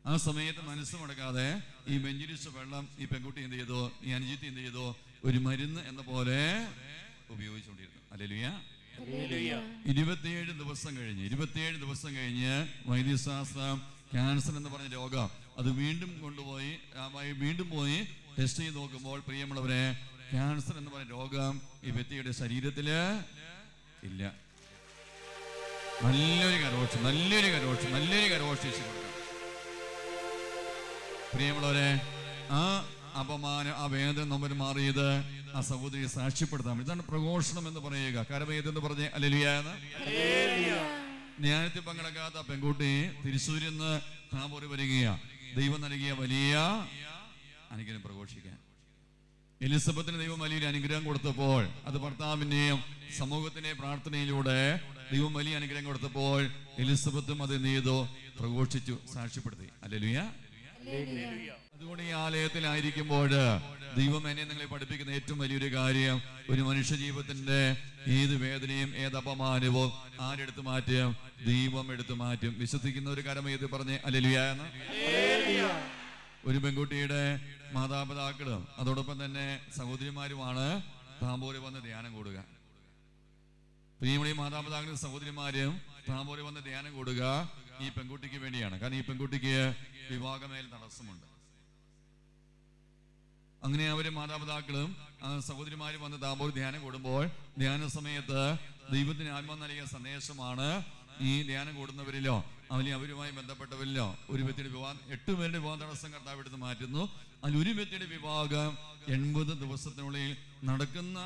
ആ സമയത്ത് മനസ്സുമടക്കാതെ ഈ വെഞ്ചിരിച്ച വെള്ളം ഈ പെൺകുട്ടി എന്ത് ചെയ്തു? ഈ അനുജിത്തി എന്ത് ചെയ്തു? ഒരു മരുന്ന് എന്ന പോലെ ഉപയോഗിച്ചുകൊണ്ടിരുന്നു. ഹല്ലേലൂയ. 27 ദിവസം കഴിഞ്ഞ് വൈദ്യശാസ്ത്രം ക്യാൻസർ എന്ന് പറഞ്ഞ രോഗം അത് വീണ്ടും പോയി ടെസ്റ്റ് ചെയ്ത് നോക്കുമ്പോൾ, പ്രിയമുള്ളവരെ, ക്യാൻസർ എന്ന് പറഞ്ഞ രോഗം ഈ വ്യക്തിയുടെ ശരീരത്തില് ഇല്ല. നല്ലൊരു കരോഷം കൊടുക്കാം. പ്രിയമുള്ളവരെ, ആ അപമാനം, ആ വേദന നമ്മൾ മാറിയത് ആ സഹോദരിയെ സാക്ഷ്യപ്പെടുത്താം. ഇതാണ് പ്രഘോഷണം എന്ന് പറയുക. കരവേദെന്ന് പറഞ്ഞ് ഹല്ലേലൂയ. ധ്യാനത്തിൽ പങ്കെടുക്കാത്ത പെൺകുട്ടി തിരുസൂരിൽ നിന്ന് താമ്പൂര് വരികയാ. ദൈവം നൽകിയ വലിയ അനുഗ്രഹം പ്രഘോഷിക്കാൻ. എലിസബത്തിന് ദൈവം വലിയൊരു അനുഗ്രഹം കൊടുത്തപ്പോൾ, അത് ഭർത്താവിന്റെയും സമൂഹത്തിന്റെ പ്രാർത്ഥനയിലൂടെ ദൈവം വലിയ അനുഗ്രഹം കൊടുത്തപ്പോൾ എലിസബത്തും അത് എന്ത് ചെയ്തു? പ്രഘോഷിച്ചു, സാക്ഷ്യപ്പെടുത്തി. ഹല്ലേലൂയ. അതുകൊണ്ട് ഈ ആലയത്തിലായിരിക്കുമ്പോൾ ദൈവം എന്നെ നിങ്ങളെ പഠിപ്പിക്കുന്ന ഏറ്റവും വലിയൊരു കാര്യം, ഒരു മനുഷ്യ ജീവിതത്തിന്റെ ഏത് വേദനയും ഏത് അപമാനവും ആരെടുത്ത് മാറ്റും? ദൈവം എടുത്തു മാറ്റും. വിശ്വസിക്കുന്ന ഒരു കരമയത്തിൽ പറഞ്ഞ് ഹല്ലേലൂയ. ഒരു പെൺകുട്ടിയുടെ മാതാപിതാക്കളും അതോടൊപ്പം തന്നെ സഹോദരിമാരുമാണ് താമ്പൂര് വന്ന് ധ്യാനം കൂടുക. പ്രിയമുള്ള മാതാപിതാക്കളും സഹോദരിമാരും താമ്പൂര് വന്ന് ധ്യാനം കൂടുക ഈ പെൺകുട്ടിക്ക് വേണ്ടിയാണ്. കാരണം ഈ പെൺകുട്ടിക്ക് വിവാഹമേൽ തടസ്സമുണ്ട്. അങ്ങനെ അവര് മാതാപിതാക്കളും സഹോദരിമാരും വന്ന് താമ്പൂർ ധ്യാനം കൂടുമ്പോൾ ധ്യാന സമയത്ത് ദൈവത്തിന് ആത്മാവ് നൽകിയ സന്ദേശമാണ്, ഈ ധ്യാനം കൂടുന്നവരിലോ അല്ലെങ്കിൽ അവരുമായി ബന്ധപ്പെട്ടവരിലോ ഒരു വ്യക്തിയുടെ വിവാഹം 8 പേരുടെ വിവാഹ തടസ്സം കർത്താവ് എടുത്ത് മാറ്റുന്നു. അതിൽ ഒരു വ്യക്തിയുടെ വിവാഹം 80 ദിവസത്തിനുള്ളിൽ നടക്കുന്ന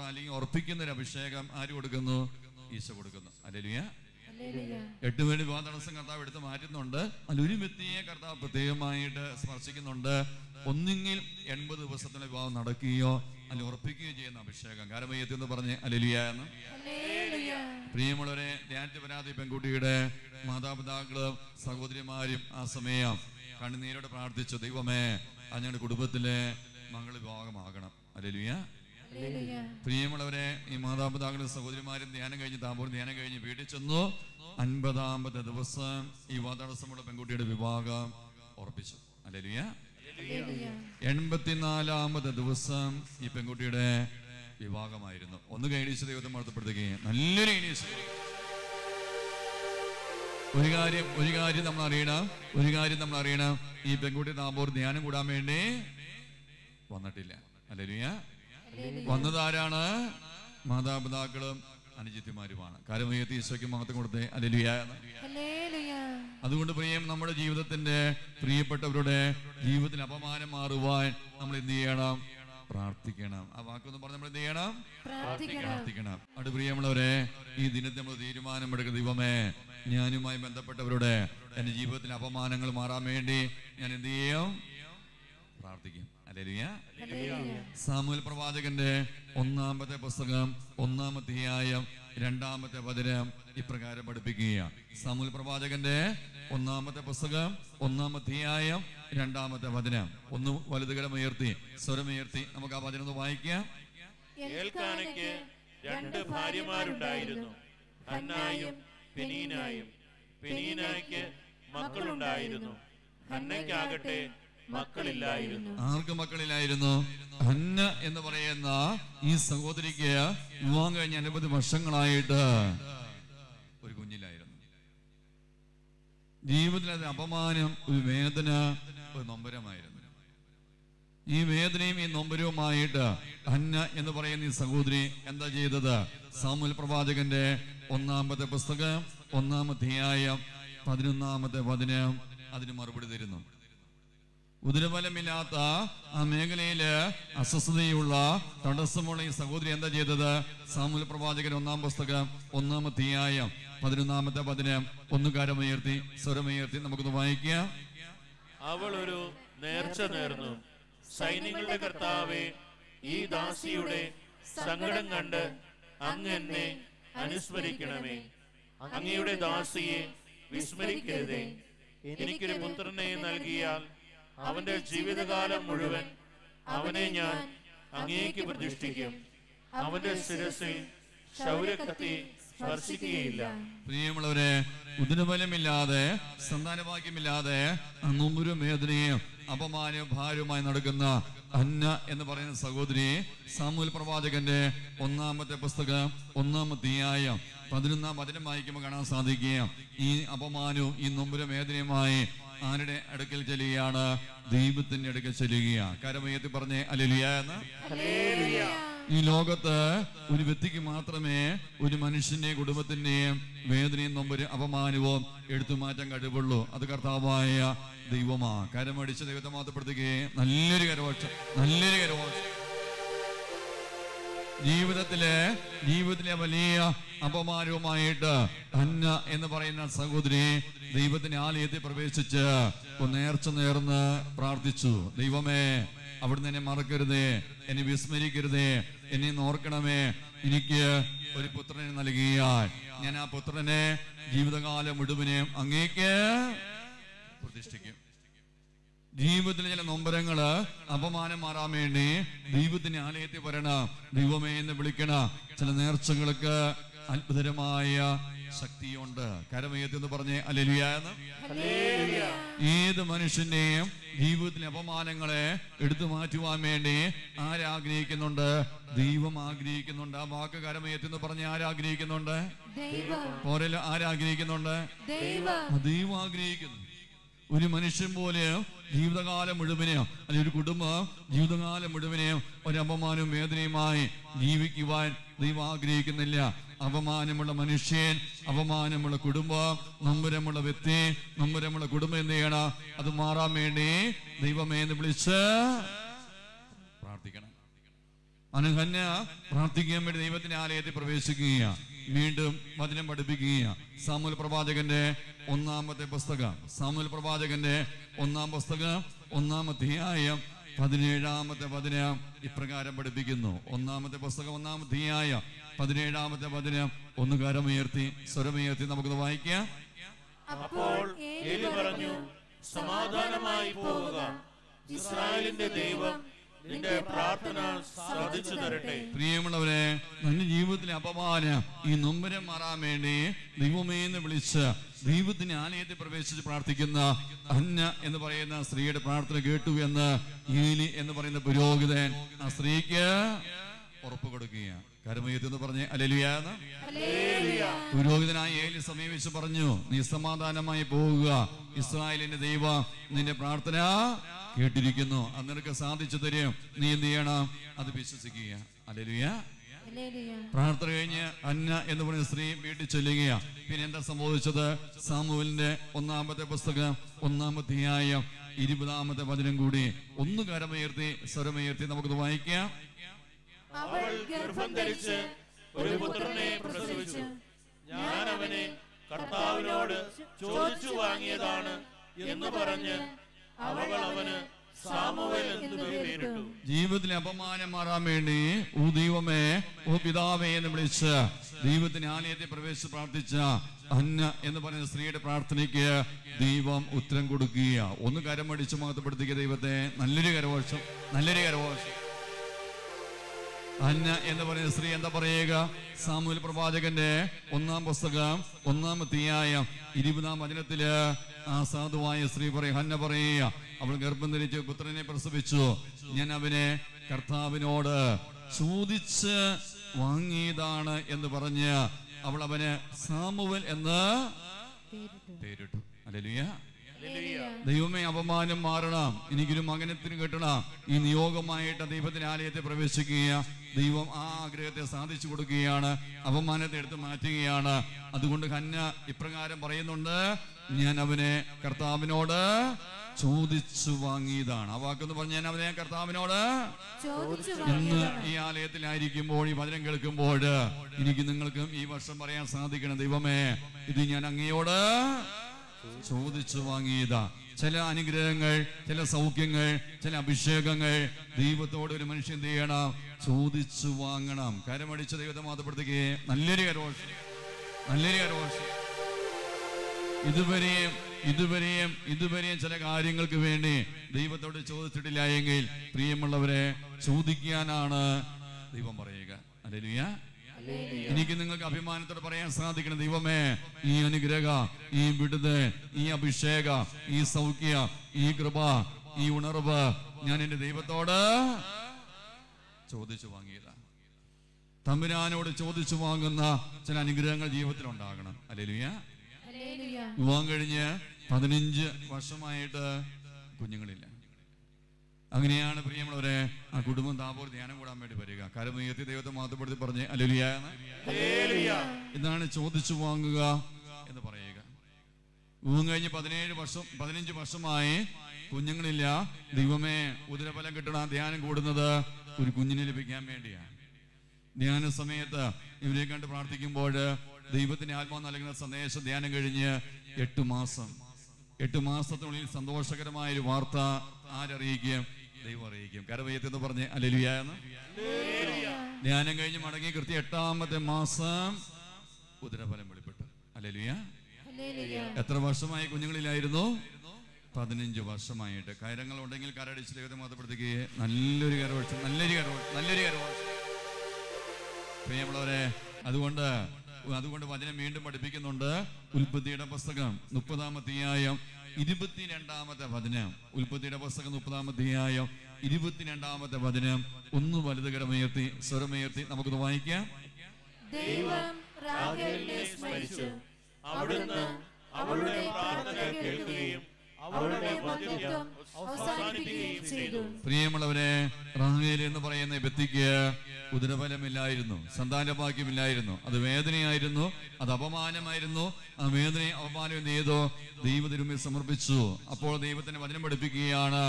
അല്ലെങ്കിൽ ഉറപ്പിക്കുന്ന ഒരു അഭിഷേകം ആര് കൊടുക്കുന്നു? ഈശോ കൊടുക്കുന്നു. ഹല്ലേലൂയ. 8 പേരുടെ വിവാഹ തടസ്സം കർത്താവ് എടുത്ത് മാറ്റുന്നുണ്ട്. അതിൽ ഒരു വ്യക്തിയെ കർത്താവ് പ്രത്യേകമായിട്ട് സ്പർശിക്കുന്നുണ്ട്. ഒന്നുകിൽ 80 ദിവസത്തിലെ വിവാഹം നടക്കുകയോ അല്ലെങ്കിൽ ഉറപ്പിക്കുകയോ ചെയ്യുന്ന അഭിഷേകം. കാരമയ്യത്ത് എന്ന് പറഞ്ഞ് ഹല്ലേലൂയ. പ്രിയമുള്ളവരെ, ധ്യാനത്തിൽ വരാതെ പെൺകുട്ടിയുടെ മാതാപിതാക്കളും സഹോദരിമാരും ആ സമയം കണ്ണുനീരോടെ പ്രാർത്ഥിച്ചു, ദൈവമേ അത് ഞങ്ങളുടെ കുടുംബത്തിലെ മംഗള വിവാഹമാകണം. ഹല്ലേലൂയ. പ്രിയമുള്ളവരെ, ഈ മാതാപിതാക്കളും സഹോദരിമാരും ധ്യാനം കഴിഞ്ഞ് താമ്പൂർ ധ്യാനം കഴിഞ്ഞ് വീട്ടിൽ ചെന്നു. 50ാമത്തെ ദിവസം ഈ വാതടസ്സമുള്ള പെൺകുട്ടിയുടെ വിവാഹം ഉറപ്പിച്ചു. ഹല്ലേലൂയ. 84ാമത്തെ ദിവസം ഈ പെൺകുട്ടിയുടെ വിവാഹമായിരുന്നു. ഒന്ന് കൈനീശ ദൈവത്തെ മഹത്വപ്പെടുത്തുകയും നല്ലൊരു കൈനീശ. ഒരു കാര്യം നമ്മൾ അറിയണം, ഈ പെൺകുട്ടി താമ്പൂർ ധ്യാനം കൂടാൻ വേണ്ടി വന്നിട്ടില്ല. ഹല്ലേലൂയ. വന്നതാരാണ്? മാതാപിതാക്കളും അനുജിത്യമാരുമാണ്. കരമുയർത്തി ഈശോയ്ക്ക് മഹത്വം കൊടുത്തേ. ഹല്ലേലൂയ. അതുകൊണ്ട് പ്രിയം, നമ്മുടെ ജീവിതത്തിന്റെ പ്രിയപ്പെട്ടവരുടെ ജീവിതത്തിൽ അപമാനം മാറുവാൻ നമ്മൾ എന്ത് ചെയ്യണം? പ്രാർത്ഥിക്കണം. ആ വാക്കൊന്ന് പറഞ്ഞ് നമ്മൾ എന്ത് ചെയ്യണം? പ്രാർത്ഥിക്കണം. അത് പ്രിയമുള്ളവരെ, ഈ ദിനത്തിൽ നമ്മൾ തീരുമാനമെടുക്കുന്ന, ദൈവമേ ഞാനുമായി ബന്ധപ്പെട്ടവരുടെ എന്റെ ജീവിതത്തിൽ അപമാനങ്ങൾ മാറാൻ വേണ്ടി ഞാൻ എന്ത് ചെയ്യും? പ്രാർത്ഥിക്കും. ഹല്ലേലൂയ. സാമുവേൽ പ്രവാചകന്റെ 1-ാമത്തെ പുസ്തകം 1-ാം അധ്യായം 2-ാമത്തെ വചനം ഇപ്രകാരം പഠിപ്പിക്കുക. സാമുവേൽ പ്രവാചകന്റെ 1-ാമത്തെ പുസ്തകം 1-ാം അധ്യായം 2-ാമത്തെ വചനം. ഒന്ന് വലതുകരമുയർത്തി സ്വരമുയർത്തി നമുക്ക് ആ വചനം ഒന്ന് വായിക്കാം. എൽക്കാനയ്ക്ക് 2 ഭാര്യമാരുണ്ടായിരുന്നു, ഹന്നായും പെനീനായും. പെനീനായ്ക്ക് മക്കളുണ്ടായിരുന്നു, ഹന്നയ്ക്കാകട്ടെ മക്കളില്ലായിരുന്നു. ആർക്ക് മക്കളില്ലായിരുന്നു? ഹന്ന എന്ന് പറയുന്ന ഈ സഹോദരിക്ക് വിവാഹം കഴിഞ്ഞ അനവധി വർഷങ്ങളായിട്ട് ഒരു കുഞ്ഞില്ലായിരുന്നു. ജീവിതത്തിലെ അപമാനം, ഒരു വേദന, ഒരു നൊമ്പരമായിരുന്നു. ഈ വേദനയും ഈ നൊമ്പരവുമായിട്ട് ഹന്ന എന്ന് പറയുന്ന ഈ സഹോദരി എന്താ ചെയ്തത്? സാമുവേൽ പ്രവാചകന്റെ 1-ാമത്തെ പുസ്തകം 1-ാം അധ്യായം 11-ാമത്തെ വചനം അതിന് മറുപടി തരുന്നു. ഉദരബലമില്ലാത്ത ആ മേഖലയില് അസ്വസ്ഥതയുള്ള തടസ്സമുള്ള ഈ സഹോദരി എന്താ ചെയ്തത്? സാമുവേൽ പ്രവാചകൻ 1-ാം പുസ്തകം 1-ാം അധ്യായം 11-ാമത്തെ വചനം ഒന്ന് കരമുയർത്തി സ്വരമുയർത്തി നമുക്കൊന്ന് വായിക്കാം. അവൾ ഒരു നേർച്ച നേർന്നു, സൈന്യങ്ങളുടെ കർത്താവേ, ഈ ദാസിയുടെ സങ്കടം കണ്ട് അങ്ങ് എന്നെ അനുസ്മരിക്കണമേ. അങ്ങയുടെ ദാസിയെ വിസ്മരിക്കരുതേ. എനിക്കൊരു പുത്രനെ നൽകിയാൽ അവന്റെ ജീവിതകാലം മുഴുവൻ അവനെ ഞാൻ അങ്ങേക്ക് പ്രതിഷ്ഠിക്കും. അവന്റെ ശിരസിൽ ശൗര്യക്കത്തി സ്പർശിക്കുകയില്ല. പ്രിയമുള്ളവരെ, ഉദരബലമില്ലാതെ സന്താനഭാഗ്യമില്ലാതെ നൊമ്പരും വേദനയും അപമാനവും ഭാരവുമായി നടക്കുന്ന ഹന്ന എന്ന് പറയുന്ന സഹോദരി സാമുവേൽ പ്രവാചകന്റെ 1-ാമത്തെ പുസ്തകം 1-ാം അധ്യായം 11-ാം വചനം വായിക്കുമ്പോൾ കാണാൻ സാധിക്കുക. ഈ അപമാനവും ഈ നൊമ്പരും വേദനയുമായി ആരുടെ അടുക്കൽ ചെല്ലുകയാണ്? ദൈവത്തിന്റെ അടുക്കൽ ചെല്ലുക. കരമുയർത്തി പറഞ്ഞേ ഹല്ലേലൂയ എന്ന്. ഈ ലോകത്ത് ഒരു വ്യക്തിക്ക് മാത്രമേ ഒരു മനുഷ്യന്റെയും കുടുംബത്തിന്റെയും വേദനയും നൊമ്പരും അപമാനവും എടുത്തു മാറ്റാൻ കഴിവുള്ളൂ. അത് കർത്താവായ ദൈവമാ. കരമടിച്ച് ദൈവത്തെ മാത്രപ്പെടുത്തുകയും നല്ലൊരു കരവോഷം. ജീവിതത്തിലെ വലിയ അപമാനവുമായിട്ട് ഹന്ന എന്ന് പറയുന്ന സഹോദരി ദൈവത്തിന്റെ ആലയത്തിൽ പ്രവേശിച്ച് നേർച്ച നേർന്ന് പ്രാർത്ഥിച്ചു. ദൈവമേ, അവിടുന്ന് എന്നെ മറക്കരുതേ, എന്നെ വിസ്മരിക്കരുതേ, എന്നെ നോർക്കണമേ. എനിക്ക് ഒരു പുത്രനെ നൽകിയാൽ ഞാൻ ആ പുത്രനെ ജീവിതകാലം മുഴുവനും അങ്ങേക്ക് പ്രതിഷ്ഠിക്കും. ജീവിതത്തിലെ ചില നൊമ്പരങ്ങള് അപമാനം മാറാൻ വേണ്ടി ദൈവത്തിന്റെ ആലയത്തിൽ വരണം, ദൈവമേ എന്ന് വിളിക്കണം. ചില നേർച്ചകൾക്ക് അത്ഭുതകരമായ ശക്തിയുണ്ട്. കരമയത്തി എന്ന് പറഞ്ഞേ ഹല്ലേലൂയ എന്ന്. ഏത് മനുഷ്യന്റെയും ജീവിതത്തിലെ അപമാനങ്ങളെ എടുത്തു മാറ്റുവാൻ വേണ്ടി ആരാഗ്രഹിക്കുന്നുണ്ട്? ദൈവം ആഗ്രഹിക്കുന്നുണ്ട്. ആ വാക്ക് കരമയത്തി എന്ന് പറഞ്ഞ് ആരാഗ്രഹിക്കുന്നുണ്ട്? പോരല്ലോ, ആരാഗ്രഹിക്കുന്നുണ്ട്? ദൈവം ആഗ്രഹിക്കുന്നു. ഒരു മനുഷ്യൻ പോലെ ജീവിതകാലം മുഴുവനെയോ അല്ലെങ്കിൽ ഒരു കുടുംബം ജീവിതകാലം മുഴുവനെയോ ഒരു അപമാനവും വേദനയുമായി ജീവിക്കുവാൻ ദൈവം ആഗ്രഹിക്കുന്നില്ല. അപമാനമുള്ള മനുഷ്യൻ, അപമാനമുള്ള കുടുംബം, നൊമ്പരമുള്ള വ്യക്തി, നൊമ്പരമുള്ള കുടുംബം എന്ത് ചെയ്യണം? അത് മാറാൻ വേണ്ടി ദൈവമേ എന്ന് വിളിച്ച് പ്രാർത്ഥിക്കണം. ഹന്ന പ്രാർത്ഥിക്കാൻ വേണ്ടി ദൈവത്തിന്റെ ആലയത്തിൽ പ്രവേശിക്കുക, വീണ്ടും വചനം പഠിപ്പിക്കുക. സാമുവേൽ പ്രവാചകന്റെ 1-ാമത്തെ പുസ്തകം 1-ാം പുസ്തകം 1-ാം അധ്യായം 17-ാമത്തെ വചനം ഇപ്രകാരം പഠിപ്പിക്കുന്നു. 1-ാമത്തെ പുസ്തകം 1-ാം അധ്യായം 17-ാമത്തെ വചനം ഒന്ന് കരമുയർത്തി സ്വരമുയർത്തി നമുക്കൊന്ന് വായിക്കാം. അപ്പോൾ ഏലി പറഞ്ഞു, സമാധാനമായി പോവുക, ഇസ്രായേലിന്റെ ദൈവം നിന്റെ പ്രാർത്ഥന സാധിച്ചു തരട്ടെ. പ്രിയമുള്ളവരെ, നിന്റെ ജീവിതത്തിലെ അപമാനം ഈ നൊമ്പരം മാറാൻ വേണ്ടി ദൈവമേന്ന് വിളിച്ച് ദൈവത്തിന്റെ ആലയത്തിൽ പ്രവേശിച്ച് പ്രാർത്ഥിക്കുന്ന അന്ന എന്ന് പറയുന്ന സ്ത്രീയുടെ പ്രാർത്ഥന കേട്ടു എന്ന് ഏലി എന്ന് പറയുന്ന പുരോഹിതൻ ആ സ്ത്രീക്ക് ഉറപ്പ് കൊടുക്കുകയാണ്. കരമുയർത്തി എന്ന് പറഞ്ഞ് ഹല്ലേലൂയ. പുരോഹിതനായ ഏലി സമീപിച്ച് പറഞ്ഞു, നീ സമാധാനമായി പോവുക, ഇസ്രായേലിന്റെ ദൈവം നിന്റെ പ്രാർത്ഥന കേട്ടിരിക്കുന്നു, അത് നിനക്ക് സാധിച്ചു തരും, നീ എന്ത് ചെയ്യണം? അത് വിശ്വസിക്കുക. ഹല്ലേലൂയ. പ്രാർത്ഥന കഴിഞ്ഞ് അന്ന എന്ന് പറയുന്ന സ്ത്രീ വീട്ടിൽ ചെല്ലുകയാ. പിന്നെ എന്താ സംഭവിച്ചത്? സാമുവേലിന്റെ 1-ാമത്തെ പുസ്തകം 1-ാം അധ്യായം 20-ാമത്തെ വചനം കൂടി ഒന്ന് കരമുയർത്തി സ്വരമുയർത്തി നമുക്കത് വായിക്കാം. അവൾ ഗർഭം ധരിച്ച് ഒരു പുത്രനെ പ്രസവിച്ചു. ഞാൻ അവനെ കർത്താവിനോട് ചോദിച്ചു വാങ്ങിയതാണ് എന്ന് പറഞ്ഞ് അവൾ അവന് സാമുവേൽ എന്ന് പേരിട്ടു. ജീവിതത്തിലെ അപമാനം മാറാൻ വേണ്ടി ഓ ദൈവമേ, ഓ പിതാവേ എന്ന് വിളിച്ച് ദൈവത്തിന്റെ ആലയത്തിൽ പ്രവേശിച്ച് പ്രാർത്ഥിച്ച അന്ന എന്ന് പറയുന്ന സ്ത്രീയുടെ പ്രാർത്ഥനയ്ക്ക് ദൈവം ഉത്തരം കൊടുക്കുക. ഒന്ന് കരമടിച്ച് മഹത്വപ്പെടുത്തിക്കുക ദൈവത്തെ. നല്ലൊരു കരഘോഷം, നല്ലൊരു കരഘോഷം. അന്ന എന്ന് പറയുന്ന സ്ത്രീ എന്താ പറയുക? സാമുവേൽ പ്രവാചകന്റെ 1-ാം പുസ്തകം 1-ാം അധ്യായം 20-ാം വചനത്തില് ആ സാധുവായ സ്ത്രീ പറയും, ഹന്ന പറയുക, അവൾ ഗർഭം ധരിച്ച് പുത്രനെ പ്രസവിച്ചു, ഞാൻ അവനെ കർത്താവിനോട് ചോദിച്ച് വാങ്ങിയതാണ് എന്ന് പറഞ്ഞ് അവൾ അവന് സാമുവേൽ എന്ന് പേരിട്ടു. ഹല്ലേലൂയ. ദൈവമേ, അപമാനം മാറണം, എനിക്കൊരു മകനത്തിന് കിട്ടണം. ഈ നിയോഗമായിട്ട് ദൈവത്തിന്റെ ആലയത്തെ പ്രവേശിക്കുക. ദൈവം ആ ആഗ്രഹത്തെ സാധിച്ചു കൊടുക്കുകയാണ്, അപമാനത്തെ എടുത്ത് മാറ്റുകയാണ്. അതുകൊണ്ട് ഹന്ന ഇപ്രകാരം പറയുന്നുണ്ട്, ഞാൻ അവനെ കർത്താവിനോട് ചോദിച്ചു വാങ്ങിയതാണ്. ആ വാക്കെന്ന് പറഞ്ഞ് ഞാൻ അവനെ കർത്താവിനോട്. ഇന്ന് ഈ ആലയത്തിലായിരിക്കുമ്പോൾ ഈ വചനം കേൾക്കുമ്പോൾ എനിക്ക് നിങ്ങൾക്കും ഈ വർഷം പറയാൻ സാധിക്കണം, ദൈവമേ, ഇത് ഞാൻ അങ്ങയോട് ചോദിച്ചു വാങ്ങിയതാ. ചില അനുഗ്രഹങ്ങൾ, ചില സൗഖ്യങ്ങൾ, ചില അഭിഷേകങ്ങൾ ദൈവത്തോട് ഒരു മനുഷ്യൻ എന്ത് ചെയ്യണം? ചോദിച്ചു വാങ്ങണം. കരമടിച്ച് ദൈവത്തെ മാതപ്പെടുത്തുകയെ. നല്ലൊരു കരോഷി, നല്ലൊരു കരോഷി. ഇതുവരെയും ചില കാര്യങ്ങൾക്ക് വേണ്ടി ദൈവത്തോട് ചോദിച്ചിട്ടില്ല എങ്കിൽ പ്രിയമുള്ളവരെ, ചോദിക്കാനാണ് ദൈവം പറയുക. ഹല്ലേലൂയ. എനിക്ക് നിങ്ങൾക്ക് അഭിമാനത്തോടെ പറയാൻ സാധിക്കണം, ദൈവമേ, ഈ അനുഗ്രഹ, ഈ വിടുതൽ, ഈ അഭിഷേക, ഈ സൗഖ്യ, ഈ കൃപ, ഈ ഉണർവ് ഞാൻ എന്റെ ദൈവത്തോട് ചോദിച്ചു വാങ്ങിയതാ. തമ്പുരാനോട് ചോദിച്ചു വാങ്ങുന്ന ചില അനുഗ്രഹങ്ങൾ ജീവിതത്തിൽ ഉണ്ടാകണം. ഹല്ലേലൂയ. വിവാഹം കഴിഞ്ഞ് 15 വർഷമായിട്ട് കുഞ്ഞുങ്ങളില്ല. അങ്ങനെയാണ് പ്രിയമുള്ളവരെ ആ കുടുംബം താപോർ ധ്യാനം കൂടാൻ വേണ്ടി വരിക. കരമുയർത്തി ദൈവത്തെ മാതപ്പെടുത്തി പറഞ്ഞ് ഹല്ലേലൂയ. ഇതാണ് ചോദിച്ചു വാങ്ങുക എന്ന് പറയുക. വിവാഹം കഴിഞ്ഞ് 15 വർഷമായി കുഞ്ഞുങ്ങളില്ല. ദൈവമേ, ഉദരഫലം കിട്ടണം. ധ്യാനം കൂടുന്നത് ഒരു കുഞ്ഞിനെ ലഭിക്കാൻ വേണ്ടിയാണ്. ധ്യാന സമയത്ത് ഇവരെ കണ്ട് പ്രാർത്ഥിക്കുമ്പോൾ ദൈവത്തിന്റെ ആത്മാവ് നൽകുന്ന സന്ദേശം ധ്യാനം കഴിഞ്ഞ് 8 മാസത്തിനുള്ളിൽ സന്തോഷകരമായ ഒരു വാർത്ത ആരറിയിക്കും? ദൈവം അറിയിക്കും. കരവയ്യത്ത് എന്ന് പറഞ്ഞ് ഹല്ലേലൂയ. ധ്യാനം കഴിഞ്ഞ് മടങ്ങി കൃത്യം 8-ാമത്തെ മാസം ഉദരഫലം വെളിപ്പെട്ടു. ഹല്ലേലൂയ. എത്ര വർഷമായി കുഞ്ഞുങ്ങളിലായിരുന്നു? 15 വർഷമായിട്ട്. കരങ്ങൾ ഉണ്ടെങ്കിൽ കരടിച്ച് ദൈവത്തെ മാതപ്പെടുത്തുകയെ. നല്ലൊരു കരവോഷം, നല്ലൊരു കരവോഷം, നല്ലൊരു കരവോഷം. പ്രിയമുള്ളവരെ, അതുകൊണ്ട് വചനം വീണ്ടും പഠിപ്പിക്കുന്നുണ്ട്. ഉൽപ്പത്തിയുടെ പുസ്തകം 30-ാം അധ്യായം 22-ാമത്തെ വചനം. ഉൽപ്പത്തിയുടെ പുസ്തകം 30-ാം അധ്യായം 22-ാമത്തെ വചനം ഒന്ന് വലുത് കരമുയർത്തി സ്വരമുയർത്തി നമുക്കൊന്ന് വായിക്കാം. ദൈവം റാഹേലിനെ സ്മരിച്ചു, അവിടുന്ന് അവളുടെ പ്രാർത്ഥന കേൾക്കുകയും അവളുടെ വന്ധ്യത്വം അവസാനിപ്പിക്കുകയും ചെയ്തു. പ്രിയമുള്ളവരെ, റാഹേൽ എന്ന് പറയുന്ന വ്യക്തിക്ക് ഉദരഫലമില്ലായിരുന്നു, സന്താനഭാഗ്യമില്ലായിരുന്നു. അത് വേദനയായിരുന്നു, അത് അപമാനമായിരുന്നു. ആ വേദനയും അപമാനം എന്ത് ചെയ്തു? ദൈവത്തിനുമ്പിൽ സമർപ്പിച്ചു. അപ്പോൾ ദൈവത്തിന്റെ വചനം പഠിപ്പിക്കുകയാണ്,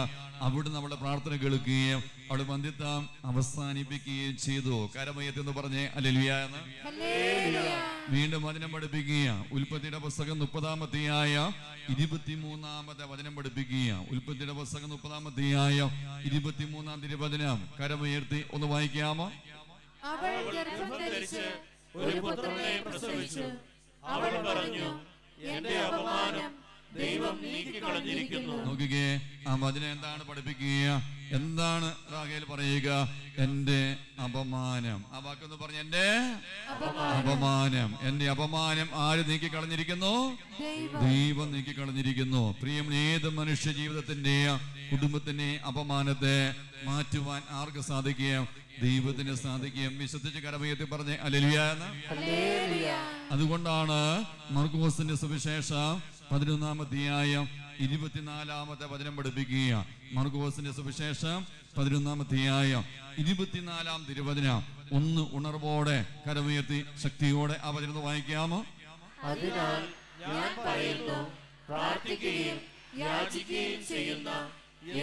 അവിടുന്ന് അവളുടെ പ്രാർത്ഥന കേൾക്കുകയും അവളുടെ വന്ധ്യത്വം അവസാനിപ്പിക്കുകയും ചെയ്തു. കരമയത്ത് എന്ന് പറഞ്ഞ് ഹല്ലേലൂയ. വീണ്ടും വചനം പഠിപ്പിക്കുക. ഉൽപ്പത്തിയുടെ പുസ്തകം 30-ാം അധ്യായം 23-ാമത്തെ വചനം പഠിപ്പിക്കുക. ഉൽപ്പത്തിയുടെ പുസ്തകം 30-ാം അധ്യായം 23-ാം തിരുവചനം കരമുയർത്തി ഒന്ന് വായിക്കാമോ? അവൾ ഗർഭം ധരിച്ച് ഒരു പുത്രനെ പ്രസവിച്ചു. അവൾ പറഞ്ഞു, എന്റെ അപമാനം ദൈവം നീക്കിക്കളഞ്ഞിരിക്കുന്നു. നോക്കിക്കേ, ആ വചനം എന്താണ് പഠിപ്പിക്കുക? എന്താണ് റാഹേൽ പറയുക? എന്റെ അപമാനം. ആ വാക്കൊന്ന് പറഞ്ഞ, എന്റെ അപമാനം. എന്റെ അപമാനം ആര് നീക്കിക്കളഞ്ഞിരിക്കുന്നു? ദൈവം നീക്കിക്കളഞ്ഞിരിക്കുന്നു. പ്രിയം, ഏത് മനുഷ്യ ജീവിതത്തിന്റെ കുടുംബത്തിന്റെ അപമാനത്തെ മാറ്റുവാൻ ആർക്ക് സാധിക്കും? ദൈവത്തിന് സാധിക്കും. വിശ്വസിച്ച് കരമയത്തിൽ പറഞ്ഞ് ഹല്ലേലൂയ എന്ന്. അതുകൊണ്ടാണ് മർക്കോസിന്റെ സുവിശേഷം 11-ാം അധ്യായം 24-ാമത്തെ വചനം പഠിപ്പിക്കുക. മർക്കോസിന്റെ സുവിശേഷം 11-ാം അധ്യായം 24-ാം തിരുവചനം ഒന്ന് ഉണർവോടെ കരമുയർത്തി ശക്തിയോടെ ആ വചനം വായിക്കാമോ? അതിനാൽ ഞാൻ പറയുന്നു, പ്രാർത്ഥിക്കുകയും യാചിക്കുകയും ചെയ്യുന്ന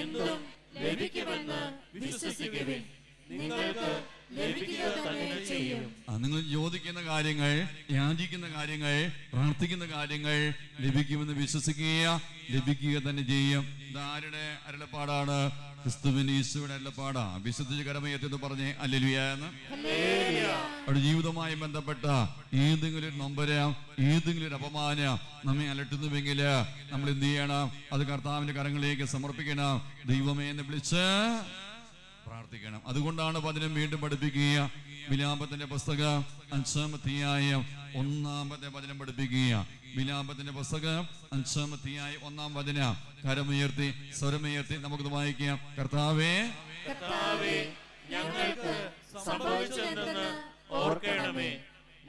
എന്തും ലഭിക്കുമെന്ന് വിശ്വസിക്കുവിൻ, നിങ്ങൾക്ക് ലഭിക്കുക തന്നെ ചെയ്യും. നിങ്ങൾ ചോദിക്കുന്ന കാര്യങ്ങൾ, യാചിക്കുന്ന കാര്യങ്ങൾ, പ്രാർത്ഥിക്കുന്ന കാര്യങ്ങൾ ലഭിക്കുമെന്ന് വിശ്വസിക്കുക, ലഭിക്കുക തന്നെ ചെയ്യും. ഇതാരുടെ അരുളപ്പാടാണ്? ക്രിസ്തുവിന്റെ ഈശോയുടെ അരുളപ്പാടാ. വിശ്വസിച്ച് കരമയത്തെന്ന് പറഞ്ഞ് ഹല്ലേലൂയ എന്ന്. അവിടെ ജീവിതവുമായി ബന്ധപ്പെട്ട ഏതെങ്കിലും ഒരു നൊമ്പരം, ഏതെങ്കിലും ഒരു അപമാനം നമ്മെ അലട്ടുന്നുവെങ്കിൽ നമ്മൾ എന്ത് ചെയ്യണം? അത് കർത്താവിന്റെ കരങ്ങളിലേക്ക് സമർപ്പിക്കണം. ദൈവമേ എന്ന് വിളിച്ച് പ്രാർത്ഥിക്കണം. അതുകൊണ്ടാണ് വചനം വീണ്ടും പഠിപ്പിക്കുക. വിലാപത്തിന്റെ പുസ്തകം 5-ാം അധ്യായം 1-ാമത്തെ വചനം പഠിപ്പിക്കുക. വിലാപത്തിന്റെ പുസ്തകം 5-ാം അധ്യായം 1-ാം വചനം കരമുയർത്തി സ്വരമുയർത്തി നമുക്കത് വായിക്കാം. കർത്താവേ, കർത്താവേ, ഞങ്ങൾക്ക് സംഭവിച്ചതെന്ന് ഓർക്കണമേ.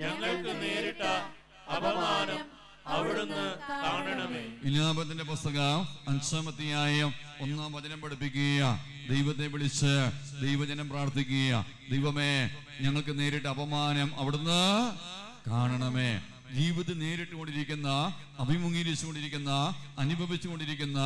ഞങ്ങൾക്ക് നേരിട്ട അപമാനം അവിടുന്ന് കാണണമേ. വിലാപത്തിന്റെ പുസ്തകം 5-ാം അധ്യായം 1-ാം വചനം പഠിപ്പിക്കുക. ദൈവത്തെ വിളിച്ച് ദൈവജനം പ്രാർത്ഥിക്കുക. ദൈവമേ, ഞങ്ങൾക്ക് നേരിട്ട അപമാനം അവിടുന്ന് കാണണമേ. ജീവിതത്തിൽ നേരിട്ടുകൊണ്ടിരിക്കുന്ന, അഭിമുഖീകരിച്ചുകൊണ്ടിരിക്കുന്ന, അനുഭവിച്ചുകൊണ്ടിരിക്കുന്ന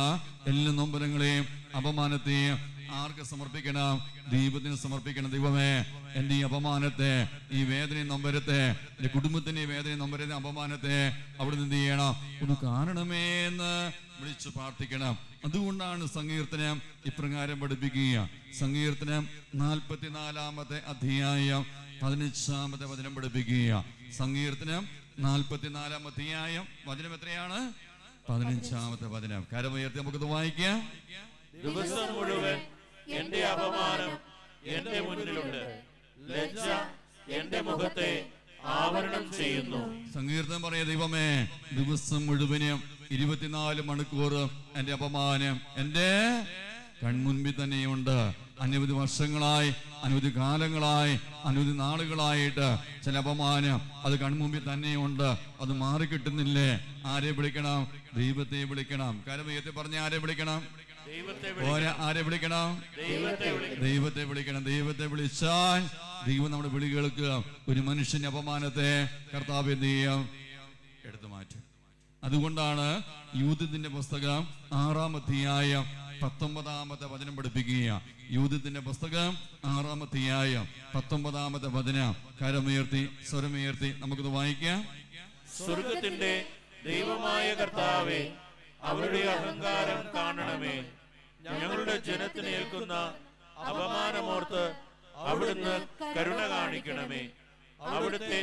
എല്ലാ നൊമ്പരങ്ങളെയും അപമാനത്തെയും ആർക്ക് സമർപ്പിക്കണം? ദൈവത്തിന് സമർപ്പിക്കണം. ദൈവമേ, എന്റെ ഈ അപമാനത്തെ, ഈ വേദനയും നൊമ്പരത്തെ, എന്റെ കുടുംബത്തിന്റെ വേദനയും നൊമ്പരത്തെ അപമാനത്തെ അവിടുന്ന് എന്ത് ചെയ്യണം? ഒന്ന് കാണണമേ എന്ന് വിളിച്ചു പ്രാർത്ഥിക്കണം. അതുകൊണ്ടാണ് സങ്കീർത്തനം ഇപ്രകാരം പഠിപ്പിക്കുക. സങ്കീർത്തനം 44-ാമത്തെ അധ്യായം 15-ാമത്തെ വചനം പഠിപ്പിക്കുക. സങ്കീർത്തനം 44-ാം അധ്യായം വചനം എത്രയാണ്? 15-ാമത്തെ വചനം. കരമുയർത്തി നമുക്കത് വായിക്കാം. ദിവസം മുഴുവൻ എന്റെ അപമാനം എന്റെ മുന്നിലുണ്ട്, ലജ്ജ എന്റെ മുഖത്തെ ആവരണം ചെയ്യുന്നു. സങ്കീർത്തനം പറയാ, ദൈവമേ, ദിവസം മുഴുവനും 24 മണിക്കൂർ എന്റെ അപമാനം എന്റെ കൺമുൻപിൽ തന്നെയുണ്ട്. അനവധി വർഷങ്ങളായി, അനവധി കാലങ്ങളായി, അനവധി നാളുകളായിട്ട് ചില അപമാനം അത് കൺമുമ്പിൽ തന്നെയുണ്ട്. അത് മാറിക്കിട്ടുന്നില്ലേ? ആരെ വിളിക്കണം? ദൈവത്തെ വിളിക്കണം. കരമയത്തെ പറഞ്ഞ ആരെ വിളിക്കണം? ആരെ വിളിക്കണം? ദൈവത്തെ വിളിക്കണം. ദൈവത്തെ വിളിച്ചാൽ ദൈവം നമ്മുടെ വിളി കേൾക്കുക. ഒരു മനുഷ്യന്റെ അപമാനത്തെ കർത്താവ് എന്ത് ചെയ്യും? എടുത്തു മാറ്റും. അതുകൊണ്ടാണ് യൂദത്തിന്റെ പുസ്തകം 6-ാം അധ്യായം 19-ാമത്തെ വചനം പഠിപ്പിക്കുക. യൂദത്തിന്റെ പുസ്തകം 6-ാം അധ്യായം 19-ാമത്തെ വചനം കരമുയർത്തി സ്വരമുയർത്തി നമുക്കത് വായിക്കാം. സ്വർഗത്തിന്റെ ദൈവമായ കർത്താവേ, അവരുടെ അഹങ്കാരം കാണണമേ. ഞങ്ങളുടെ ജനത്തിന് ഏൽക്കുന്ന അപമാനമോർത്ത് അവിടുന്ന് കരുണ കാണിക്കണമേ. അവിടുത്തെ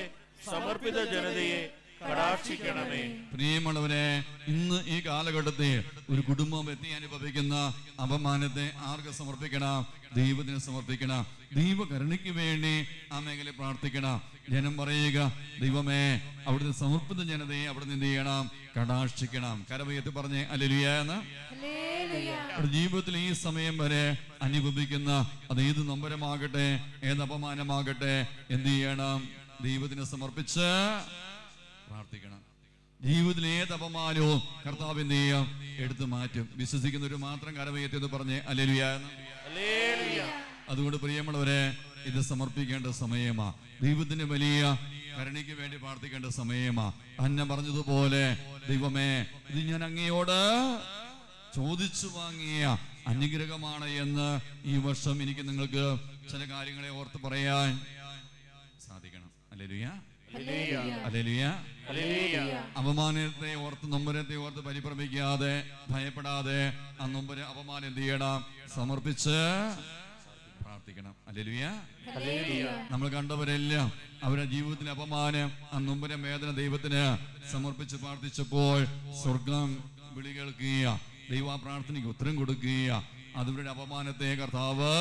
സമർപ്പിത ജനതയെ കടാക്ഷിക്കണമേ. പ്രിയമുള്ളവരെ, ഇന്ന് ഈ കാലഘട്ടത്തിൽ ഒരു കുടുംബം എത്തി അനുഭവിക്കുന്ന അപമാനത്തെ ആർക്ക് സമർപ്പിക്കണം? ദൈവത്തിന് സമർപ്പിക്കണം. ദൈവകരുണയ്ക്ക് വേണ്ടി ആ മേഖല പ്രാർത്ഥിക്കണം. ജനം പറയുക, ദൈവമേ, അവിടുത്തെ സമർപ്പിത ജനതയെ അവിടുന്ന് എന്ത് ചെയ്യണം? കടാക്ഷിക്കണം. കരമുയർത്തി പറഞ്ഞ് ഹല്ലേലൂയ എന്ന്. ജീവിതത്തിൽ ഈ സമയം വരെ അനുഭവിക്കുന്ന അത് ഏത് നൊമ്പരമാകട്ടെ, ഏത് അപമാനമാകട്ടെ, എന്ത് ചെയ്യണം? ദൈവത്തിന് സമർപ്പിച്ച് പ്രാർത്ഥിക്കണം. ജീവിതത്തിൽ ഏത് അപമാനവും കർത്താവ് എന്ത് ചെയ്യും? എടുത്തു മാറ്റും. വിശ്വസിക്കുന്നവർ മാത്രം കരമുയർത്തി എന്ന് പറഞ്ഞ് ഹല്ലേലൂയ എന്ന്. അതുകൊണ്ട് പ്രിയമുള്ളവരെ, ഇത് സമർപ്പിക്കേണ്ട സമയമാ. ദൈവത്തിന് വലിയ കരുണയ്ക്ക് വേണ്ടി പ്രാർത്ഥിക്കേണ്ട സമയമാ. അന്ന പറഞ്ഞതുപോലെ, ദൈവമേ, ഇത് ഞാൻ അങ്ങയോട് ചോദിച്ചു വാങ്ങിയ അനുഗ്രഹമാണ് എന്ന് ഈ വർഷം എനിക്ക് നിങ്ങൾക്ക് ചില കാര്യങ്ങളെ ഓർത്ത് പറയാൻ സാധിക്കണം. Hallelujah, hallelujah. അപമാനത്തെ ഓർത്ത്, നൊമ്പരത്തെ ഓർത്ത് പരിഭ്രമിക്കാതെ, ഭയപ്പെടാതെ ആ നൊമ്പര അപമാനം എന്ത് ചെയ്യണം? സമർപ്പിച്ച് പ്രാർത്ഥിക്കണം. ഹല്ലേലൂയ. ഹല്ലേലൂയ. നമ്മൾ കണ്ടവരെല്ലാം അവരുടെ ജീവിതത്തിലെ അപമാനം അന്നുമ്പരം വേദന ദൈവത്തിന് സമർപ്പിച്ച് പ്രാർത്ഥിച്ചപ്പോൾ സ്വർഗം വിളി കേൾക്കുക, ദൈവ പ്രാർത്ഥനയ്ക്ക് ഉത്തരം കൊടുക്കുക, അവരുടെ അപമാനത്തെ കർത്താവ്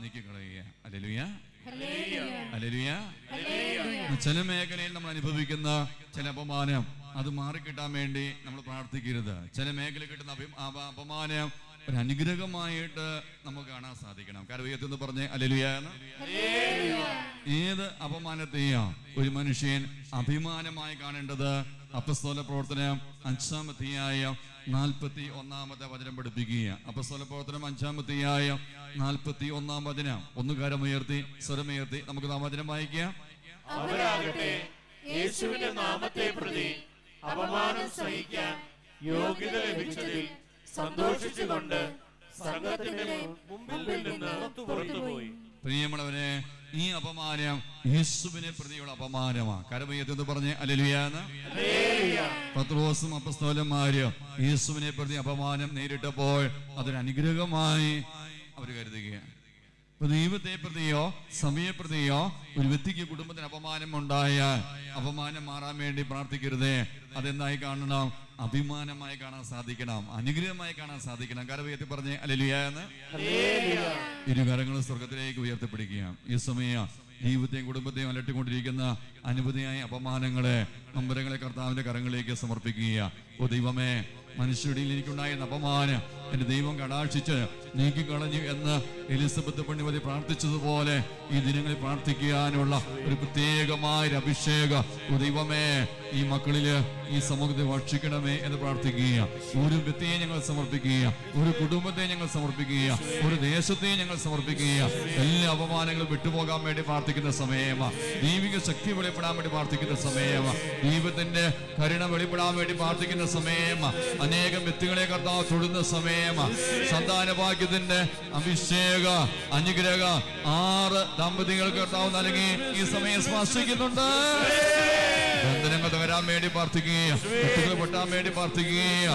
നീക്കിക്കളയുക. ഹല്ലേലൂയ. ഹല്ലേലൂയ. ചില മേഖലയിൽ നമ്മൾ അനുഭവിക്കുന്ന ചില അപമാനം അത് മാറിക്കിട്ടാൻ വേണ്ടി നമ്മൾ പ്രാർത്ഥിക്കരുത്. ചില മേഖലയിൽ കിട്ടുന്ന അപമാനം ഒരു അനുഗ്രഹമായിട്ട് നമുക്ക് കാണാൻ സാധിക്കണം. കരവയത്തെന്ന് പറഞ്ഞ് ഹല്ലേലൂയ. ഏത് അപമാനത്തെയും ഒരു മനുഷ്യൻ അഭിമാനമായി കാണേണ്ടത് അപ്പസ്തോല പ്രവർത്തനം 5-ാം അധ്യായം 41-ാമത്തെ വചനം പഠിപ്പിക്കുക. അപ്പസ്തോല പ്രവർത്തനം 5-ാം അധ്യായം 41-ാം വചനം. ഒന്ന് കരമുയർത്തി സ്വരമുയർത്തി നമുക്ക് ആ വചനം വായിക്കാം. അവരാകട്ടെ യേശുവിന്റെ നാമത്തെ പ്രതി അപമാനം സഹിക്കാൻ യോഗ്യത ലഭിച്ചതിൽ സന്തോഷിച്ചുകൊണ്ട് സംഘത്തിന്റെ മുമ്പിൽ നിന്ന് പുറത്തുപോയി. പ്രിയമുള്ളവരെ, ഈ അപമാനം യേശുവിനെ പ്രതിയുള്ള അപമാനമാണ്. കരമയത്തെന്ന് പറഞ്ഞ് ഹല്ലേലൂയ. പത്രോസും അപ്പസ്തോലന്മാരും യേശുവിനെ പ്രതി അപമാനം നേരിട്ടപ്പോൾ അതൊരു അനുഗ്രഹമായി അവർ കരുതുകയാണ്. ദൈവത്തെ പ്രതിയോ സമയപ്രതിയോ ഒരു വ്യക്തിക്ക് കുടുംബത്തിന് അപമാനം ഉണ്ടായാൽ അപമാനം മാറാൻ വേണ്ടി പ്രാർത്ഥിക്കരുതേ. അതെന്തായി കാണണം? അഭിമാനമായി കാണാൻ സാധിക്കണം, അനുഗ്രഹമായി കാണാൻ സാധിക്കണം. കരവയത്തി പറഞ്ഞ് ഹല്ലേലൂയ. ഇരുകരങ്ങളും സ്വർഗത്തിലേക്ക് ഉയർത്തിപ്പിടിക്കുക. ഈ സമയം ജീവിതത്തെയും കുടുംബത്തെയും അലട്ടിക്കൊണ്ടിരിക്കുന്ന അനവധിയായ അപമാനങ്ങളെ നമ്പരങ്ങളെ കർത്താവിന്റെ കരങ്ങളിലേക്ക് സമർപ്പിക്കുക. ഓ ദൈവമേ, മനുഷ്യരുടെ എനിക്കുണ്ടായ അപമാനം എന്റെ ദൈവം കടാക്ഷിച്ച് നീക്കിക്കളഞ്ഞു എന്ന് എലിസബത്ത് പണ്ഡിമതി പ്രാർത്ഥിച്ചതുപോലെ ഈ ദിനങ്ങളിൽ പ്രാർത്ഥിക്കാനുള്ള ഒരു പ്രത്യേകമായ അഭിഷേകം ഓ ദൈവമേ ഈ മക്കളില് ഈ സമൂഹത്തെ ഭക്ഷിക്കണമേ എന്ന് പ്രാർത്ഥിക്കുക. ഒരു വ്യക്തിയെ ഞങ്ങൾ സമർപ്പിക്കുക, ഒരു കുടുംബത്തെ ഞങ്ങൾ സമർപ്പിക്കുക, ഒരു ദേശത്തെ ഞങ്ങൾ സമർപ്പിക്കുക. എല്ലാ അപമാനങ്ങളും വിട്ടുപോകാൻ വേണ്ടി പ്രാർത്ഥിക്കുന്ന സമയമാണ്. ദൈവിക ശക്തി വെളിപ്പെടാൻ വേണ്ടി പ്രാർത്ഥിക്കുന്ന സമയമാണ്. ദൈവത്തിന്റെ കരുണ വെളിപ്പെടാൻ വേണ്ടി പ്രാർത്ഥിക്കുന്ന സമയമാണ്. അനേകം വ്യക്തികളെ കർത്താവ് തൊടുന്ന സമയമാണ്. സന്താന ഭാഗ്യത്തിന്റെ അഭിഷേക അനുഗ്രഹ 6 ദമ്പതികൾക്ക് കർത്താവ് നൽകി ഈ സമയം സ്പർശിക്കുന്നുണ്ട്. ബന്ധനങ്ങൾ തകരാൻ വേണ്ടി പ്രാർത്ഥിക്കുക, കുട്ടികൾ പൊട്ടാൻ വേണ്ടി പ്രാർത്ഥിക്കുക.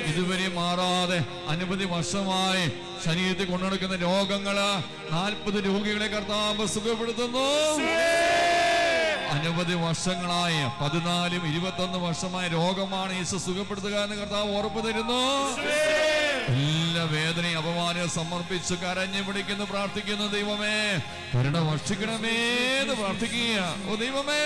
ഇതുവരെ മാറാതെ അനവധി വർഷമായി ശരീരത്തിൽ കൊണ്ടുനടക്കുന്ന രോഗങ്ങള് 40 രോഗികളെ കർത്താവ് സുഖപ്പെടുത്തുന്നു. അനവധി വർഷങ്ങളായി 14, 21 വർഷമായ രോഗമാണ് യേശു സുഖപ്പെടുത്തുക എന്ന് കർത്താവ് ഉറപ്പ് തരുന്നു. എല്ലാ വേദനയും അപമാനം സമർപ്പിച്ച് കരഞ്ഞു പിടിക്കുന്നു പ്രാർത്ഥിക്കുന്നു. ദൈവമേ കരുണ വർഷിക്കണമേ എന്ന് പ്രാർത്ഥിക്കുക. ഓ ദൈവമേ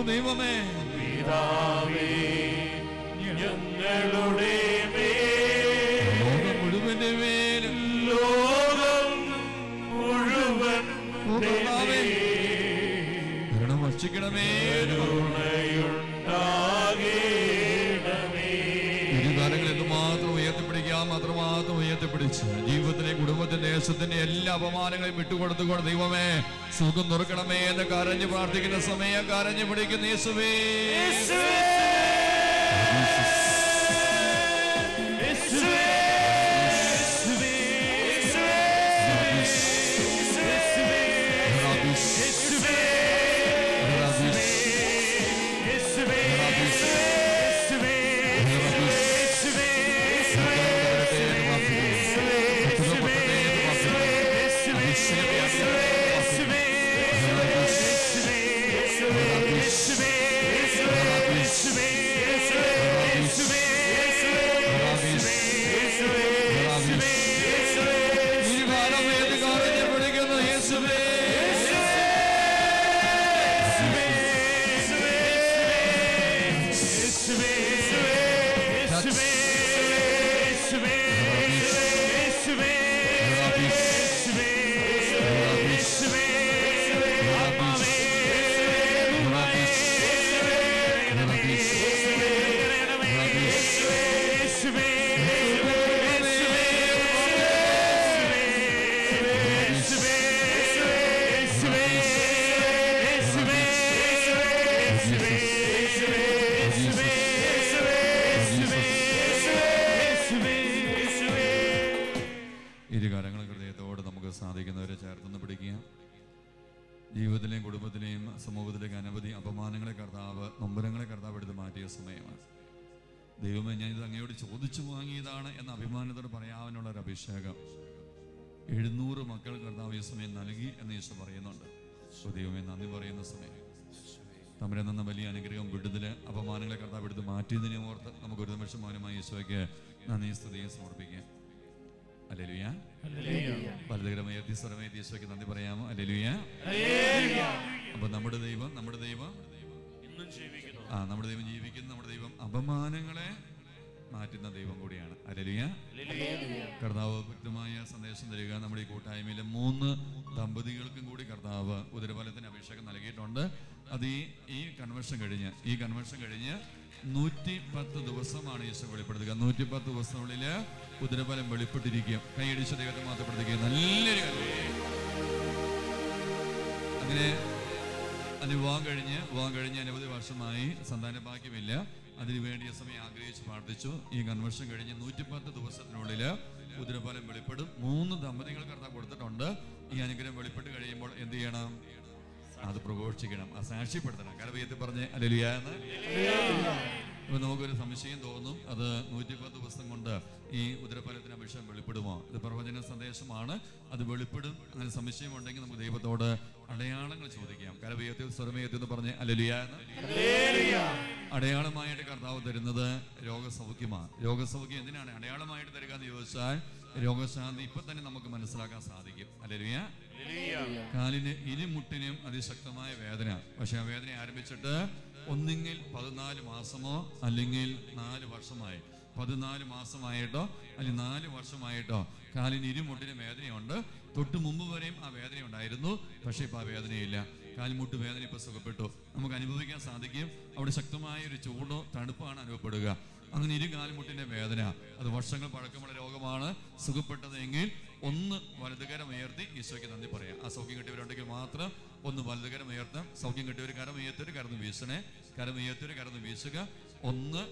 ദൈവമേ പിതാവേ ഞങ്ങളുടെ മുഴുവന്റെ മേലും ലോകം മുഴുവൻ കരുണ വർഷിക്കണമേ. ഇരുകാലങ്ങൾ എന്തുമാത്രം ഉയർത്തിപ്പിടിക്കാം അത്രമാത്രം ഉയർത്തിപ്പിടിച്ച് ജീവിതത്തിലെ കുടുംബത്തിന്റെ ദേശത്തിന്റെ എല്ലാ അപമാനങ്ങളെയും വിട്ടുകൊടുത്തുകൊണ്ട് ദൈവമേ സുഖം തുറക്കണമേ എന്ന് കരഞ്ഞു പ്രാർത്ഥിക്കുന്ന സമയം കരഞ്ഞു പിടിക്കുന്ന യേശുവേ. പ്രത്യേക സമയമാണ്. ദൈവമേ, ഞാനിത് അങ്ങയോട് ചോദിച്ചു വാങ്ങിയതാണ് എന്ന അഭിമാനത്തോട് പറയാനുള്ള ഒരു അഭിഷേകം. 700 മക്കൾ കർത്താവ് ഈ സമയം നൽകി എന്ന് ഈശോ പറയുന്നുണ്ട്. ദൈവമേ, നന്ദി പറയുന്ന സമയം തമ്മിൽ നിന്ന വലിയ അനുഗ്രഹം, വിടുതല്, അപമാനങ്ങളെ കർത്താവ് എടുത്ത് മാറ്റിയതിനെ ഓർത്ത് നമുക്ക് ഒരു നിമിഷം മൗനമായി ഈശോയ്ക്ക് നന്ദി സ്തുതിയെ സമർപ്പിക്കാം. ഹല്ലേലൂയ. വലതുകരമായ സ്വരമേറ്റി ഈശോയ്ക്ക് നന്ദി പറയാമോ? ഹല്ലേലൂയ. അപ്പൊ നമ്മുടെ ദൈവം നമ്മുടെ ദൈവം ജീവിക്കുന്നു. നമ്മുടെ ദൈവം അപമാനങ്ങളെ മാറ്റുന്ന ദൈവം കൂടിയാണ്. ഹല്ലേലൂയ. കർത്താവ് വ്യക്തമായ സന്ദേശം തരിക. നമ്മുടെ ഈ കൂട്ടായ്മയിലെ 3 ദമ്പതികൾക്കും കൂടി കർത്താവ് ഉദരഫലത്തിന് അഭിഷേകം നൽകിയിട്ടുണ്ട്. അത് ഈ കൺവെൻഷൻ കഴിഞ്ഞ് 110 ദിവസമാണ് ഈശോ വെളിപ്പെടുത്തുക. 110 ദിവസത്തിനുള്ളിൽ ഉദരഫലം വെളിപ്പെട്ടിരിക്കും. കൈയടിച്ച ദൈവത്തെ മാത്രപ്പെടുത്തുക. നല്ലൊരു കാര്യം. അങ്ങനെ വിവാഹം കഴിഞ്ഞ് അനവധി വർഷമായി സന്താന ഭാഗ്യമില്ല. അതിനുവേണ്ടി സമയം ആഗ്രഹിച്ച് പ്രാർത്ഥിച്ചു. ഈ കൺവെൻഷൻ കഴിഞ്ഞ് 110 ദിവസത്തിനുള്ളിൽ ഉദരഫലം വെളിപ്പെടും. 3 ദമ്പതികൾ കർത്താവ് കൊടുത്തിട്ടുണ്ട്. ഈ അനുഗ്രഹം വെളിപ്പെട്ട് കഴിയുമ്പോൾ എന്ത് ചെയ്യണം? അത് പ്രഘോഷിക്കണം, അത് സാക്ഷ്യപ്പെടുത്തണം. കരവയത്തിൽ പറഞ്ഞ് ഹല്ലേലൂയ എന്ന്. ഇപ്പൊ നമുക്കൊരു സംശയം തോന്നും, അത് 110 ദിവസം കൊണ്ട് ഈ ഉദരഫലത്തിന് അഭിഷേകം വെളിപ്പെടുമോ? ഇത് പ്രവചന സന്ദേശമാണ്, അത് വെളിപ്പെടും. അങ്ങനെ സംശയം ഉണ്ടെങ്കിൽ നമുക്ക് ദൈവത്തോട് അടയാളങ്ങൾ ചോദിക്കാം. കരവയത്തിൽ സ്വരമയത്തിൽ എന്ന് പറഞ്ഞ് ഹല്ലേലൂയ എന്ന്. അടയാളമായിട്ട് കർത്താവ് തരുന്നത് രോഗസൗഖ്യമാണ്. രോഗസൗഖ്യം എന്തിനാണ് അടയാളമായിട്ട് തരിക എന്ന് ചോദിച്ചാൽ, രോഗശാന്തി ഇപ്പൊ തന്നെ നമുക്ക് മനസ്സിലാക്കാൻ സാധിക്കും. ഹല്ലേലൂയ. കാലിന് ഇരുമുട്ടിനും അതിശക്തമായ വേദന. പക്ഷെ ആ വേദന ആരംഭിച്ചിട്ട് ഒന്നുകിൽ 14 മാസമോ അല്ലെങ്കിൽ 4 വർഷമായി. 14 മാസമായിട്ടോ അല്ലെങ്കിൽ 4 വർഷമായിട്ടോ കാലിന് ഇരുമുട്ടിനും വേദനയുണ്ട്. തൊട്ട് മുമ്പ് വരെയും ആ വേദന ഉണ്ടായിരുന്നു. പക്ഷെ ഇപ്പൊ ആ വേദനയില്ല. കാൽമുട്ട് വേദന ഇപ്പൊ സുഖപ്പെട്ടു. നമുക്ക് അനുഭവിക്കാൻ സാധിക്കും. അവിടെ ശക്തമായ ഒരു ചൂടോ തണുപ്പാണ് അനുഭവപ്പെടുക. അങ്ങനെ കാൽമുട്ടിന്റെ വേദന, അത് വർഷങ്ങൾ പഴക്കമുള്ള രോഗമാണ്. സുഖപ്പെട്ടതെങ്കിൽ ഒന്ന് വലതുകരം ഉയർത്തി ഈശോയ്ക്ക് നന്ദി പറയാം. ആ സൗഖ്യം കിട്ടിയവരുണ്ടെങ്കിൽ മാത്രം ഒന്ന് വലതുകരം ഉയർത്താം. സൗഖ്യം കിട്ടിയവർ കരം ഉയർത്തവർ കരന്ന് വീശണേ. കരം ഉയർത്തവർ കരന്ന് വീശുക. 1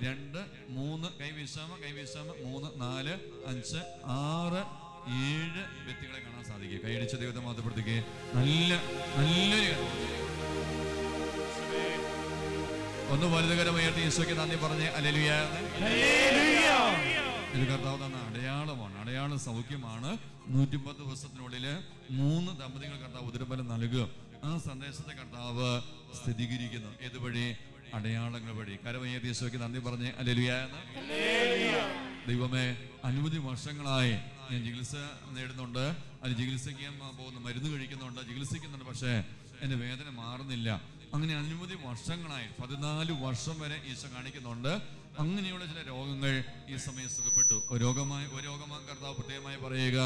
2 3 കൈ വീശാമ 3 4 5 6 7 വ്യക്തികളെ കാണാൻ സാധിക്കും. കൈയടിച്ച ദൈവത്തെ മാത്രപ്പെടുത്തിക്ക്. നല്ലൊരു ഒന്ന് വലുതുകരം ഉയർത്തി ഈശോയ്ക്ക് നന്ദി പറഞ്ഞ് ഹല്ലേലൂയ. ഇത് കർത്താവ് തന്ന അടയാളമാണ്, അടയാള സൗഖ്യമാണ്. 110 ദിവസത്തിനുള്ളിൽ 3 ദമ്പതികൾ കർത്താവ് ഉദരഫലം നൽകും. ആ സന്ദേശത്തെ കർത്താവ് സ്ഥിരീകരിക്കുന്നു. ഏതുവഴി? അടയാളങ്ങൾ വഴി. കരമയ്യത്തി ഈശോയ്ക്ക് നന്ദി പറഞ്ഞ് ഹല്ലേലൂയ. ദൈവമേ, അനവധി വർഷങ്ങളായി ഞാൻ ചികിത്സ നേടുന്നുണ്ട്, അത് ചികിത്സിക്കാൻ പോകുന്നു, മരുന്ന് ചികിത്സിക്കുന്നുണ്ട്. പക്ഷേ എൻ്റെ വേദന മാറുന്നില്ല. അങ്ങനെ അനവധി വർഷങ്ങളായി 14 വർഷം വരെ ഈശോ കാണിക്കുന്നുണ്ട്. അങ്ങനെയുള്ള ചില രോഗങ്ങൾ ഈ സമയം സുഖപ്പെട്ടു. ഒരു രോഗമാണ് കർത്താവ് പ്രത്യേകമായി പറയുക,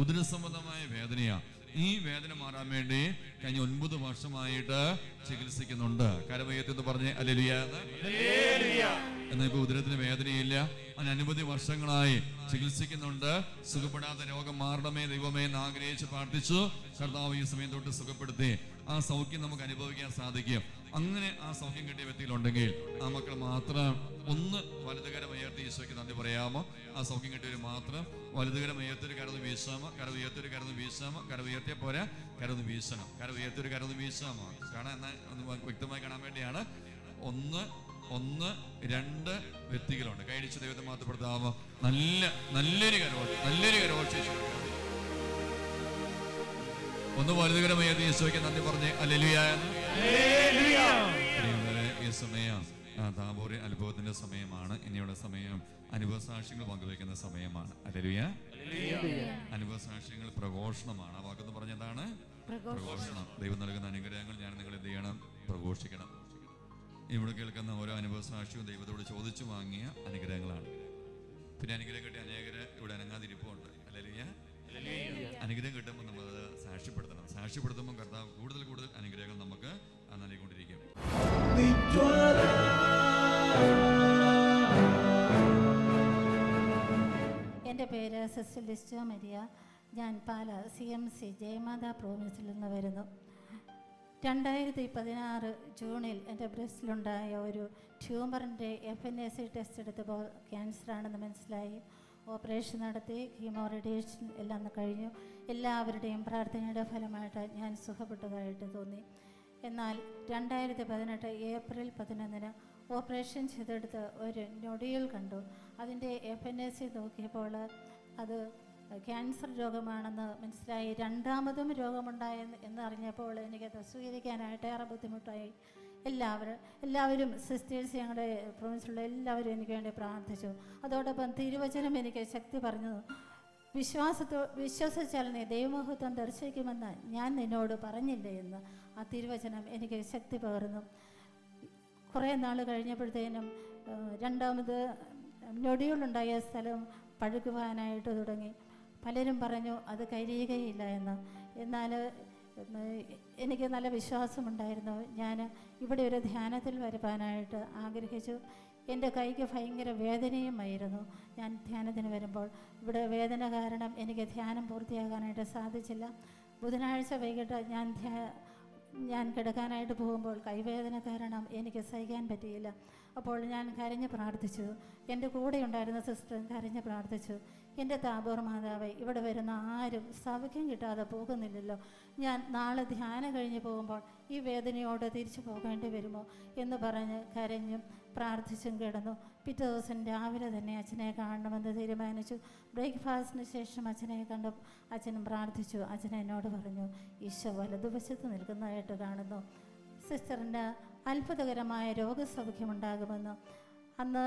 ഉദരസംബന്ധമായ വേദനയാ. ഈ വേദന മാറാൻ വേണ്ടി കഴിഞ്ഞ 9 വർഷമായിട്ട് ചികിത്സിക്കുന്നുണ്ട്. കരമയ്യത്തെന്ന് പറഞ്ഞ് ഹല്ലേലൂയ. എന്നാൽ ഇപ്പൊ ഉദരത്തിന് വേദനയില്ല. അതിന് അനവധി വർഷങ്ങളായി ചികിത്സിക്കുന്നുണ്ട്. സുഖപ്പെടാത്ത രോഗം മാറണമേ ദൈവമേ എന്ന് ആഗ്രഹിച്ച് പ്രാർത്ഥിച്ചു. കർത്താവ് ഈ സമയം തൊട്ട് സുഖപ്പെടുത്തി. ആ സൗഖ്യം നമുക്ക് അനുഭവിക്കാൻ സാധിക്കും. അങ്ങനെ ആ സൗഖ്യം കിട്ടിയ വ്യക്തികളുണ്ടെങ്കിൽ ആ മക്കൾ മാത്രം ഒന്ന് വലതുകരം ഉയർത്തി ഈശോയ്ക്ക് നന്ദി പറയാമോ? ആ സൗഖ്യം കിട്ടിയവർ മാത്രം വലതുകരം ഉയർത്തി കരന്ന് വീശാമോ? കര ഉയർത്തി കരന്ന് വീശാമോ? കര ഉയർത്തിയ പോരാ, കരന്ന് വീശണം. കര ഉയർത്തി കരന്ന് വീശാമോ? കാണാൻ ഒന്ന് വ്യക്തമായി കാണാൻ വേണ്ടിയാണ്. 1 2 വ്യക്തികളുണ്ട്. കൈയടിച്ച ദൈവത്തെ മാത്രപ്പെടുത്താമോ? നല്ലൊരു കരോൾ ഒന്ന് വലുതുകരം ഉയർത്തി ഈശോയ്ക്ക് നന്ദി പറഞ്ഞ് ഹല്ലേലൂയ. ഈ സമയം താബോർ അനുഭവത്തിന്റെ സമയമാണ്. ഇനിയുള്ള സമയം അനുഭവ സാക്ഷ്യങ്ങൾ പങ്കുവെക്കുന്ന സമയമാണ്. ഹല്ലേലൂയ. അനുഭവ സാക്ഷ്യങ്ങൾ പ്രഘോഷണമാണ്. ആ വാക്കെന്ന് പറഞ്ഞ എന്താണ്? പ്രഘോഷണം. ദൈവം നൽകുന്ന അനുഗ്രഹങ്ങൾ ഞാൻ നിങ്ങൾ എന്ത് ചെയ്യണം? പ്രഘോഷിക്കണം. ഇവിടെ കേൾക്കുന്ന ഓരോ അനുഭവ സാക്ഷ്യവും ദൈവത്തോട് ചോദിച്ചു വാങ്ങിയ അനുഗ്രഹങ്ങളാണ്. പിന്നെ അനുഗ്രഹം കിട്ടിയ അനേകര് ഇവിടെ അനങ്ങാതിരിപ്പുണ്ട്. ഹല്ലേലൂയ. അനുഗ്രഹം കിട്ടുമ്പോൾ നമ്മളത് സാക്ഷ്യപ്പെടുത്തണം. സാക്ഷ്യപ്പെടുത്തുമ്പോൾ കർത്താവ് കൂടുതൽ അനുഗ്രഹങ്ങൾ നമുക്ക് നൽകിക്കൊണ്ടിരിക്കും. എൻ്റെ പേര് സിസ്റ്റർ ലിസ്റ്റോ മരിയ. ഞാൻ പാല CMC ജയമാതാ പ്രോവിൻസിൽ നിന്ന് വരുന്നു. 2016 ജൂണിൽ എൻ്റെ ബ്രസ്റ്റിലുണ്ടായ ഒരു ട്യൂമറിൻ്റെ FNAC ടെസ്റ്റ് എടുത്തപ്പോൾ ക്യാൻസറാണെന്ന് മനസ്സിലായി. ഓപ്പറേഷൻ നടത്തി, കീമോ റേഡിയേഷൻ എല്ലാം കഴിഞ്ഞു. എല്ലാവരുടെയും പ്രാർത്ഥനയുടെ ഫലമായിട്ട് ഞാൻ സുഖപ്പെട്ടതായിട്ട് തോന്നി. എന്നാൽ 2018 ഏപ്രിൽ 11 ഓപ്പറേഷൻ ചെയ്തെടുത്ത് ഒരു നൊടിയിൽ കണ്ടു. അതിൻ്റെ FNAC നോക്കിയപ്പോൾ അത് ക്യാൻസർ രോഗമാണെന്ന് മനസ്സിലായി. രണ്ടാമതും രോഗമുണ്ടായെന്ന് അറിഞ്ഞപ്പോൾ എനിക്കത് സ്വീകരിക്കാനായിട്ട് ഏറെ ബുദ്ധിമുട്ടായി. എല്ലാവരും സിസ്റ്റേഴ്സ്, ഞങ്ങളുടെ പ്രൊവിൻസിലുള്ള എല്ലാവരും എനിക്ക് വേണ്ടി പ്രാർത്ഥിച്ചു. അതോടൊപ്പം തിരുവചനം എനിക്ക് ശക്തി പറഞ്ഞു. വിശ്വസിച്ചാൽ നീ ദൈവമഹത്വം ദർശിക്കുമെന്ന് ഞാൻ നിന്നോട് പറഞ്ഞില്ലേ എന്ന് ആ തിരുവചനം എനിക്ക് ശക്തി പകർന്നു. കുറേ നാൾ കഴിഞ്ഞപ്പോഴത്തേനും രണ്ടാമത് നൊടിയുളുണ്ടായ സ്ഥലം പഴുക്കുവാനായിട്ട് തുടങ്ങി. പലരും പറഞ്ഞു അത് കരിയുകയില്ല എന്ന്. എന്നാൽ എനിക്ക് നല്ല വിശ്വാസമുണ്ടായിരുന്നു. ഞാൻ ഇവിടെ ഒരു ധ്യാനത്തിൽ വരുവാനായിട്ട് ആഗ്രഹിച്ചു. എൻ്റെ കൈക്ക് ഭയങ്കര വേദനയുമായിരുന്നു. ഞാൻ ധ്യാനത്തിന് വരുമ്പോൾ ഇവിടെ വേദന കാരണം എനിക്ക് ധ്യാനം പൂർത്തിയാക്കാനായിട്ട് സാധിച്ചില്ല. ബുധനാഴ്ച വൈകിട്ട് ഞാൻ കിടക്കാനായിട്ട് പോകുമ്പോൾ കൈവേദന കാരണം എനിക്ക് സഹിക്കാൻ പറ്റിയില്ല. അപ്പോൾ ഞാൻ കരഞ്ഞ് പ്രാർത്ഥിച്ചു. എൻ്റെ കൂടെ ഉണ്ടായിരുന്ന സിസ്റ്റർ കരഞ്ഞ് പ്രാർത്ഥിച്ചു, എൻ്റെ താബോർ മാതാവേ, ഇവിടെ വരുന്ന ആരും സൗഖ്യം കിട്ടാതെ പോകുന്നില്ലല്ലോ. ഞാൻ നാളെ ധ്യാനം കഴിഞ്ഞ് പോകുമ്പോൾ ഈ വേദനയോട് തിരിച്ചു പോകേണ്ടി വരുമോ എന്ന് പറഞ്ഞ് കരഞ്ഞും പ്രാർത്ഥിച്ചും കിടന്നു. പിറ്റേ ദിവസം രാവിലെ തന്നെ അച്ഛനെ കാണണമെന്ന് തീരുമാനിച്ചു. ബ്രേക്ക്ഫാസ്റ്റിന് ശേഷം അച്ഛനെ കണ്ടു. അച്ഛനും പ്രാർത്ഥിച്ചു. അച്ഛൻ എന്നോട് പറഞ്ഞു, ഈശോ വലതുവശത്ത് നിൽക്കുന്നതായിട്ട് കാണുന്നു. സിസ്റ്ററിന് അത്ഭുതകരമായ രോഗസൗഖ്യമുണ്ടാകുമെന്ന്. അന്ന്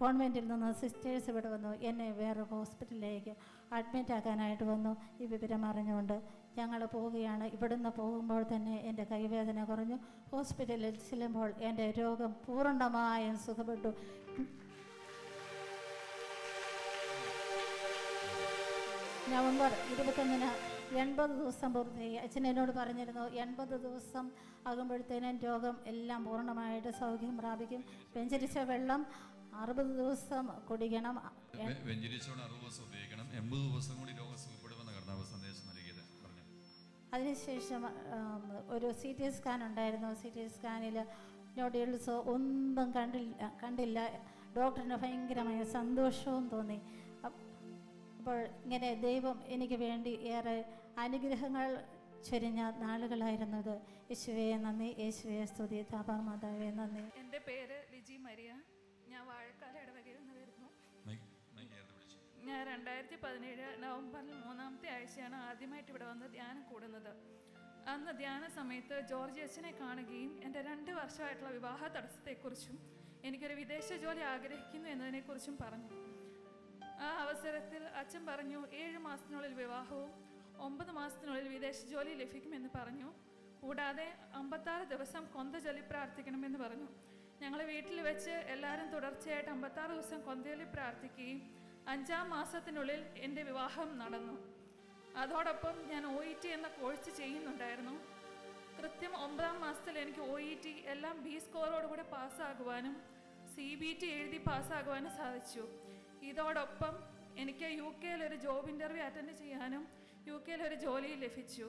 കോൺവെൻറ്റിൽ നിന്ന് സിസ്റ്റേഴ്സ് ഇവിടെ വന്നു. എന്നെ വേറെ ഹോസ്പിറ്റലിലേക്ക് അഡ്മിറ്റ് ആക്കാനായിട്ട് വന്നു. ഈ വിവരം അറിഞ്ഞുകൊണ്ട് ഞങ്ങൾ പോവുകയാണ്. ഇവിടുന്ന് പോകുമ്പോൾ തന്നെ എൻ്റെ കൈവേദന കുറഞ്ഞു. ഹോസ്പിറ്റലിൽ ചെല്ലുമ്പോൾ എൻ്റെ രോഗം പൂർണ്ണമായും സുഖപ്പെട്ടു. നവംബർ 21 80 ദിവസം പൂർത്തിയായി. അച്ഛൻ എന്നോട് പറഞ്ഞിരുന്നു 80 ദിവസം ആകുമ്പോഴത്തേനും രോഗം എല്ലാം പൂർണ്ണമായിട്ട് സൗഖ്യം പ്രാപിക്കും. വെഞ്ചരിച്ച വെള്ളം 60 ദിവസം കുടിക്കണം. വെഞ്ചരിച്ചോണ്ട് 60 ദിവസം ഉപയോഗിക്കണം. 80 ദിവസം കൂടി രോഗം സുഖപ്പെടുമെന്ന് കർത്താവ് സന്ദേശം നൽകിയത് പറഞ്ഞു. അതിനുശേഷം ഒരു CT സ്കാൻ ഉണ്ടായിരുന്നു. CT സ്കാനിൽ നോഡ്യൂൾസ് ഒന്നും കണ്ടില്ല. ഡോക്ടറിന് ഭയങ്കരമായ സന്തോഷവും തോന്നി. അപ്പോൾ ഇങ്ങനെ ദൈവം എനിക്ക് വേണ്ടി ഏറെ അനുഗ്രഹങ്ങൾ ചൊരിഞ്ഞ നാളുകളായിരുന്നത്. യേശുവേ നന്ദി, യേശുവേ സ്തുതി, താബോർ മാതാവേ നന്ദി. എൻ്റെ പേര് ലിജി മരിയ. ഞാൻ വാഴക്കാല ഇടവകയിൽ നിന്ന് വരുന്നു. ഞാൻ 2017 നവംബറിൽ 3-ാമത്തെ ആഴ്ചയാണ് ആദ്യമായിട്ട് ഇവിടെ വന്ന് ധ്യാനം കൂടുന്നത്. അന്ന് ധ്യാന സമയത്ത് ജോർജ് അച്ഛനെ കാണുകയും എൻ്റെ 2 വർഷമായിട്ടുള്ള വിവാഹ തടസ്സത്തെക്കുറിച്ചും എനിക്കൊരു വിദേശ ജോലി ആഗ്രഹിക്കുന്നു എന്നതിനെക്കുറിച്ചും പറഞ്ഞു. ആ അവസരത്തിൽ അച്ഛൻ പറഞ്ഞു 7 മാസത്തിനുള്ളിൽ വിവാഹവും 9 മാസത്തിനുള്ളിൽ വിദേശ ജോലി ലഭിക്കുമെന്ന് പറഞ്ഞു. കൂടാതെ 56 ദിവസം കൊന്ത ചൊല്ലി പ്രാർത്ഥിക്കണമെന്ന് പറഞ്ഞു. ഞങ്ങൾ വീട്ടിൽ വെച്ച് എല്ലാവരും തുടർച്ചയായിട്ട് 56 ദിവസം കൊന്തയൊല്ലി പ്രാർത്ഥിക്കുകയും 5-ാം മാസത്തിനുള്ളിൽ എൻ്റെ വിവാഹം നടന്നു. അതോടൊപ്പം ഞാൻ OET എന്ന കോഴ്സ് ചെയ്യുന്നുണ്ടായിരുന്നു. കൃത്യം 9-ാം മാസത്തിൽ എനിക്ക് OET എല്ലാം B സ്കോറോടുകൂടെ പാസ്സാകുവാനും CBT എഴുതി പാസ്സാകുവാനും സാധിച്ചു. ഇതോടൊപ്പം എനിക്ക് UK-യിൽ ഒരു ജോബ് ഇൻ്റർവ്യൂ അറ്റൻഡ് ചെയ്യാനും UK-യിൽ ഒരു ജോലി ലഭിച്ചു.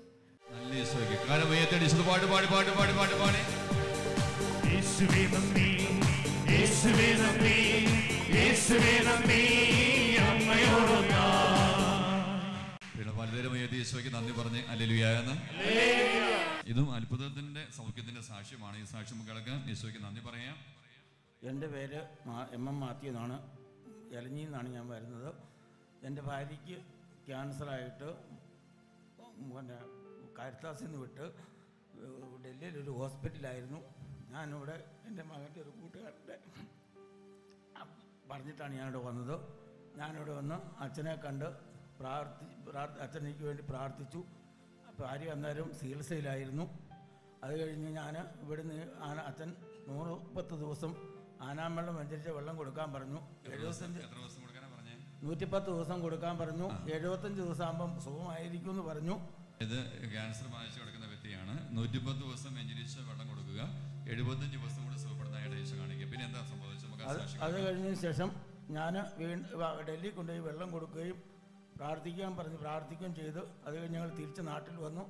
നന്ദി പറഞ്ഞ് ഹല്ലേലൂയ എന്ന്. ഇതും അത്ഭുതത്തിന്റെ സൗഖ്യത്തിന്റെ സാക്ഷ്യമാണ്. ഈ സാക്ഷ്യം കേൾക്കാൻ യേശുവിന് നന്ദി പറയാം. എൻ്റെ പേര് MM മാത്യു എന്നാണ്. എലഞ്ഞിയിൽ നിന്നാണ് ഞാൻ വരുന്നത്. എൻ്റെ ഭാര്യയ്ക്ക് ക്യാൻസറായിട്ട് പിന്നെ കാരിത്താസിൽ നിന്ന് വിട്ട് ഡൽഹിയിലൊരു ഹോസ്പിറ്റലായിരുന്നു. ഞാനിവിടെ എൻ്റെ മകൻ്റെ ഒരു കൂട്ടുകാരൻ്റെ പറഞ്ഞിട്ടാണ് ഞാനിവിടെ വന്നത്. ഞാനിവിടെ വന്ന് അച്ഛനെ കണ്ട് അച്ഛൻ എനിക്ക് വേണ്ടി പ്രാർത്ഥിച്ചു. ഭാര്യ അന്നേരം ചികിത്സയിലായിരുന്നു. അത് കഴിഞ്ഞ് ഞാൻ ഇവിടുന്ന് അച്ഛൻ 110 ദിവസം ആനാമ്പെള്ളം വെഞ്ചരിച്ച വെള്ളം കൊടുക്കാൻ പറഞ്ഞു. 110 ദിവസം കൊടുക്കാൻ പറഞ്ഞു. 75 ദിവസം ആകുമ്പം സുഖമായിരിക്കും എന്ന് പറഞ്ഞു. ഇത് ക്യാൻസർ ബാധിച്ച് കിടക്കുന്ന വ്യക്തിയാണ്. 110 ദിവസം വെഞ്ചരിച്ച വെള്ളം കൊടുക്കുക, 75 ദിവസം കൂടി സുഖപ്പെടുന്നതായിട്ട് യേശു കാണിക്കുക. പിന്നെ എന്താ സംഭവിച്ചത്? അത് കഴിഞ്ഞതിന് ശേഷം ഞാൻ ഡൽഹി കൊണ്ടുപോയി വെള്ളം കൊടുക്കുകയും പ്രാർത്ഥിക്കാൻ പറഞ്ഞ് പ്രാർത്ഥിക്കുകയും ചെയ്തു. അത് കഴിഞ്ഞ് ഞങ്ങൾ തിരിച്ച് നാട്ടിൽ വന്നു.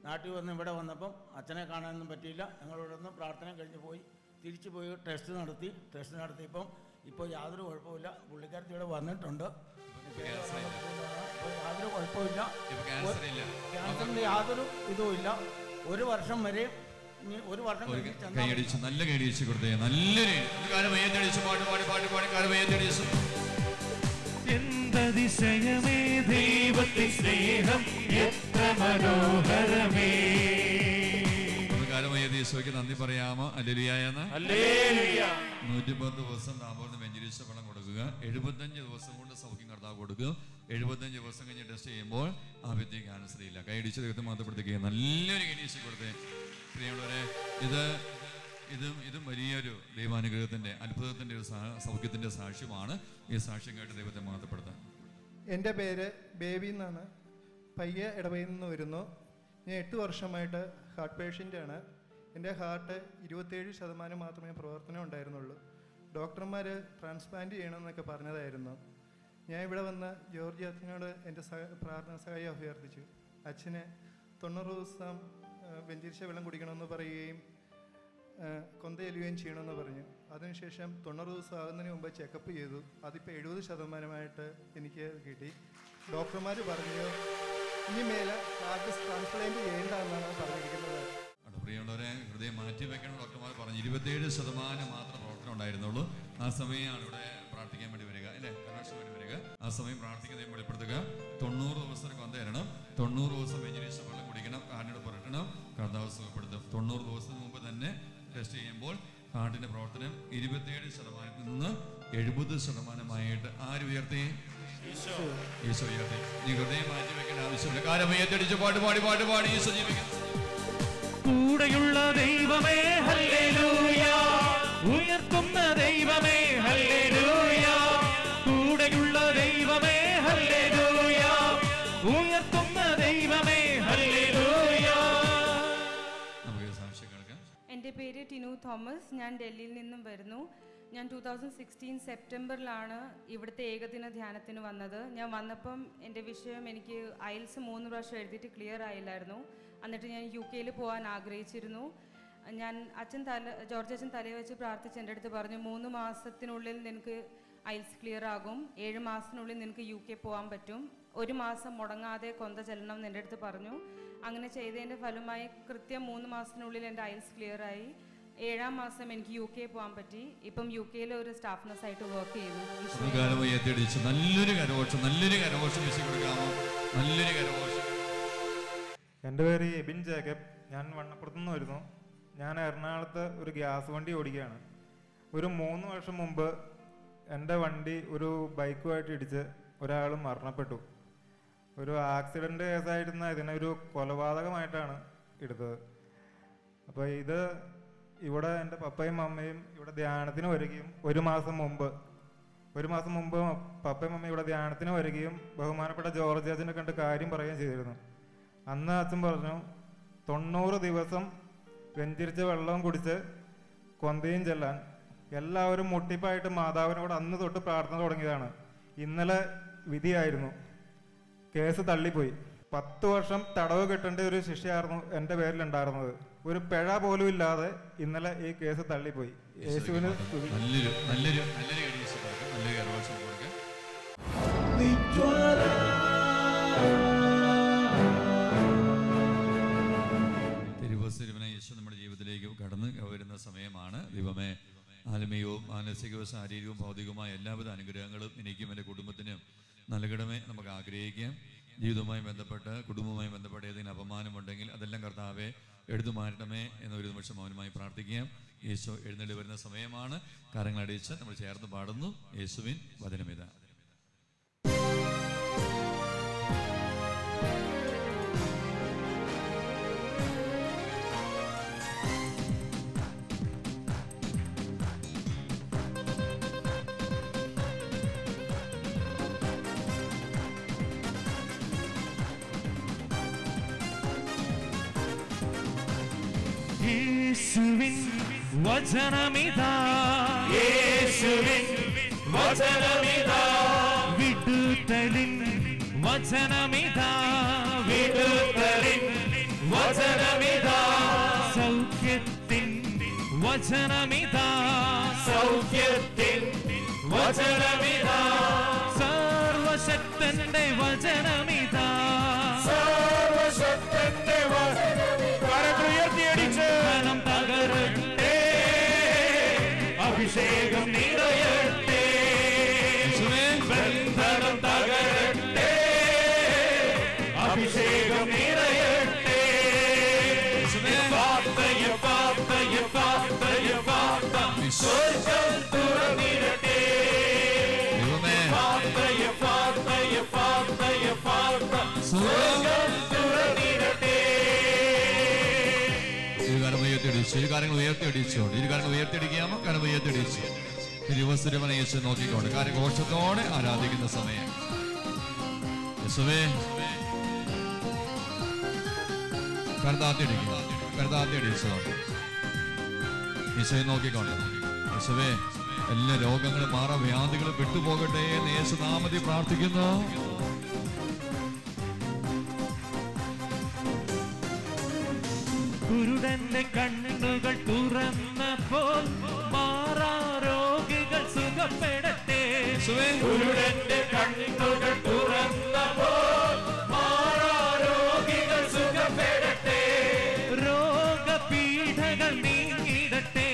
നാട്ടിൽ വന്ന് ഇവിടെ വന്നപ്പം അച്ഛനെ കാണാനൊന്നും പറ്റിയില്ല. ഞങ്ങളിവിടെ നിന്ന് പ്രാർത്ഥന കഴിഞ്ഞ് പോയി തിരിച്ചു പോയി ടെസ്റ്റ് നടത്തിയപ്പം ഇപ്പോൾ യാതൊരു കുഴപ്പമില്ല. പുള്ളിക്കാരത്തി ഇവിടെ വന്നിട്ടുണ്ട്. യാതൊരു കുഴപ്പമില്ല. ക്യാൻസറിൻ്റെ യാതൊരു ഇതുമില്ല. 1 വർഷം വരെ ഇനി ഒരു വർഷം കഴിഞ്ഞ് ചെന്നാൽ കൈയടിച്ച് നല്ല കൈയടിച്ച് കൊടുത്തേ. നല്ലൊരു കാലമയത്തടിച്ച് പാട്ട് പാടി പാട്ട് പാടി കാലമയത്തടിച്ചു. എന്തതിശയമേ ദൈവത്തിൻ സ്നേഹം എത്ര മനോഹരമേ. ഈശോയ്ക്ക് നന്ദി പറയാമോ? ഹല്ലേലൂയ എന്ന്. 110 ദിവസം താമ്പോറിന് വെഞ്ചരിച്ച വെള്ളം കൊടുക്കുക. 75 ദിവസം കൊണ്ട് സൗഖ്യം കർത്താവ് കൊടുക്കുക. 75 ദിവസം കഴിഞ്ഞ് ടെസ്റ്റ് ചെയ്യുമ്പോൾ ആ വ്യക്തി ക്യാൻസർ ഇല്ല. കൈയടിച്ച് ദൈവത്തെ മാത്രപ്പെടുത്തുക. നല്ലൊരു കൈയടിച്ച് കൊടുത്തേ. പ്രിയമുള്ളവരെ, ഇതും വലിയൊരു ദൈവാനുഗ്രഹത്തിന്റെ അത്ഭുതത്തിന്റെ ഒരു സൗഖ്യത്തിന്റെ സാക്ഷ്യമാണ്. ഈ സാക്ഷ്യം കേട്ട് ദൈവത്തെ മാത്രപ്പെടുത്താൻ. എൻ്റെ പേര് ബേബി എന്നാണ്. പയ്യ ഇടവയിൽ നിന്ന് വരുന്നു. ഞാൻ 8 വർഷമായിട്ട് ഹാർട്ട് പേഷ്യൻ്റാണ്. എൻ്റെ ഹാർട്ട് 27% മാത്രമേ പ്രവർത്തനം ഉണ്ടായിരുന്നുള്ളൂ. ഡോക്ടർമാർ ട്രാൻസ്പ്ലാന്റ് ചെയ്യണമെന്നൊക്കെ പറഞ്ഞതായിരുന്നു. ഞാൻ ഇവിടെ വന്ന് ജോർജ് അച്ഛനോട് എൻ്റെ പ്രാർത്ഥന സഹായം അഭ്യർത്ഥിച്ചു. അച്ഛന് 90 ദിവസം വെഞ്ചരിച്ച വെള്ളം കുടിക്കണമെന്ന് പറയുകയും കൊന്തയെല്ലുകയും ചെയ്യണമെന്ന് പറഞ്ഞു. അതിനുശേഷം 90 ദിവസം ആകുന്നതിന് മുമ്പ് ചെക്കപ്പ് ചെയ്തു. അതിപ്പോൾ 70% എനിക്ക് കിട്ടി. ഡോക്ടർമാർ പറഞ്ഞു ഇനി മേലെ ഹാർട്ട് ട്രാൻസ്പ്ലാന്റ് ചെയ്യേണ്ടതെന്നാണ് പറഞ്ഞിരിക്കുന്നത്. പ്രിയമുള്ളവരെ, ഹൃദയം മാറ്റി വെക്കണം. ഡോക്ടർമാർ പറഞ്ഞു 27% മാത്രം പ്രവർത്തനം ഉണ്ടായിരുന്നുള്ളൂ. ആ സമയമാണ് ഇവിടെ പ്രാർത്ഥിക്കാൻ വേണ്ടി വരിക, അല്ലേ, കൺവെൻഷൻ വേണ്ടി വരിക. ആ സമയം പ്രാർത്ഥിക്കുന്നതിന് വെളിപ്പെടുത്തുക. 90 ദിവസം കൊന്ത തരണം. 90 ദിവസം വെഞ്ചരിച്ച വെള്ളം കുടിക്കണം. ഹാർട്ടിനോട് പുരട്ടണം. കർത്താവ് സുഖപ്പെടുത്തും. 90 ദിവസത്തിന് മുമ്പ് തന്നെ ടെസ്റ്റ് ചെയ്യുമ്പോൾ ഹാർട്ടിന്റെ പ്രവർത്തനം 27% നിന്ന് 70% ആര് ഉയർത്തി? ഈശോ ഉയർത്തി. നീ ഹൃദയം മാറ്റി വെക്കേണ്ട ആവശ്യമില്ല. കാലം ഉയർത്തിയടിച്ച് പാട്ട് പാടി പാട്ട് പാടി ഈശോ ജീവിക്കുന്നു. കൂടെയുള്ള ദൈവമേ ഹല്ലേലൂയ, ഉയർത്തുന്ന ദൈവമേ ഹല്ലേലൂയ, കൂടെയുള്ള ദൈവമേ ഹല്ലേലൂയ, ഉയർത്തുന്ന ദൈവമേ ഹല്ലേലൂയ. നമുക്ക് സാക്ഷ്യം കേൾക്കാം. എൻ്റെ പേര് ടിനു തോമസ്. ഞാൻ ഡൽഹിയിൽ നിന്നും വരുന്നു. ഞാൻ 2016 സെപ്റ്റംബറിലാണ് ഇവിടുത്തെ ഏകദിന ധ്യാനത്തിന് വന്നത്. ഞാൻ വന്നപ്പം എൻ്റെ വിഷയം എനിക്ക് ഐൽസ് 3 പ്രാവശ്യം എഴുതിയിട്ട് ക്ലിയർ ആയില്ലായിരുന്നു. എന്നിട്ട് ഞാൻ UK പോകാൻ ആഗ്രഹിച്ചിരുന്നു. ഞാൻ ജോർജ് അച്ഛൻ തലയിൽ വെച്ച് പ്രാർത്ഥിച്ച് എൻ്റെ അടുത്ത് പറഞ്ഞു 3 മാസത്തിനുള്ളിൽ നിനക്ക് ഐൽസ് ക്ലിയർ ആകും, 7 മാസത്തിനുള്ളിൽ നിനക്ക് UK പോകാൻ പറ്റും, 1 മാസം മുടങ്ങാതെ കൊന്ത ചെല്ലണം എന്ന് എൻ്റെ അടുത്ത് പറഞ്ഞു. അങ്ങനെ ചെയ്തതിൻ്റെ ഫലമായി കൃത്യം 3 മാസത്തിനുള്ളിൽ എൻ്റെ ഐൽസ് ക്ലിയർ ആയി. 7-ാം മാസം എനിക്ക് UK പോകാൻ പറ്റി. ഇപ്പം UK ഒരു സ്റ്റാഫ് നഴ്സ് ആയിട്ട് വർക്ക് ചെയ്യുന്നു. നല്ലൊരു കരഘോഷം, നല്ലൊരു കരഘോഷം കൊടുക്കാമോ? നല്ലൊരു കരഘോഷം. എൻ്റെ പേര് എബിൻ ജേക്കബ്. ഞാൻ വണ്ണപ്പുറത്തുനിന്ന് വരുന്നു. ഞാൻ എറണാകുളത്ത് ഒരു ഗ്യാസ് വണ്ടി ഓടിക്കുകയാണ്. ഒരു 3 വർഷം മുമ്പ് എൻ്റെ വണ്ടി ഒരു ബൈക്കുമായിട്ട് ഇടിച്ച് ഒരാൾ മരണപ്പെട്ടു. ഒരു ആക്സിഡൻ്റ് കേസായിരുന്ന ഇതിനൊരു കൊലപാതകമായിട്ടാണ് എടുത്തത്. അപ്പോൾ ഇവിടെ എൻ്റെ പപ്പയും അമ്മയും ഇവിടെ ധ്യാനത്തിന് വരികയും ഒരു മാസം മുമ്പ് പപ്പയും അമ്മയും ഇവിടെ ധ്യാനത്തിന് വരികയും ബഹുമാനപ്പെട്ട ജോർജ് അച്ഛനെ കണ്ട് കാര്യം പറയുകയും ചെയ്തിരുന്നു. അന്ന് അച്ഛൻ പറഞ്ഞു 90 ദിവസം വെഞ്ചരിച്ച വെള്ളവും കുടിച്ച് കൊന്തയും ചെല്ലാൻ എല്ലാവരും മുട്ടിപ്പായിട്ട് മാതാവിനോട് അന്ന് തൊട്ട് പ്രാർത്ഥന തുടങ്ങിയതാണ്. ഇന്നലെ വിധിയായിരുന്നു. കേസ് തള്ളിപ്പോയി. 10 വർഷം തടവ് കിട്ടേണ്ട ഒരു ശിക്ഷയായിരുന്നു എൻ്റെ പേരിലുണ്ടായിരുന്നത്. ഒരു പിഴ പോലും ഇല്ലാതെ ഇന്നലെ ഈ കേസ് തള്ളിപ്പോയി. യേശുവിന് യേശു നമ്മുടെ ജീവിതത്തിലേക്ക് കടന്നു വരുന്ന സമയമാണ്. ദൈവമേ, ആത്മീയവും മാനസികവും ശാരീരികവും ഭൗതികവുമായ എല്ലാവിധ അനുഗ്രഹങ്ങളും എനിക്കും എൻ്റെ കുടുംബത്തിനും നൽകണമേ നമുക്ക് ആഗ്രഹിക്കാം. ജീവിതവുമായി ബന്ധപ്പെട്ട് കുടുംബവുമായി ബന്ധപ്പെട്ട് ഏതെങ്കിലും അപമാനമുണ്ടെങ്കിൽ അതെല്ലാം കർത്താവെ എടുത്തു മാറ്റണമേ എന്നൊരു നിമിഷം മൗനമായി പ്രാർത്ഥിക്കാം. യേശു എഴുന്നള്ളി വരുന്ന സമയമാണ്. കരങ്ങളടിച്ച് നമ്മൾ ചേർന്ന് പാടുന്നു യേശുവിൻ വചനമിത. യേശുവിൻ വചനമിതാ, യേശുവിൻ വചനമിതാ, വിടുതലിൻ വചനമിതാ, വിടുതലിൻ വചനമിതാ, സൗഖ്യത്തിൻ വചനമിതാ, സൗഖ്യത്തിൻ വചനമിതാ, സർവശക്തന്റെ വചനമിതാ, സർവശക്തന്റെ വചനമിതാ. ഉയർത്തിയടിച്ച് അഭിഷേകം നിറയട്ടെ, ബന്ധനം തകരട്ടെ, അഭിഷേകം നിറയട്ടെ. സ്വർഗം തുറന്നിരട്ടെ, സ്വർഗം തുറന്നിരട്ടെ. കാര്യങ്ങൾ ഉയർത്തിയടിച്ചോണ്ട് കാര്യങ്ങൾ ഉയർത്തിയടിക്കാമോ? കാരണം ഉയർത്തിയടിച്ചു തിരുവസുരവനെ യേശു നോക്കിക്കൊണ്ട് കാര്യഘോഷത്തോടെ ആരാധിക്കുന്ന സമയം. യേശുവേ കരുതാത്തിയടിക്കുക, കരുതാത്തിയടിച്ചോണ്ട് യേശുവെ നോക്കിക്കൊണ്ട്. യേശുവേ എല്ലാ രോഗങ്ങളും മാറാ, വ്യാധികളും വിട്ടുപോകട്ടെ എന്ന് യേശുനാമത്തിൽ പ്രാർത്ഥിക്കുന്നു. കുരുടന്റെ കണ്ണുകൾ തുറന്നപ്പോൾ മാറാ രോഗികൾ സുഖപ്പെടട്ടെ, കുരുടന്റെ കണ്ണുകൾ തുറന്നപ്പോൾ മാറാ രോഗികൾ സുഖപ്പെടട്ടെ, രോഗപീഠകൾ നീങ്ങിടട്ടെ,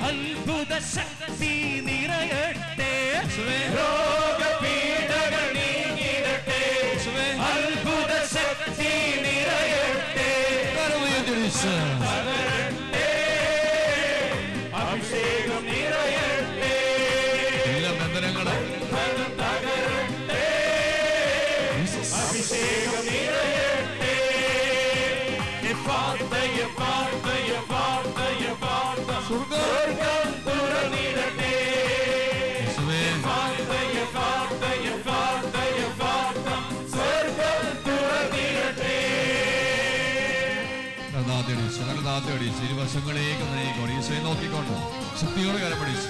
അത്ഭുത ശക്തി നിറയട്ടെ, രോഗപീഠകൾ നീങ്ങിടട്ടെ, അത്ഭുത ശക്തി നിറയട്ടെ, അഭിഷേകം നിറയട്ടെ, എല്ലാ ബന്ധനങ്ങളും തകരട്ടെ, അഭിഷേകം നിറയട്ടെ. സ്വർഗം തുറന്നിടട്ടെ, സ്വർഗം തുറന്നിടട്ടെ. ഇരുവശങ്ങളിലേക്ക് നയിക്കൊണ്ട് ഈശോയെ നോക്കിക്കൊണ്ട് ശക്തിയോടെ കരമടിച്ചു.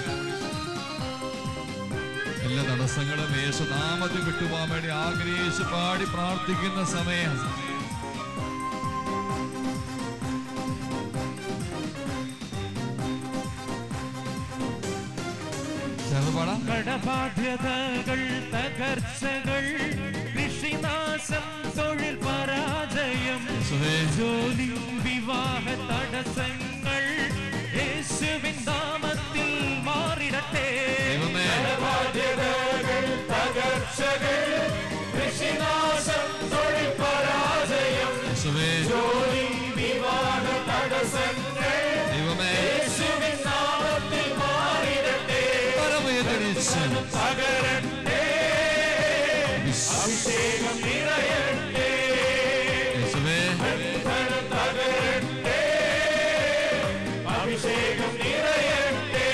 എല്ലാ തടസ്സങ്ങളും യേശുനാമത്തിൽ വിട്ടുപോകാൻ വേണ്ടി ആഗ്രഹിച്ച് പാടി പ്രാർത്ഥിക്കുന്ന സമയം. കടബാധ്യതകൾ, തകർച്ചകൾ, കൃഷിനാശം, തൊഴിൽ പരാജയം, ജോലി, വിവാഹ തടസ്സങ്ങൾ യേശുവിൻ നാമത്തിൽ മാറിടട്ടെ. കടബാധ്യതകൾ, തകർച്ചകൾ, കൃഷിനാശം, തൊഴിൽ പരാജയം, ജോലി, വിവാഹ തടസ്സങ്ങൾ യേശുവിൻ നാമത്തിൽ മാറിടട്ടെ, തകരട്ടെ, അഭിഷേകം നിറയട്ടെ, ബന്ധനം തകരട്ടെ, അഭിഷേകം നിറയട്ടെ.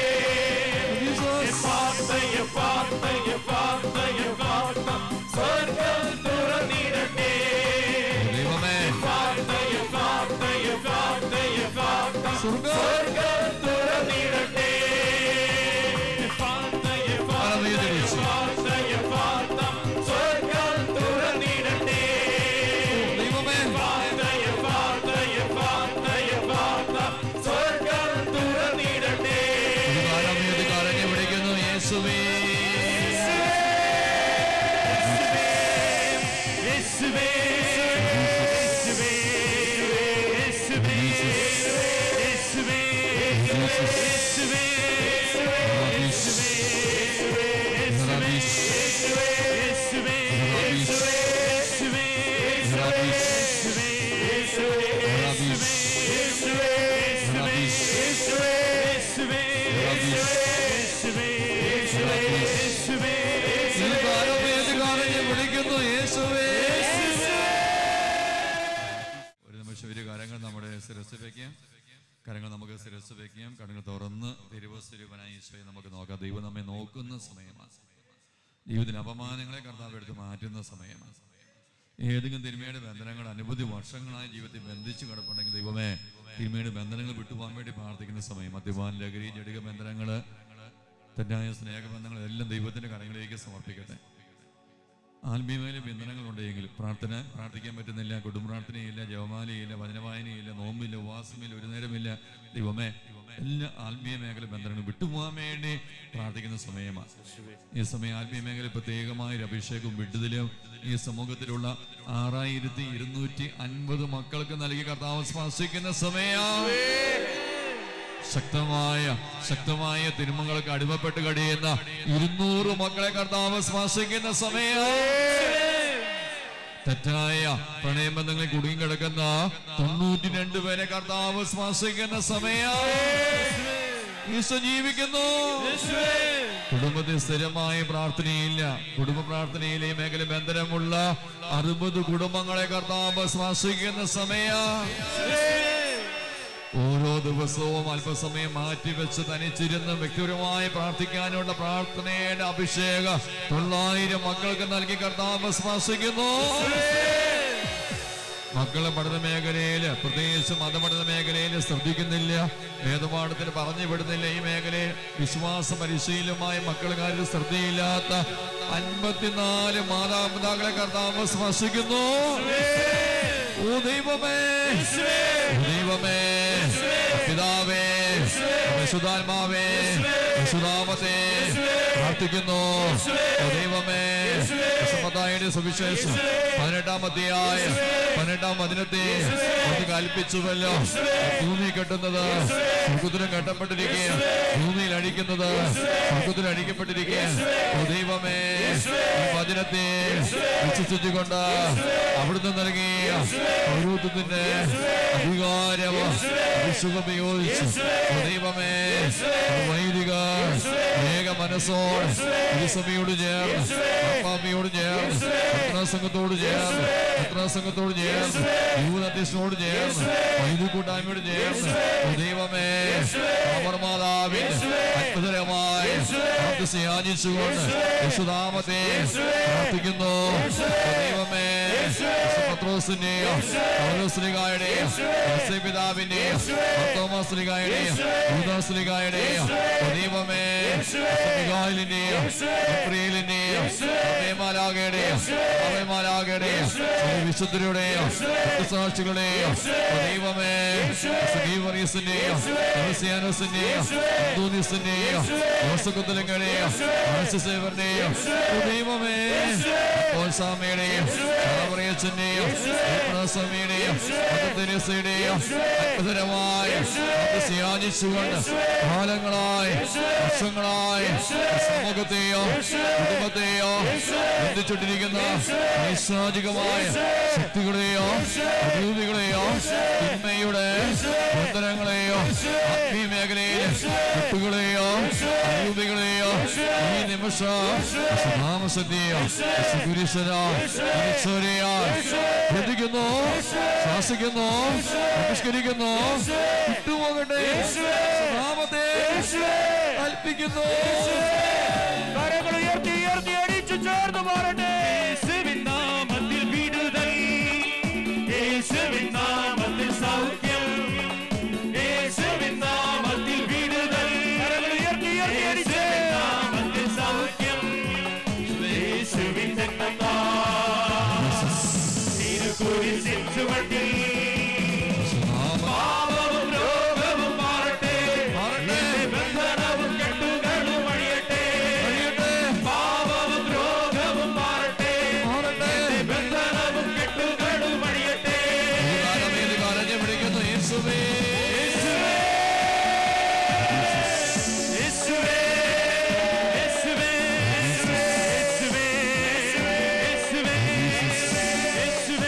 സ്വർഗം തുറന്നിടട്ടെ, സ്വർഗം തുറന്നിടട്ടെ, സ്വർഗം തുറന്നിടട്ടെ, സ്വർഗം തുറന്നിടട്ടെ. വിളിക്കുന്നു യേശുവേ, യേശുവേ, യേശുവേ, യേശുവേ, യേശുവേ, യേശുവേ, വിളിക്കുന്നു യേശുവേ. ഒരു നിമിഷം ഇരു കാര്യങ്ങൾ നമ്മുടെ ശിരസ് വയ്ക്കാം, കരങ്ങൾ നമുക്ക് ശിരസ് വയ്ക്കാം, കരങ്ങൾ തുറന്ന് തിരുവസ്വരൂപനായ ഈശോയെ നമുക്ക് നോക്കാം. ദൈവം നമ്മെ നോക്കുന്ന സമയമാണ്. ജീവിതത്തിലെ അപമാനങ്ങളെ കർത്താവ് എടുത്ത് മാറ്റുന്ന സമയമാണ്. ഏതെങ്കിലും തിരുമയുടെ ബന്ധനങ്ങൾ അനവധി വർഷങ്ങളായി ജീവിതത്തിൽ ബന്ധിച്ച് കിടപ്പുണ്ടെങ്കിൽ ദൈവമേ തിരുമയുടെ ബന്ധനങ്ങൾ വിട്ടുപോകാൻ വേണ്ടി പ്രാർത്ഥിക്കുന്ന സമയം. മദ്യപാൻ, ലഹരി, ജടിക ബന്ധനങ്ങൾ, തെറ്റായ സ്നേഹബന്ധങ്ങൾ എല്ലാം ദൈവത്തിന്റെ കരങ്ങളിലേക്ക് സമർപ്പിക്കട്ടെ. ആത്മീയമായ ബന്ധനങ്ങളുണ്ടെങ്കിൽ പ്രാർത്ഥിക്കാൻ പറ്റുന്നില്ല, കുടുംബപ്രാർത്ഥനയില്ല, ജപമാലയില്ല, വചനവായനയില്ല, നോമ്പില്ല, ഉപവാസമില്ല, ഒരു നേരമില്ല. ദൈവമേ എല്ലാ ആത്മീയ മേഖല ബന്ധനങ്ങൾ വിട്ടുപോകാൻ വേണ്ടി പ്രാർത്ഥിക്കുന്ന സമയമാണ്. ഈ സമയം ആത്മീയ മേഖല പ്രത്യേകമായ ഒരു അഭിഷേകവും വിടുതലും ഈ സമൂഹത്തിലുള്ള 6250 മക്കൾക്ക് നൽകി കർത്താവ് സ്പർശിക്കുന്ന സമയം. ശക്തമായ തിരുമങ്ങൾക്ക് അടിമപ്പെട്ട് കഴിയുന്ന 200 മക്കളെ കർത്താവ് സ്പർശിക്കുന്ന സമയം. തെറ്റായ പ്രണയബന്ധങ്ങളിൽ കുടുങ്ങിക്കിടക്കുന്ന 92 പേരെ കർത്താവ് സ്പർശിക്കുന്ന സമയം. ഈശോ ജീവിക്കുന്നു. കുടുംബത്തിൽ സ്ഥിരമായ പ്രാർത്ഥനയില്ല. കുടുംബ പ്രാർത്ഥനയിൽ ഈ മേഖല ബന്ധനമുള്ള 60 കുടുംബങ്ങളെ കർത്താവ് സ്പർശിക്കുന്ന സമയം. ഓരോ ദിവസവും അല്പസമയം മാറ്റിവെച്ച് തനിച്ചിരുന്ന് വ്യക്തിപരമായി പ്രാർത്ഥിക്കാനുള്ള പ്രാർത്ഥനയുടെ അഭിഷേകം 900 മക്കൾക്ക് നൽകി കർത്താവ് സ്പർശിക്കുന്നു. മക്കളെ പഠന മേഖലയിൽ, പ്രത്യേകിച്ച് മതപഠന മേഖലയിൽ ശ്രദ്ധിക്കുന്നില്ല, വേദപാഠത്തിന് പറഞ്ഞു വിടുന്നില്ല. ഈ മേഖലയിൽ വിശ്വാസ പരിശീലനമായ മക്കളുകാരിൽ ശ്രദ്ധയില്ലാത്ത 54 മാതാപിതാക്കളെ കർത്താവ് സ്പർശിക്കുന്നു. ഓ ദൈവമേ, ദൈവമേ, പിതാവേ, പരിശുദ്ധാത്മാവേ, പരിശുദ്ധാമത്തെ പ്രാർത്ഥിക്കുന്നു. ഓ ദൈവമേ, മത്തായിയുടെ സുവിശേഷം 18-ാം അധ്യായം 18-ാം വചനത്തെ ഒന്ന് കൽപ്പിച്ചുവല്ലോ. ഭൂമി കെട്ടുന്നത് സ്വർഗ്ഗത്തിലും കെട്ടപ്പെട്ടിരിക്കുക, ഭൂമിയിൽ അടിക്കുന്നത് സ്വർഗ്ഗത്തിൽ അടിക്കപ്പെട്ടിരിക്കുക. ഓ ദൈവമേ, ഈ വചനത്തെ വിശ്വസിച്ചുകൊണ്ട് അവിടുന്ന് നൽകിയ പൗരോഹിത്യത്തിന്റെ അധികാരം ഉപയോഗിച്ച് ദൈവമേ, വൈദിക ഏക മനസ്സോട് തിരുസഭയോട് ചേർന്ന്, ആത്മാവിയോട് ചേർന്ന്, പത്രാസംഘത്തോട് ചേർന്ന്, യൂതധ്യക്ഷനോട് ചേർന്ന്, വൈദിക കൂട്ടായ്മയോട് ചേർന്ന് ദൈവമേ, മാതാവിന്റെ അത്ഭുതകരമായ പ്രാർത്ഥന യാചിച്ചുകൊണ്ട് യേശുനാമത്തെ പ്രാർത്ഥിക്കുന്നു. ദൈവമേ, പത്രോസിന്റെയും പൗലോസ്ലീഹായുടെയും പിതാവിന്റെയും തോമാസ്ലീഹായുടെയും യൂദാസ്ലീഹായുടെയും ദൈവമേ, മിഖായേലിന്റെയും ഗബ്രിയേലിന്റെയും മാലാഖയുടെയും വിശുദ്ധരുടെയും സാക്ഷികളുടെയും ദൈവമേ, ഗീവർഗീസിന്റെയും ക്രിസ്ത്യാനോസിന്റെയും അന്തോനീസിന്റെയും യോസക്കുത്തലങ്ങളുടെയും ആശിസേവറിന്റെയും ദൈവമേ, സാമയുടെയും ാമയുടെയും അത്ഭുതകരമായ യാചിച്ചുകൊണ്ട് കാലങ്ങളായി വർഷങ്ങളായി സമൂഹത്തെയോ കുടുംബത്തെയോ ബന്ധിച്ചിട്ടിരിക്കുന്ന നൈസാചികമായ ശക്തികളെയോ അരൂപികളെയോ തിന്മയുടെ ബന്ധനങ്ങളെയോ ആത്മീയ മേഖലയിൽ കുട്ടികളെയോ അരൂപികളെയോ ഈ നിമിഷം നാമസത്തെയോ ശ്രദ്ധിക്കുന്നു, ശ്വാസിക്കുന്നു, ബഹിഷ്കരിക്കുന്നു, വിട്ടുപോകട്ടെ, നാമത്തെ കൽപ്പിക്കുന്നു. കരങ്ങൾ ഉയർത്തി ഉയർത്തി അടിച്ചു ചേർന്ന് മാറട്ടെ. യേശുവിൻ നാമത്തിൽ വിടുതൽ, യേശുവിൻ നാമത്തിൽ സൗഖ്യം, യേശുവിൻ നാമത്തിൽ വിടുതൽ. കരങ്ങൾ ഉയർത്തി ഉയർത്തി അടിച്ചു നാമത്തിൽ സൗഖ്യം, യേശുവിൻ തിരുക്കുരിശിൻ ചുവട്ടിൽ പാപവും രോഗവും മാറട്ടെ, ബന്ധനവും കെട്ടുകളും അഴിയട്ടെ. പാപവും രോഗവും മാറട്ടെ, ബന്ധനവും കെട്ടുകളും അഴിയട്ടെ. കരഞ്ഞു പിടിക്കുന്നു യേശുവേ, യേശുവേ, യേശുവേ, യേശുവേ, യേശുവേ, യേശുവേ,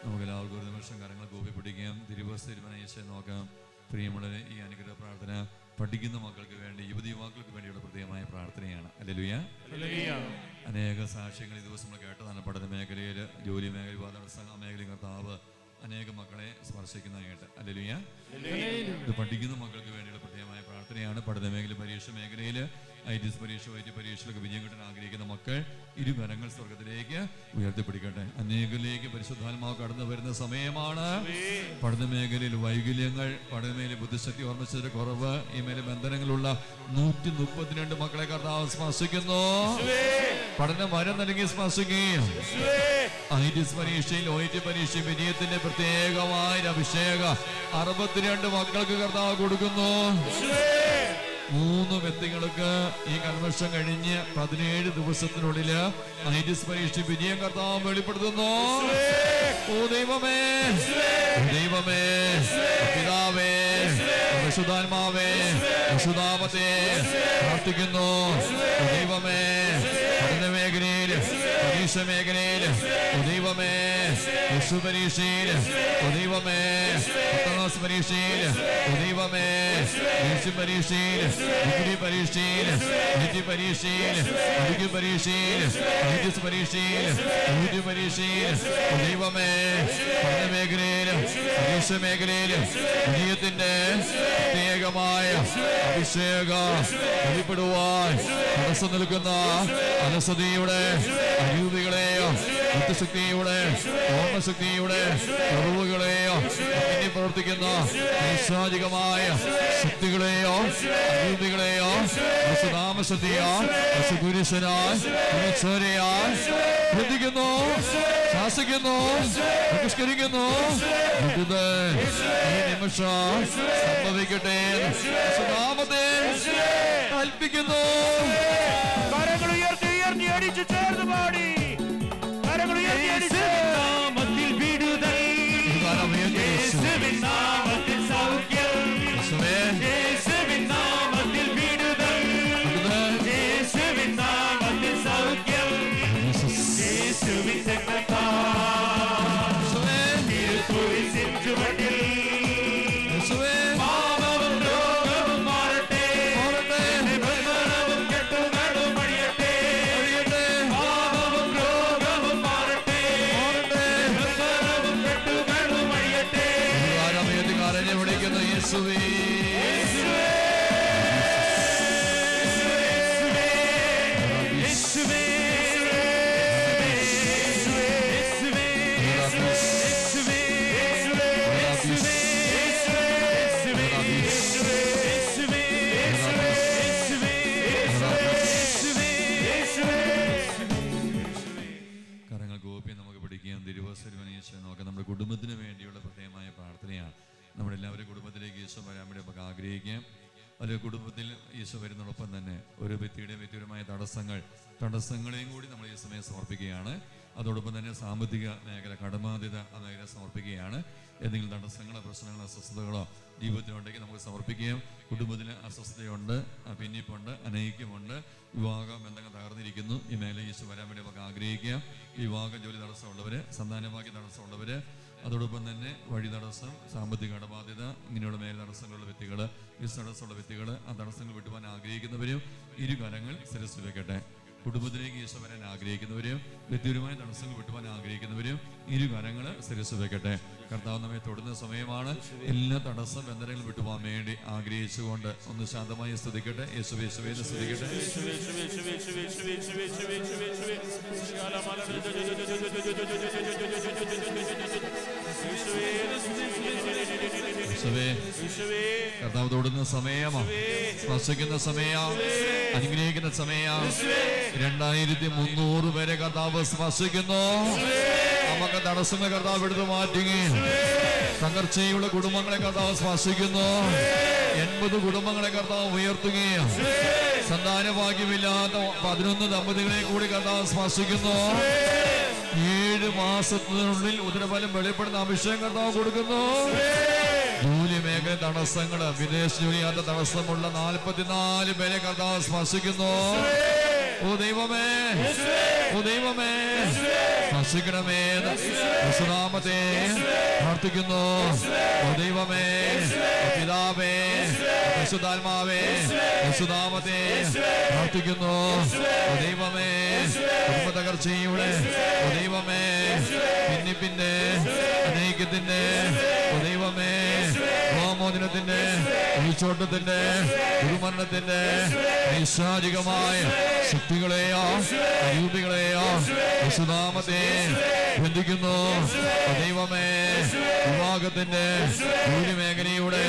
നമുക്കെല്ലാവർക്കും ഒരു നിമിഷം കരങ്ങൾ കൂപ്പി പിടിക്കാം. തിരുവനന്തപുരം നോക്കാം. പ്രിയമുള്ളവരെ, ഈ അനുഗ്രഹ പ്രാർത്ഥന പഠിക്കുന്ന മക്കൾക്ക് വേണ്ടി, യുവതി യുവാക്കൾക്ക് വേണ്ടിയുള്ള പ്രത്യേകമായ പ്രാർത്ഥനയാണ്. ഹല്ലേലൂയ. അനേക സാക്ഷ്യങ്ങൾ ഈ ദിവസം നമ്മൾ കേട്ടതാണ്. പഠന മേഖലയിൽ, ജോലി മേഖല, വിവാദ മേഖലയിൽ കർത്താവ് അനേക മക്കളെ സ്പർശിക്കുന്നതായിട്ട്. ഹല്ലേലൂയ. ഇത് പഠിക്കുന്ന മക്കൾക്ക് വേണ്ടിയുള്ള പ്രത്യേകമായ പ്രാർത്ഥനയാണ്. പഠന മേഖല, പരീക്ഷ മേഖലയിൽ, ITS പരീക്ഷ, IT പരീക്ഷയിലൊക്കെ വിജയം കിട്ടാൻ ആഗ്രഹിക്കുന്ന മക്കൾ ഇരുകരങ്ങൾ സ്വർഗത്തിലേക്ക് ഉയർത്തിപ്പിടിക്കട്ടെ. അനേകരിലേക്ക് പരിശുദ്ധാത്മാവ് കടന്നു വരുന്ന സമയമാണ്. പഠന മേഖലയിൽ വൈകല്യങ്ങൾ, പഠന മേഖലയിൽ ബുദ്ധിശക്തി, ഓർമ്മശക്തിയുടെ കുറവ്, ഈ മേലെ ബന്ധനങ്ങളുള്ള 132 മക്കളെ കർത്താവ് സ്പർശിക്കുന്നു. പഠനം വരം നൽകി സ്പർശിക്കുകയും ഐറ്റിസ് പരീക്ഷയിൽ OIT പരീക്ഷ വിജയത്തിന്റെ പ്രത്യേകമായ അഭിഷേകം 62 മക്കൾക്ക് കർത്താവ് കൊടുക്കുന്നു. 3 വ്യക്തികൾക്ക് ഈ കൺവെൻഷൻ കഴിഞ്ഞ് 17 ദിവസത്തിനുള്ളിൽ ഐറ്റിസ് പരീക്ഷ വിജയം കർത്താവ് വെളിപ്പെടുത്തുന്നു. ഓ ദൈവമേ, ദൈവമേ, പിതാവേ, പരിശുദ്ധാത്മാവേ, പരിശുദ്ധാമത്തെ പ്രാർത്ഥിക്കുന്നു. ദൈവമേ, പഠന മേഖലയിൽ, പരീക്ഷ മേഖലയിൽ, ദൈവമേ, യേശു പരീക്ഷയിൽ, ദൈവമേ, 10ാം ക്ലാസ് പരീക്ഷയിൽ, ദൈവമേ, യേശു പരീക്ഷയിൽ, ഡിഗ്രി പരീക്ഷയിൽ, ഐടി പരീക്ഷയിൽ, മെഡിക്കൽ പരീക്ഷയിൽ, ഐറ്റിസ് പരീക്ഷയിൽ, OIT പരീക്ഷയിൽ, ദൈവമേ, പഠന മേഖലയിൽ, പരീക്ഷ മേഖലയിൽ വിജയത്തിന്റെ പ്രത്യേകമായ അഭിഷേകം വെളിപ്പെടുവാൻ തടസ്സം നിൽക്കുന്ന അലസതയുടെ അരൂപികളെയോ ബുദ്ധിശക്തിയുടെ ഓർമ്മശക്തിയുടെ കുറവുകളെയോ അങ്ങനെ പ്രവർത്തിക്കുന്ന പൈശാചികമായ ശക്തികളെയോ അരൂപികളെയോ നാമശക്തിയോ പുരുഷനാൽ ബന്ധിക്കുന്നു, ശാസിക്കുന്നു, ബഹിഷ്കരിക്കുന്നു. ഈ നിമിഷം സംഭവിക്കട്ടെ നാമത്തെ കൽപ്പിക്കുന്നു. കരങ്ങൾ ഉയർത്തി ഉയർത്തി അടിച്ചു ചേർന്ന് പാടി. കരങ്ങൾ ഉയർത്തി അടിച്ച് നാമത്തിൽ വിടുതൽ, യേശുവിൻ നാമത്തിൽ സൗഖ്യം, യേശുവിൻ നാമത്തിൽ വിടുതൽ, യേശുവിൻ നാമത്തിൽ സൗഖ്യം, യേശുവിൻ തിരുക്കുരിശിൻ ചുവട്ടിൽ പാപവും രോഗവും മാറട്ടെ, ബന്ധനവും കെട്ടുകളും അഴിയട്ടെ, പാപവും രോഗവും മാറട്ടെ, ബന്ധനവും കെട്ടുകളും അഴിയട്ടെ. കാരനെ വിളിക്കുന്നു യേശുവേ, നോക്കാം. നമ്മുടെ കുടുംബത്തിന് വേണ്ടിയുള്ള പ്രത്യേകമായ പ്രാർത്ഥനയാണ്. നമ്മളെല്ലാവരും കുടുംബത്തിലേക്ക് ഈശോ വരാൻ വേണ്ടി നമുക്ക് ആഗ്രഹിക്കാം. ഒരു കുടുംബത്തിൽ ഈശോ വരുന്നതോടൊപ്പം തന്നെ ഒരു വ്യക്തിപരമായ തടസ്സങ്ങളെയും കൂടി നമ്മൾ ഈ സമയം സമർപ്പിക്കുകയാണ്. അതോടൊപ്പം തന്നെ സാമ്പത്തിക മേഖല, കടബാധ്യത മേഖല സമർപ്പിക്കുകയാണ്. ഏതെങ്കിലും തടസ്സങ്ങളോ പ്രശ്നങ്ങളോ അസ്വസ്ഥതകളോ ജീവിതത്തിലുണ്ടെങ്കിൽ നമുക്ക് സമർപ്പിക്കുകയും. കുടുംബത്തിന് അസ്വസ്ഥതയുണ്ട്, ഭിന്നിപ്പുണ്ട്, അനൈക്യമുണ്ട്, വിവാഹ ബന്ധങ്ങൾ തകർന്നിരിക്കുന്നു. ഈ മേഖല ഈശോ വരാൻ വേണ്ടി നമുക്ക് ആഗ്രഹിക്കുക. വിവാഹ ജോലി തടസ്സമുള്ളവർ, സന്താനഭാഗ്യ തടസ്സമുള്ളവർ, അതോടൊപ്പം തന്നെ വഴി തടസ്സം, സാമ്പത്തിക കടബാധ്യത, ഇങ്ങനെയുള്ള മേഖല തടസ്സങ്ങളുള്ള വ്യക്തികൾ, വിസ തടസ്സമുള്ള വ്യക്തികൾ, ആ തടസ്സങ്ങൾ വിട്ടുപോകാൻ ആഗ്രഹിക്കുന്നവരും ഇരുകരങ്ങൾ ശിരസ്സ് വെക്കട്ടെ. കുടുംബത്തിലേക്ക് ഈശോ വരാൻ ആഗ്രഹിക്കുന്നവരും വ്യക്തിപരമായ തടസ്സങ്ങൾ വിട്ടുപോകാൻ ആഗ്രഹിക്കുന്നവരും ഇരുകരങ്ങൾ ശിരസ്സ് വെക്കട്ടെ. കർത്താവ് നമ്മെ തൊടുന്ന സമയമാണ്. എല്ലാ തടസ്സ ബന്ധനങ്ങളും വിട്ടുപോകാൻ വേണ്ടി ആഗ്രഹിച്ചുകൊണ്ട് ഒന്ന് ശാന്തമായി സ്തുതിക്കട്ടെ. യേശുവേ യേശുവേ എന്ന് സ്തുതിക്കട്ടെ. കർത്താവ് തൊടുന്ന സമയമാണ്, സ്പർശിക്കുന്ന സമയം, അനുഗ്രഹിക്കുന്ന സമയം. 2300 പേരെ കർത്താവ് സ്പർശിക്കുന്നു. നമുക്ക് തടസ്സങ്ങൾ കർത്താവ് എടുത്തു മാറ്റുകയും തകർച്ചയുള്ള കുടുംബങ്ങളെ കർത്താവ് സ്പർശിക്കുന്നു. 80 കുടുംബങ്ങളെ കർത്താവ് ഉയർത്തുകയും സന്താനഭാഗ്യമില്ലാത്ത 11 ദമ്പതികളെ കൂടി കർത്താവ് സ്പർശിക്കുന്നു. 7 മാസത്തിനുള്ളിൽ ഉദരഫലം വെളിപ്പെടുന്ന അഭിഷേകം കർത്താവ് കൊടുക്കുന്നു. ജോലി മേഖല തടസ്സങ്ങള്, വിദേശ ജോലിയാത്ത തടസ്സമുള്ള 44 പേരെ കർത്താവ് സ്പർശിക്കുന്നു. ഓ ദൈവമേ, ഓ ദൈവമേ, സ്പർശിക്കണമേ യേശുനാമത്തെ പ്രാർത്ഥിക്കുന്നു. ഓ ദൈവമേ, പിതാവേ, പരിശുദ്ധാത്മാവേ, യേശുനാമത്തെ പ്രാർത്ഥിക്കുന്നു. ഓ ദൈവമേ, കുടുംബ തകർച്ചയുടെ, ഓ ദൈവമേ, ഭിന്നിപ്പിന്റെ, അനൈക്യത്തിന്റെ, ഓ ദൈവമേ, ഗോമോചനത്തിന്റെ, ഉൾച്ചോട്ടത്തിന്റെ, ഗുരുമരണത്തിന്റെ നൈസാചികമായ ശക്തികളെയോ അരൂപികളെയോ യേശുനാമത്തെ ബന്ധിക്കുന്നു. ദൈവമേ, വിവാഹത്തിന്റെ, ജോലി മേഖലയുടെ,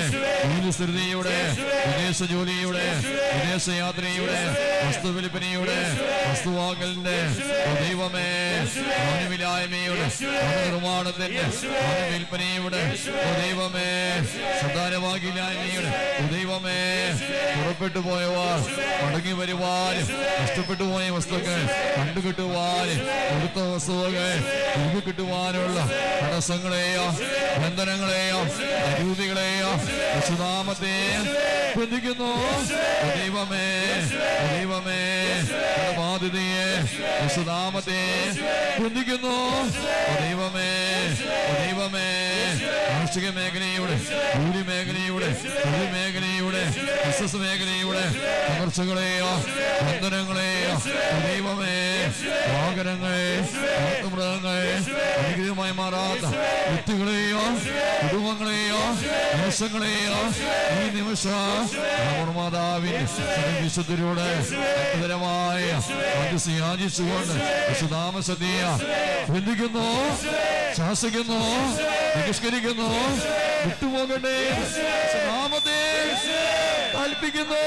ജോലിസ്ഥിതിയുടെ, വിദേശ വിദേശ ജോലിയുടെ, വിദേശയാത്രയുടെ, വസ്തുവിൽപ്പനയുടെ, വസ്തുവാങ്ങലിന്റെ, ദൈവമേ ായ്മയുടെ, നിർമ്മാണത്തിന്റെ, വിൽപ്പനയുടെ, ദൈവമേ സന്താനഭാഗ്യമില്ലായ്മയുടെ, ദൈവമേ പുറപ്പെട്ടു പോയവർ മടങ്ങി വരുവാനും, നഷ്ടപ്പെട്ടു പോയ വസ്തുക്കൾ കണ്ടുകിട്ടുവാനും, കൊടുത്ത വസ്തുക്കൾ തിരികെ കിട്ടുവാനുള്ള തടസ്സങ്ങളെയോ ബന്ധനങ്ങളെയോ അരൂപികളെയോ വിശുനാമത്തെ ബന്ധിക്കുന്നു. ദൈവമേ ദൈവമേ ബാധ്യതയെ വിശുനാമത്തെ ബന്ധിക്കുന്നു. ദൈവമേ ദൈവമേ കാർഷിക മേഖലയുടെ, ഭൂമി മേഖലയുടെ, തൊഴിൽ മേഖലയുടെ, ബിസിനസ് മേഖലയുടെ തകർച്ചകളെയോ ബന്ധനങ്ങളെയോ ദൈവമേ വാഹനങ്ങളെ, മൃഗങ്ങളെ, അനുഗ്രഹമായി മാറാത്ത വ്യക്തികളെയോ കുടുംബങ്ങളെയോ നിമിഷങ്ങളെയോ ഈ നിമിഷം മാതാവിന്റെ വിശുദ്ധരോട് അത്ഭുതകരമായ യാചിച്ചുകൊണ്ട് വിശുദ്ധാമസതീയ ബന്ധിക്കുന്നു, ശാസിക്കുന്നു, ബഹിഷ്കരിക്കുന്നു. വിട്ടുപോകട്ടെ നാമത്തെ കൽപ്പിക്കുന്നു.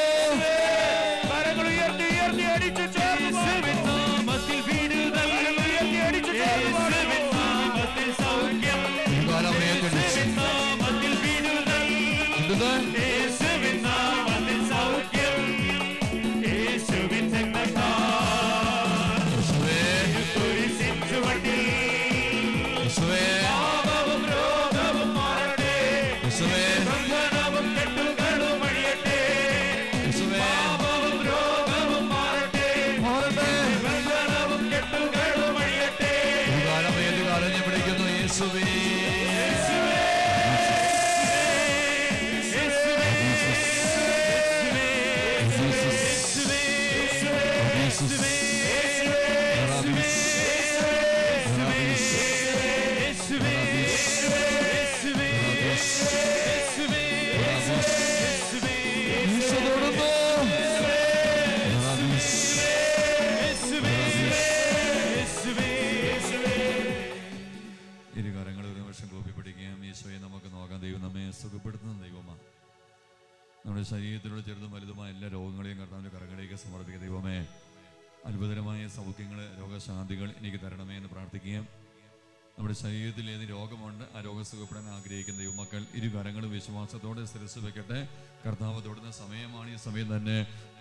നമ്മുടെ ശരീരത്തിലുള്ള ചെറുതും വലുതുമായ എല്ലാ രോഗങ്ങളെയും കർത്താവിൻ്റെ കരങ്ങളിലേക്ക് സമർപ്പിക്കുക. ദൈവമേ അത്ഭുതകരമായ സൗഖ്യങ്ങൾ, രോഗശാന്തികൾ എനിക്ക് തരണമേ എന്ന് പ്രാർത്ഥിക്കുക. നമ്മുടെ ശരീരത്തിൽ ഏത് രോഗമുണ്ട് ആ രോഗം സുഖപ്പെടാൻ ആഗ്രഹിക്കുന്ന ദൈവമക്കൾ ഇരു കരങ്ങളും വിശ്വാസത്തോടെ ശിരസ് വെക്കട്ടെ. കർത്താവ് തൊടുന്ന സമയമാണ്. ഈ സമയം തന്നെ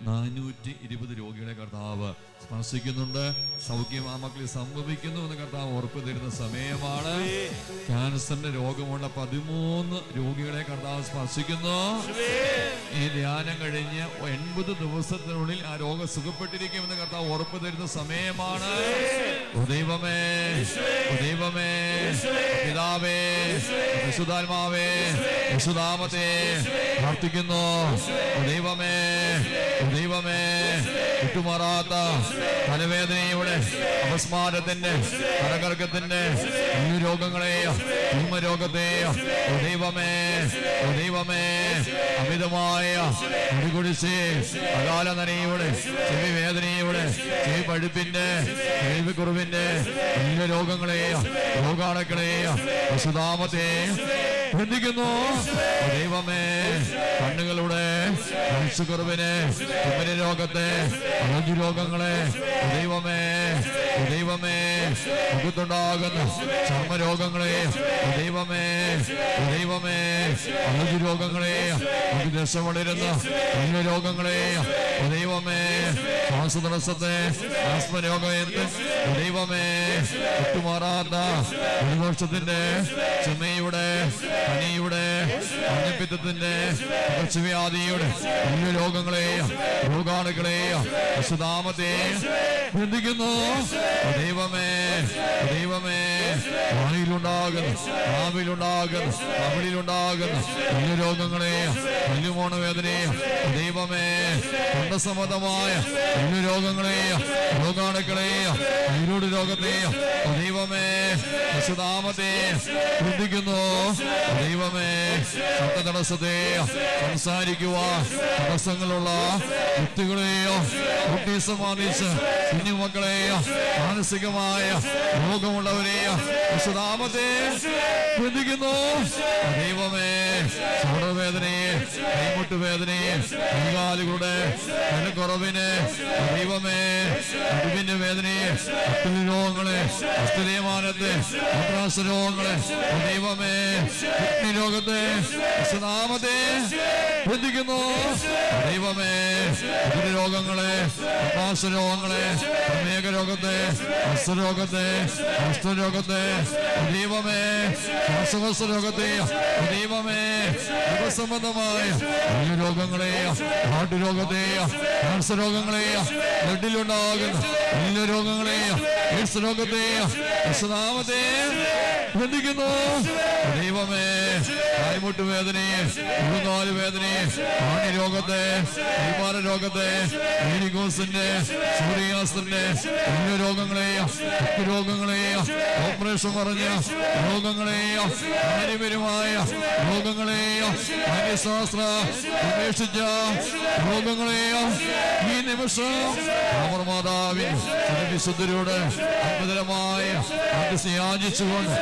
420 രോഗികളെ കർത്താവ് സ്പർശിക്കുന്നുണ്ട്. സൗഖ്യം ആ മക്കളിൽ സംഭവിക്കുന്നു എന്ന് കർത്താവ് ഉറപ്പ് തരുന്ന സമയമാണ്. ക്യാൻസറിന്റെ രോഗമുള്ള 13 രോഗികളെ കർത്താവ് സ്പർശിക്കുന്നു. ഈ ധ്യാനം കഴിഞ്ഞ് 80 ദിവസത്തിനുള്ളിൽ ആ രോഗം സുഖപ്പെട്ടിരിക്കുമെന്ന് കർത്താവ് ഉറപ്പ് തരുന്ന സമയമാണ്. ദൈവമേ ദൈവമേ പിതാവേ വിശുദ്ധാത്മാവേ വിശുദ്ധാമത്തെ പ്രാർത്ഥിക്കുന്നു. ദൈവമേ ദൈവമേ വിട്ടുമാറാത്ത തലവേദനയുടെ, അപസ്മാരത്തിന്റെ, തലകർക്കത്തിന്റെ ഈ രോഗങ്ങളെയോ രോഗത്തെയോ ദൈവമേ ദൈവമേ അമിതമായ മുടികുടിച്ച് അകാല നനയുടെ, ചെവി വേദനയുടെ, ചെവി പഴുപ്പിന്റെ, കേൾവിക്കുറവിന്റെ ഈ രോഗങ്ങളെയോ രോഗാണുക്കളെയോ വിശുദ്ധാമത്തെ ബന്ധിക്കുന്നു. ദൈവമേ കണ്ണുകളുടെ കാഴ്ചക്കുറവിന്, തുമ്മല രോഗത്തെ, അലർജി രോഗങ്ങളെ ദൈവമേ ദൈവമേ മുഖത്തുണ്ടാകുന്ന ചർമ്മരോഗങ്ങളെ ദൈവമേ ദൈവമേ അലർജി രോഗങ്ങളെ, ദശ വളരുന്ന അന്യ രോഗങ്ങളെ ദൈവമേ, ശ്വാസതടസ്സത്തെ, ആസ്മ രോഗത്തെ ദൈവമേ, വിട്ടുമാറാത്ത പ്രതിവർഷത്തിന്റെ, ചുമയുടെ, പനിയുടെ, മഞ്ഞപ്പിത്തത്തിന്റെ, പകർച്ചവ്യാധിയുടെ അന്യ രോഗങ്ങളെ രോഗാണുക്കളെ വിശുദ്ധാമത്തെ ബന്ധിക്കുന്നു. ദൈവമേ ദൈവമേ വായിലുണ്ടാകുന്ന, നാവിലുണ്ടാകുന്ന, കവിളിലുണ്ടാകുന്ന അന്യ രോഗങ്ങളെ, കല്ലുമോണ വേദനയെ ദൈവമേ, തൊണ്ടസംബന്ധമായ അന്യ രോഗങ്ങളെ രോഗാണുക്കളെ തൈറോയ്ഡ് രോഗത്തെ ദൈവമേ വിശുദ്ധാമത്തെ ബന്ധിക്കുന്നു. ദൈവമേ ശബ്ദതടസ്സത്തെ, സംസാരിക്കുവാൻ തടസ്സങ്ങളുള്ള വ്യക്തികളെയോ ഓട്ടിസം ബാധിച്ച് കുഞ്ഞുമക്കളെയോ മാനസികമായ രോഗമുള്ളവരെയോ വിശുദ്ധാമത്തെ ബന്ധിക്കുന്നു. ദൈവമേ, ഷോൾഡർവേദനയെ, കൈമുട്ടുവേദനയെ, കൈകാലുകളുടെ കുറവിന്, ദൈവമേ, നടുവിന്റെ വേദനയെ, അസ്ഥി രോഗങ്ങളെ, അസ്ഥിതേമാനത്തെ, രോഗങ്ങളെ, ദൈവമേ, കിഡ്നി രോഗത്തെ നാമത്തെ ബന്ധിക്കുന്നു. ദൈവമേ, രോഗങ്ങളെ, രോഗങ്ങളെ, പ്രമേഹ രോഗത്തെ, അസ്വരോഗത്തെ, അഷ്ടരോഗത്തെ, ദൈവമേ, ശ്വാസകോശ രോഗത്തെ, ദൈവമേ, സംബന്ധമായ രോഗങ്ങളെ, ഹാർട്ട് രോഗത്തെ, ക്യാൻസർ രോഗങ്ങളെ, ബ്ലഡിലുണ്ടാകുന്ന എല്ലാ രോഗങ്ങളെയും എയ്ഡ്സ് രോഗത്തെ നാമത്തെ ബന്ധിക്കുന്നു. ദൈവമേ, കൈമുട്ട് വേദനയെ, ഉള്ളുകാല് വേദനയെ, ആണി രോഗത്തെ, കൈമാറ രോഗത്തെ, യൂനിക്കോസിന്റെ, സൂര്യാസ്ത്രന്റെ എല്ലാ രോഗങ്ങളെയും രോഗങ്ങളെയും ഓപ്പറേഷൻ പറഞ്ഞ രോഗങ്ങളെയും പാരമ്പര്യമായ രോഗങ്ങളെയും അന്യശാസ്ത്ര ഉപേക്ഷിച്ച രോഗങ്ങളെയും ഈ നിമിഷം അവർ മാതാവിൻ വിശുദ്ധരോട് അത്ഭുതമായ യാചിച്ചുകൊണ്ട്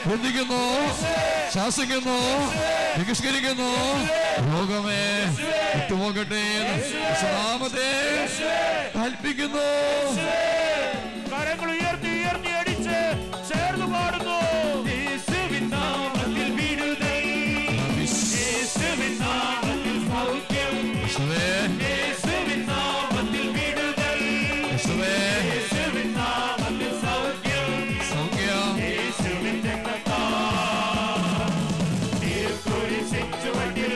ബന്ധിക്കുന്നു, ശാസിക്കുന്നു, ബഹിഷ്കരിക്കുന്നു. രോഗമേ വിട്ടുപോകട്ടെ നാമത്തെ കൽപ്പിക്കുന്നു. കരങ്ങൾ ഉയർത്തി ഉയർത്തി അടിച്ച് ചേർന്ന് പാടുന്നു. യേശുവിൻ നാമത്തിൽ വിടുതൽ, യേശുവിൻ നാമത്തിൽ സൗഖ്യം, യേശുവിൻ നാമത്തിൽ വിടുതൽ, യേശുവിൻ നാമത്തിൽ സൗഖ്യം, യേശുവിൻ രക്തത്താൽ തീർക്കുരിശിൻ ചുവട്ടിൽ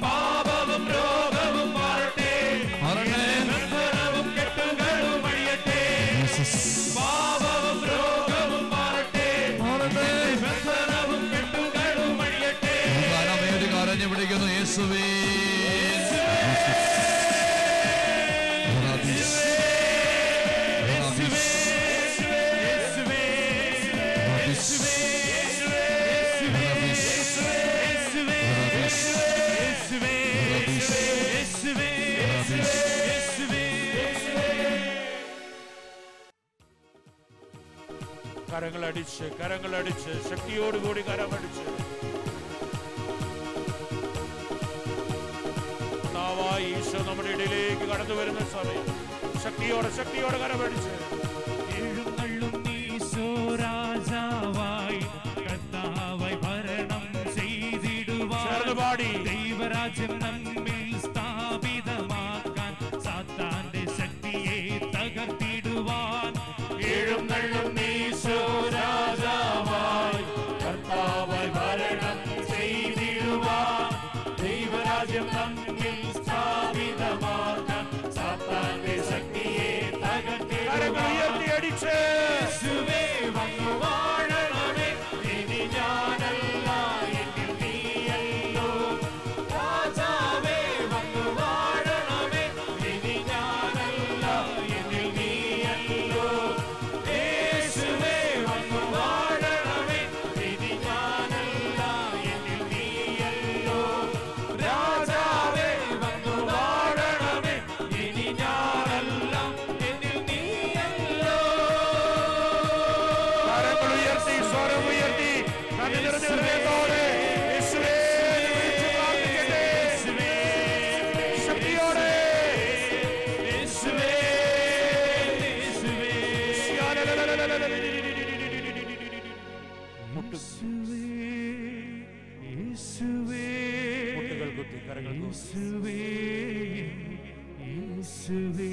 പാപവും രോഗവും മാറട്ടെ, ബന്ധനവും കെട്ടുകളും അഴിയട്ടെ, പാപവും രോഗവും മാറട്ടെ, ബന്ധനവും കെട്ടുകളും അഴിയട്ടെ. കരഞ്ഞു പിടിക്കുന്നു യേശുവേ, കരങ്ങളടിച്ച് കരങ്ങളടിച്ച് ശക്തിയോടുകൂടി കരമടിച്ച് ഈശോ നമ്മുടെ ഇടയിലേക്ക് കടന്നു വരുന്ന സമയം ശക്തിയോടെ ശക്തിയോടെ കരമടിച്ച് എഴുന്നള്ളും ഈശോ രാജാവായി കർത്താവായി ഭരണം ചെയ്തിടുവാൻ ദൈവരാജ്യം നമ്മിൽ സ്ഥാപിതമാക്കാൻ സാത്താന്റെ ശക്തിയെ തകർത്തിടുവാൻ എഴുന്നള്ളും ഈശോ രാജാവായി കർത്താവായി ഭരണം ചെയ്തിടുവാൻ ദൈവരാജ്യം നമ്മിൽ സ്ഥാപിതമാക്കാൻ സാത്താന്റെ ശക്തിയെ തകർത്തിയടിച്ച് വന്നു വാഴണമേ, ഇനി ഞാനല്ല എന്നിൽ നീയല്ലോ, രാജാവേ വന്നു വാഴണമേ, ഇനി ഞാനല്ല എന്നിൽ നീയല്ലോ, യേശുവേ വന്നു വാഴണമേ, ഇനി ഞാനല്ല എന്നിൽ നീയല്ലോ, രാജാവേ വന്നു വാഴണമേ, ഇനി ഞാനല്ല എന്നിൽ നീയല്ലോ. കരങ്ങളുയർത്തി സ്വരമുയർത്തി നന്ദി നിറഞ്ഞ ഹൃദയത്തോടെ യേശുവേ എന്ന് വിളിച്ച് പ്രാർത്ഥിക്കട്ടെ. ശക്തിയോടെ യേശുവേ, മുട്ടുകൾ കുത്തി കരങ്ങൾ യേശുവേ, യേശുവേ